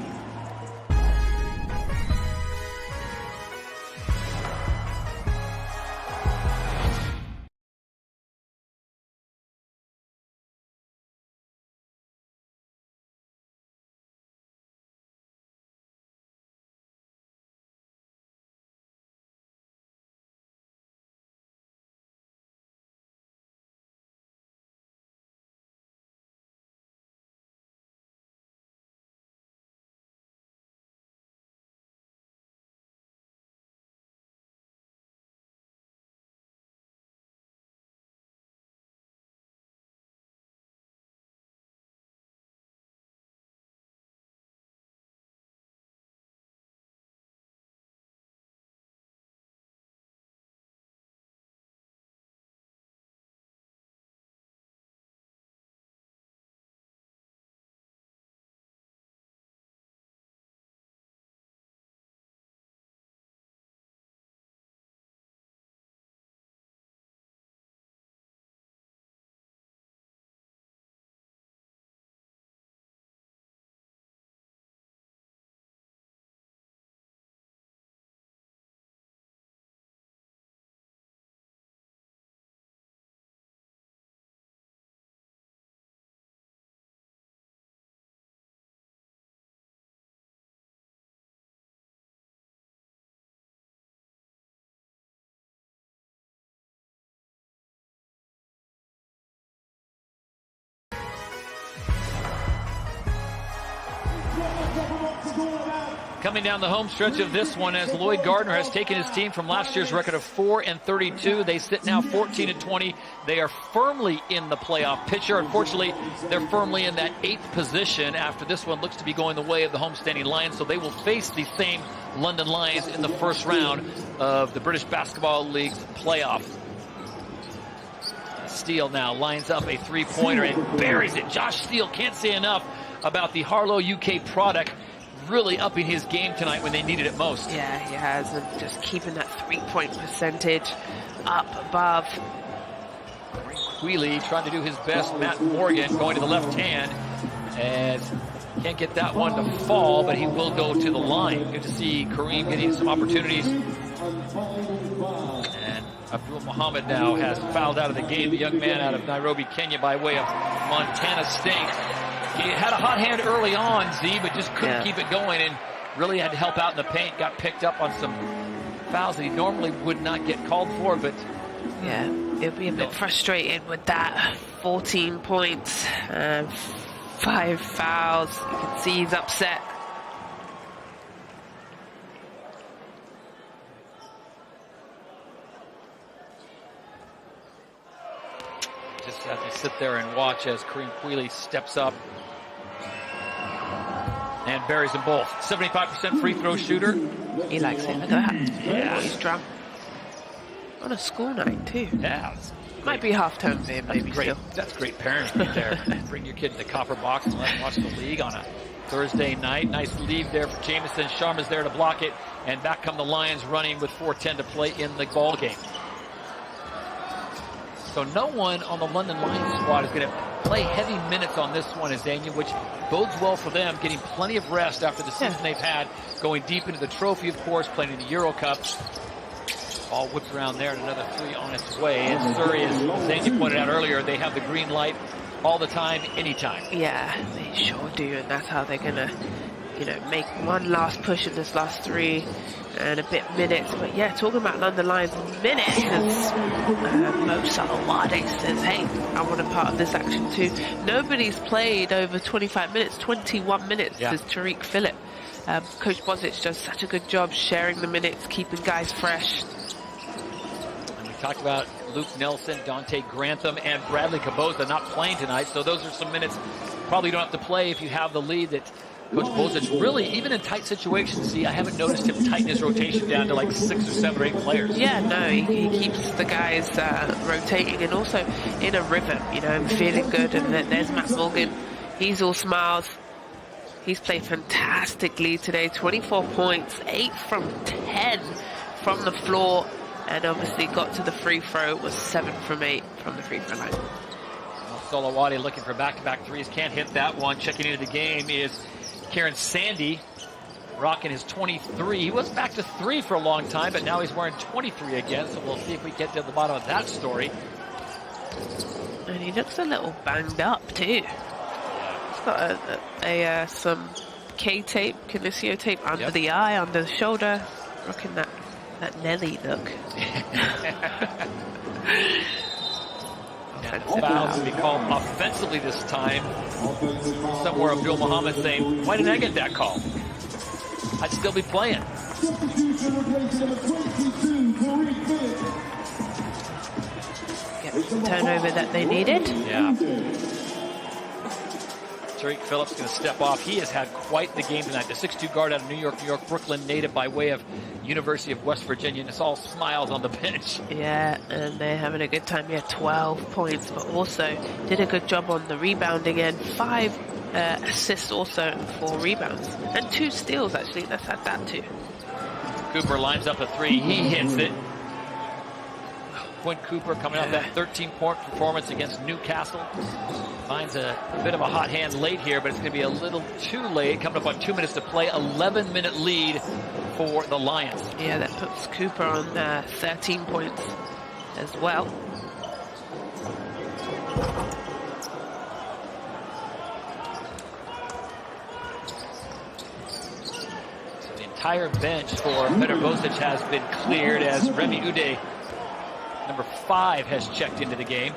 Coming down the home stretch of this one as Lloyd Gardner has taken his team from last year's record of 4-32. They sit now 14-20. They are firmly in the playoff picture. Unfortunately, they're firmly in that 8th position after this one looks to be going the way of the homestanding Lions. So they will face the same London Lions in the first round of the British Basketball League's playoff. Steele now lines up a 3-pointer and buries it. Josh Steele, can't say enough about the Harlow UK product, really upping his game tonight when they needed it most. Yeah, he has, and just keeping that 3-point percentage up above. Queeley trying to do his best. Matt Morgan going to the left hand as can't get that one to fall, but he will go to the line. Good to see Kareem getting some opportunities. And Abdul Muhammad now has fouled out of the game. The young man out of Nairobi, Kenya, by way of Montana State. He had a hot hand early on, Z, but just couldn't keep it going. And really had to help out in the paint, got picked up on some fouls that he normally would not get called for, but yeah, it'll be a bit frustrated with that. 14 points, 5 fouls. You can see he's upset. just have to sit there and watch as Kareem Quealy steps up and buries them both. 75% free throw shooter. He likes it. Look at that. Yeah. He's drunk. On a school night, too. Yeah. Might be half-term there, maybe great. still. That's great parenting there. Bring your kid to the copper box and let him watch the league on a Thursday night. Nice lead there for Jamison. Sharma's there to block it. And back come the Lions running with 4:10 to play in the ball game. So no one on the London Lions squad is going to play heavy minutes on this one, Azania, which bodes well for them, getting plenty of rest after the season they've had, going deep into the trophy, of course, playing in the Euro Cup. Ball whips around there, and another three on its way. And Surrey, as Azania pointed out earlier, they have the green light all the time, anytime. Yeah, they sure do, and that's how they're going to, make one last push in this last 3 and a bit minutes. But yeah, talking about London Lions minutes, Mo Salawade says, hey, I want a part of this action too. Nobody's played over 25 minutes, 21 minutes is Tariq Phillip. Coach Bozic does such a good job sharing the minutes, keeping guys fresh. And we talked about Luke Nelson, Dante Grantham, and Bradley Caboza not playing tonight, so those are some minutes probably don't have to play if you have the lead that Coach Bozic really, even in tight situations, I haven't noticed him tighten his rotation down to like 6 or 7 or 8 players. Yeah, no, he keeps the guys rotating and also in a rhythm, and feeling good. And there's Matt Morgan. He's all smiles. He's played fantastically today. 24 points, 8 from 10 from the floor, and obviously got to the free throw. It was 7 from 8 from the free throw line. Solowadi looking for back-to-back threes. Can't hit that one. Checking into the game is Karen Sandy, rocking his 23. He was back to 3 for a long time, but now he's wearing 23 again, so we'll see if we get to the bottom of that story. And he looks a little banged up, too. He's got some K-tape, Kinesio tape under the eye, under the shoulder, rocking that Nelly look. Foul to be called offensively this time. Somewhere Abdul Muhammad saying, why didn't I get that call? I'd still be playing. Get the turnover that they needed. Yeah. Tariq Phillips going to step off. He has had quite the game tonight. The 6'2" guard out of New York, Brooklyn native by way of University of West Virginia. And it's all smiles on the bench. Yeah, and they're having a good time. Yeah, 12 points, but also did a good job on the rebounding end. 5 assists also and 4 rebounds. And 2 steals, actually. Let's add that too. Cooper lines up a 3. He hits it. Quinn Cooper coming off that 13-point performance against Newcastle. Finds a bit of a hot hand late here, but it's going to be a little too late. Coming up on 2 minutes to play. 11-minute lead for the Lions. Yeah, that puts Cooper on 13 points as well. So the entire bench for Petar Bosic has been cleared as Remy Ude, number 5, has checked into the game.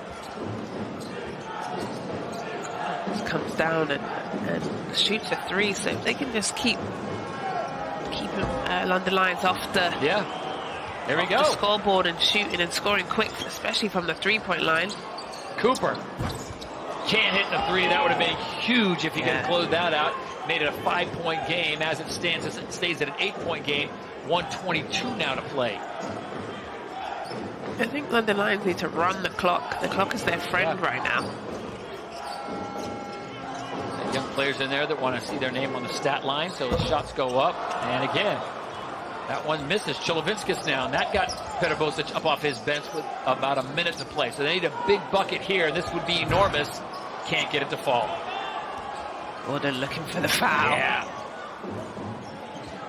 Just comes down and shoots a 3, so if they can just keep London Lions off the there we go. The scoreboard and shooting and scoring quick, especially from the 3-point line. Cooper can't hit the 3. That would have been huge if he could close that out. Made it a 5-point game. As it stands, it stays at an 8-point game. 1:22 now to play. I think London Lions need to run the clock. The clock is their friend right now. Young players in there that want to see their name on the stat line, so the shots go up. And again, that one misses. Cholovinskis now, and that got Petar Bosic up off his bench with about a minute to play. So they need a big bucket here, and this would be enormous. Can't get it to fall. Gordon looking for the foul. Yeah.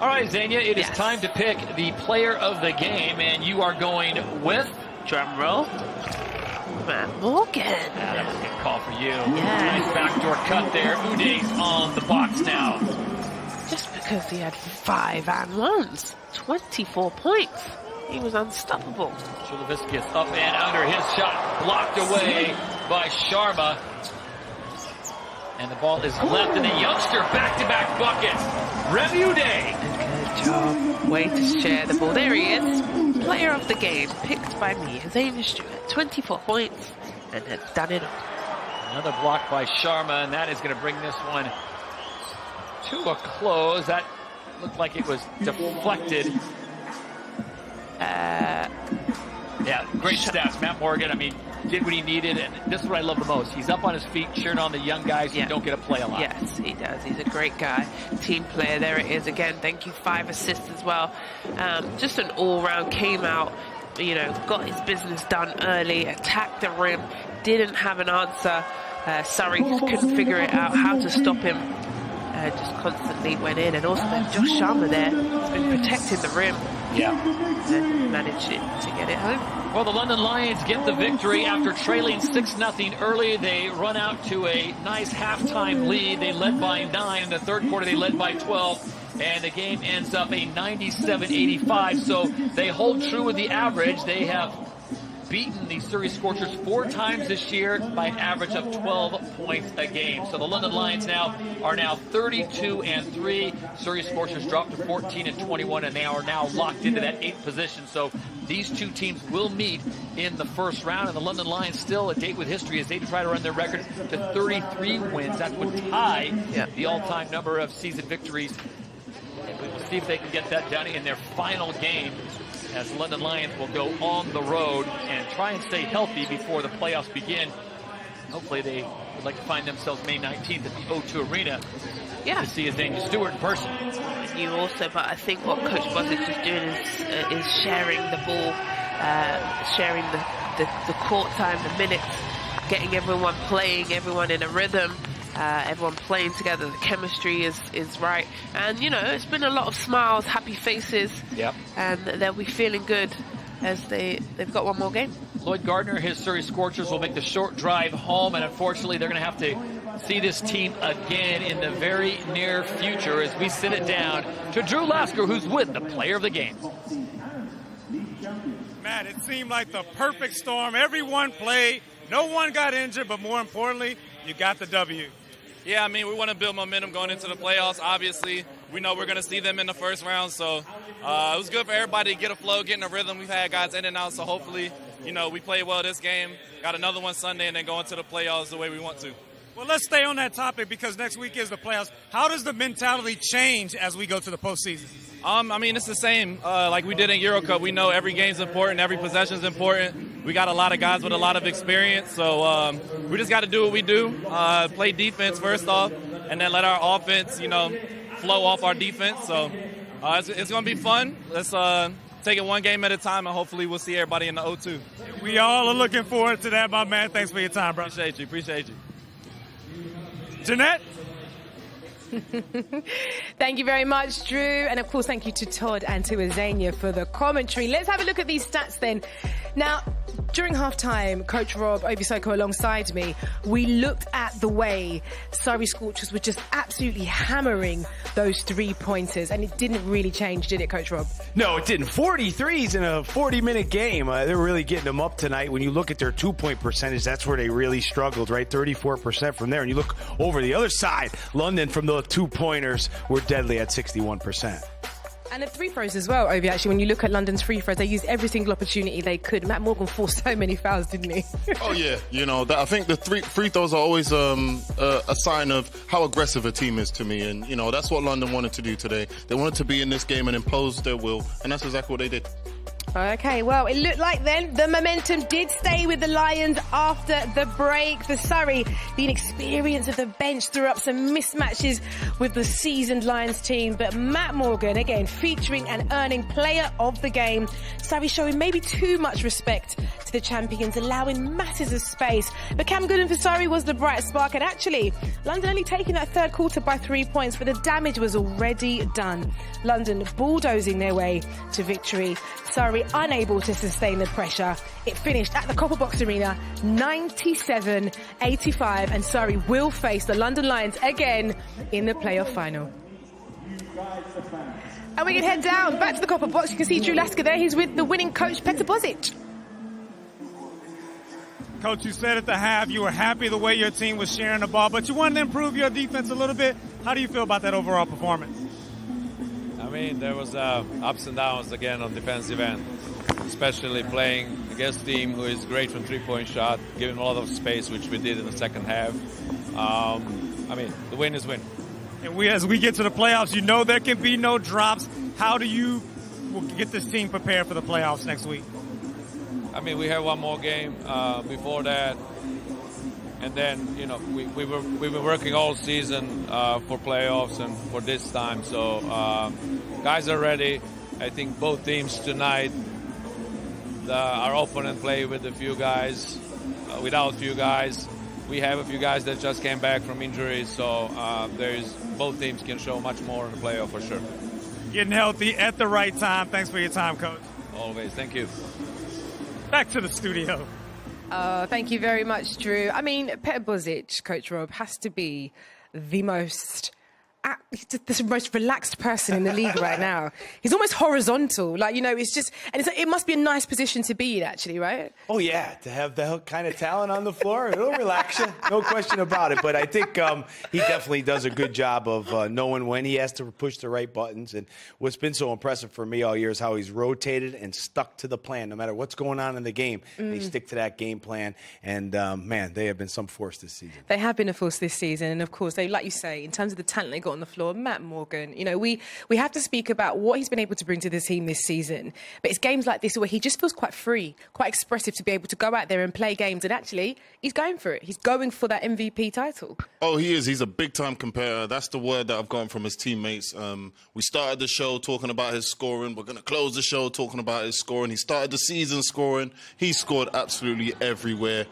All right, Xenia, it is time to pick the player of the game, and you are going with... Drum roll. Matt Morgan. That was a good call for you. Nice backdoor cut there. Ude's on the box now. Just because he had 5 and 1s, 24 points. He was unstoppable. Chulaviscus up and under, his shot blocked away by Sharma. And the ball is left, and the youngster back-to-back buckets. Review day. Good job. Way to share the ball. There he is. Player of the game, picked by me, Xavier Stewart. 24 points, and has done it all. Another block by Sharma, and that is going to bring this one to a close. That looked like it was deflected. Yeah, great stats. Matt Morgan, I mean, did what he needed, and this is what I love the most. He's up on his feet, cheering on the young guys who don't get to play a lot. Yes, he does. He's a great guy. Team player. There it is again. Thank you. 5 assists as well. Just an all-round, came out, you know, got his business done early, attacked the rim, didn't have an answer. Surrey couldn't figure it out how to stop him. Just constantly went in, and also Josh Sharma there has been protecting the rim. Yeah. And managed to get it home. Well, the London Lions get the victory after trailing 6-0 early. They run out to a nice halftime lead. They led by 9. In the third quarter, they led by 12. And the game ends up a 97-85. So they hold true with the average. They have beaten the Surrey Scorchers 4 times this year by an average of 12 points a game. So the London Lions are now 32-3. Surrey Scorchers dropped to 14-21, and they are now locked into that 8th position. So these two teams will meet in the first round, and the London Lions still a date with history as they try to run their record to 33 wins. That would tie the all-time number of season victories. And we will see if they can get that done in their final game, as the London Lions will go on the road and try and stay healthy before the playoffs begin. Hopefully they would like to find themselves May 19th at the O2 Arena to see Xavier Stewart in person. You also, but I think what Coach Bozic is doing is sharing the ball, sharing the court time, the minutes, getting everyone playing, everyone in a rhythm. Everyone playing together, the chemistry is right, and you know, it's been a lot of smiles, happy faces, and they'll be feeling good as they've got one more game. Lloyd Gardner, his Surrey Scorchers, will make the short drive home, and unfortunately they're going to have to see this team again in the very near future as we sit it down to Drew Lasker, who's with the player of the game. Matt, it seemed like the perfect storm. Everyone played, no one got injured, but more importantly, you got the W. Yeah, I mean, we want to build momentum going into the playoffs. Obviously, we know we're going to see them in the first round, so it was good for everybody to get a flow, get in a rhythm. We've had guys in and out, so hopefully, you know, we play well this game, got another one Sunday, and then go into the playoffs the way we want to. Well, let's stay on that topic because next week is the playoffs. How does the mentality change as we go to the postseason? I mean, it's the same like we did in Euro Cup. We know every game's important, every possession's important. We got a lot of guys with a lot of experience, so we just got to do what we do, play defense first off, and then let our offense, you know, flow off our defense. So it's going to be fun. Let's take it one game at a time, and hopefully we'll see everybody in the O2. We all are looking forward to that, my man. Thanks for your time, bro. Appreciate you. Jeanette? Thank you very much, Drew. And of course, thank you to Todd and to Azania for the commentary. Let's have a look at these stats then. Now, during halftime, Coach Rob Obisoko alongside me, we looked at the way Surrey Scorchers were just absolutely hammering those 3-pointers, and it didn't really change, did it, Coach Rob? No, it didn't. 43s in a 40-minute game. They're really getting them up tonight. When you look at their 2-point percentage, that's where they really struggled, right? 34% from there. And you look over the other side, London from the 2-pointers were deadly at 61%. And the free throws as well, Obi, actually, when you look at London's free throws, they used every single opportunity they could. Matt Morgan forced so many fouls, didn't he? Oh, yeah. You know, I think the free throws are always a sign of how aggressive a team is to me. And, you know, that's what London wanted to do today. They wanted to be in this game and impose their will. And that's exactly what they did. Okay, well, it looked like then the momentum did stay with the Lions after the break. For Surrey, the inexperience of the bench threw up some mismatches with the seasoned Lions team. But Matt Morgan, again, featuring and earning player of the game. Surrey showing maybe too much respect to the champions, allowing masses of space. But Cam Gooden for Surrey was the bright spark. And actually, London only taking that third quarter by 3 points, but the damage was already done. London bulldozing their way to victory. Surrey unable to sustain the pressure. It finished at the Copper Box Arena 97-85, and Surrey will face the London Lions again in the playoff final. And we can head down back to the copper box. You can see Drew Lasker there. He's with the winning coach, Petar Bozic. Coach, you said at the half you were happy the way your team was sharing the ball, but you wanted to improve your defense a little bit. How do you feel about that overall performance? I mean, there was ups and downs again on defensive end, especially playing against a team who is great from three-point shot, giving a lot of space, which we did in the second half. I mean, the win is win. And as we get to the playoffs, you know there can be no drops. How do you get this team prepared for the playoffs next week? I mean, we have one more game before that. And then, you know, we've been working all season for playoffs and for this time. So guys are ready. I think both teams tonight, our opponent play with a few guys, without a few guys. We have a few guys that just came back from injuries. So both teams can show much more in the playoff for sure. Getting healthy at the right time. Thanks for your time, Coach. Always. Thank you. Back to the studio. Thank you very much, Drew. I mean, Petar Bozic, Coach Rob, has to be the most relaxed person in the league right now. He's almost horizontal. Like, you know, it's just, and it must be a nice position to be in, actually, right? Oh, yeah. To have that kind of talent on the floor, it'll relax you. No question about it. But I think he definitely does a good job of knowing when he has to push the right buttons. And what's been so impressive for me all year is how he's rotated and stuck to the plan. No matter what's going on in the game, they stick to that game plan. And, man, they have been some force this season. They have been a force this season. And, of course, they, like you say, in terms of the talent they got on the floor, Matt Morgan, you know, we have to speak about what he's been able to bring to the team this season. But it's games like this where he just feels quite free, quite expressive to be able to go out there and play games. And actually, he's going for it. He's going for that MVP title. Oh, he is. He's a big-time competitor. That's the word that I've gotten from his teammates. We started the show talking about his scoring. We're going to close the show talking about his scoring. He started the season scoring. He scored absolutely everywhere.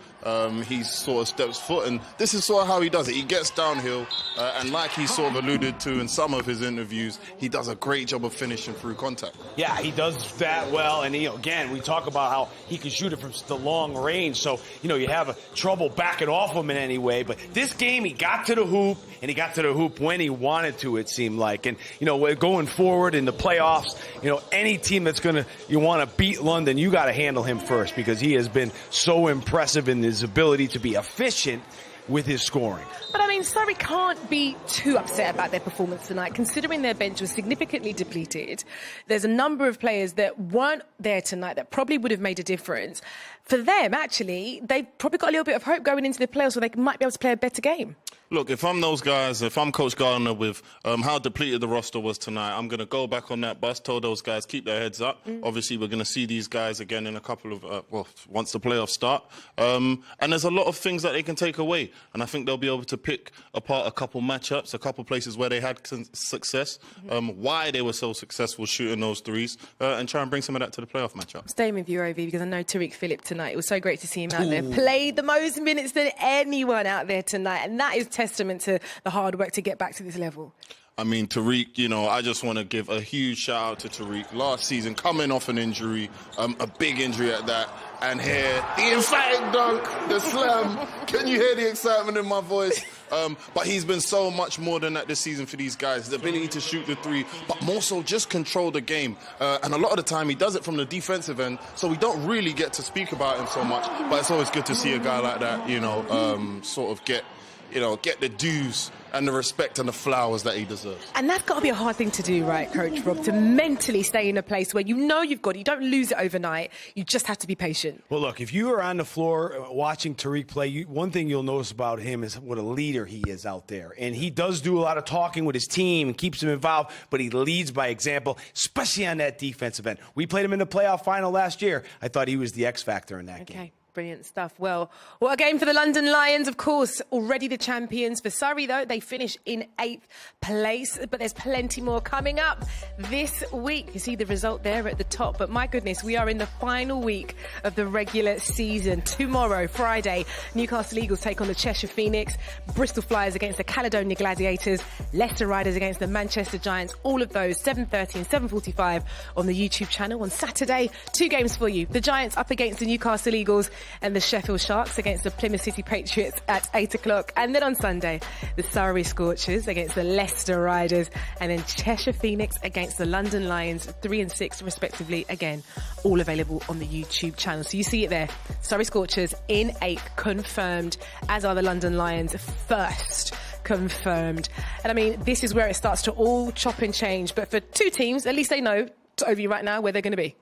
He sort of steps foot, and this is sort of how he does it. He gets downhill, and like he sort of alluded to in some of his interviews, he does a great job of finishing through contact. Yeah, he does that well, and again, we talk about how he can shoot it from the long range, so, you know, you have trouble backing off him in any way, but this game, he got to the hoop, and he got to the hoop when he wanted to, it seemed like, and, you know, going forward in the playoffs, you know, any team that's you want to beat London, you got to handle him first, because he has been so impressive in his ability to be efficient with his scoring. But I mean, Surrey can't be too upset about their performance tonight, considering their bench was significantly depleted. There's a number of players that weren't there tonight that probably would have made a difference. For them, actually, they've probably got a little bit of hope going into the playoffs where they might be able to play a better game. Look, if I'm those guys, if I'm Coach Gardner with how depleted the roster was tonight, I'm going to go back on that bus, tell those guys, keep their heads up. Obviously, we're going to see these guys again in a couple of, once the playoffs start. And there's a lot of things that they can take away. And I think they'll be able to pick apart a couple matchups, a couple places where they had success, why they were so successful shooting those threes, and try and bring some of that to the playoff matchup. Staying with you, Ovi, because I know Tariq Phillip tonight, it was so great to see him out there. Played the most minutes than anyone out there tonight. And that is testament to the hard work to get back to this level. I mean, Tariq, you know, I just want to give a huge shout out to Tariq. Last season, coming off an injury, a big injury at that, and here, the emphatic dunk, the slam. Can you hear the excitement in my voice? But he's been so much more than that this season for these guys. The ability to shoot the three, but more so just control the game. And a lot of the time, he does it from the defensive end, so we don't really get to speak about him so much. But it's always good to see a guy like that, you know, sort of get the dues and the respect and the flowers that he deserves. And that's got to be a hard thing to do, right, Coach Rob, to mentally stay in a place where you know you've got it. You don't lose it overnight. You just have to be patient. Well, look, if you are on the floor watching Tariq play, one thing you'll notice about him is what a leader he is out there. And he does do a lot of talking with his team and keeps them involved, but he leads by example, especially on that defensive end. We played him in the playoff final last year. I thought he was the X factor in that game. Brilliant stuff. Well, what a game for the London Lions, of course. Already the champions. For Surrey, though, they finish in 8th place. But there's plenty more coming up this week. You see the result there at the top. But my goodness, we are in the final week of the regular season. Tomorrow, Friday, Newcastle Eagles take on the Cheshire Phoenix. Bristol Flyers against the Caledonia Gladiators. Leicester Riders against the Manchester Giants. All of those 7:30 and 7:45 on the YouTube channel. On Saturday, 2 games for you. The Giants up against the Newcastle Eagles. and the Sheffield Sharks against the Plymouth City Patriots at 8 o'clock. And then on Sunday, the Surrey Scorchers against the Leicester Riders, and then Cheshire Phoenix against the London Lions, 3 and 6 respectively. Again, all available on the YouTube channel. So you see it there. Surrey Scorchers in 8th, confirmed, as are the London Lions, first confirmed. And I mean, this is where it starts to all chop and change. But for two teams, at least they know, Ovie, right now, where they're going to be.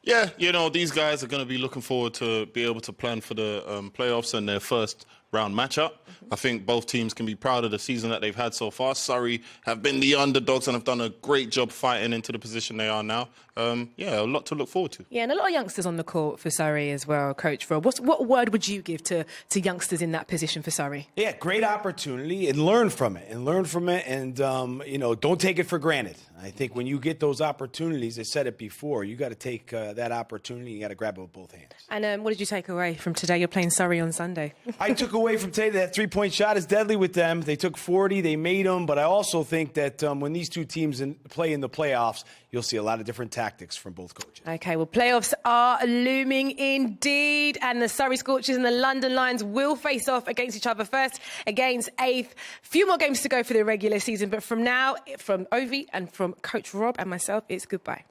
Yeah, these guys are going to be looking forward to be able to plan for the playoffs and their first round matchup. I think both teams can be proud of the season that they've had so far. Surrey have been the underdogs and have done a great job fighting into the position they are now. A lot to look forward to. Yeah, and a lot of youngsters on the court for Surrey as well, Coach Rob. What word would you give to youngsters in that position for Surrey? Yeah, great opportunity, and learn from it, and don't take it for granted. I think when you get those opportunities, I said it before, you got to take that opportunity, you got to grab it with both hands. And what did you take away from today? You're playing Surrey on Sunday. I took away from today that three-point shot is deadly with them. They took 40, they made them, but I also think that when these two teams play in the playoffs, you'll see a lot of different tactics from both coaches. Okay, well, playoffs are looming indeed, and the Surrey Scorchers and the London Lions will face off against each other first, against 8th. Few more games to go for the regular season, but from now, from Ovie and from Coach Rob and myself, it's goodbye.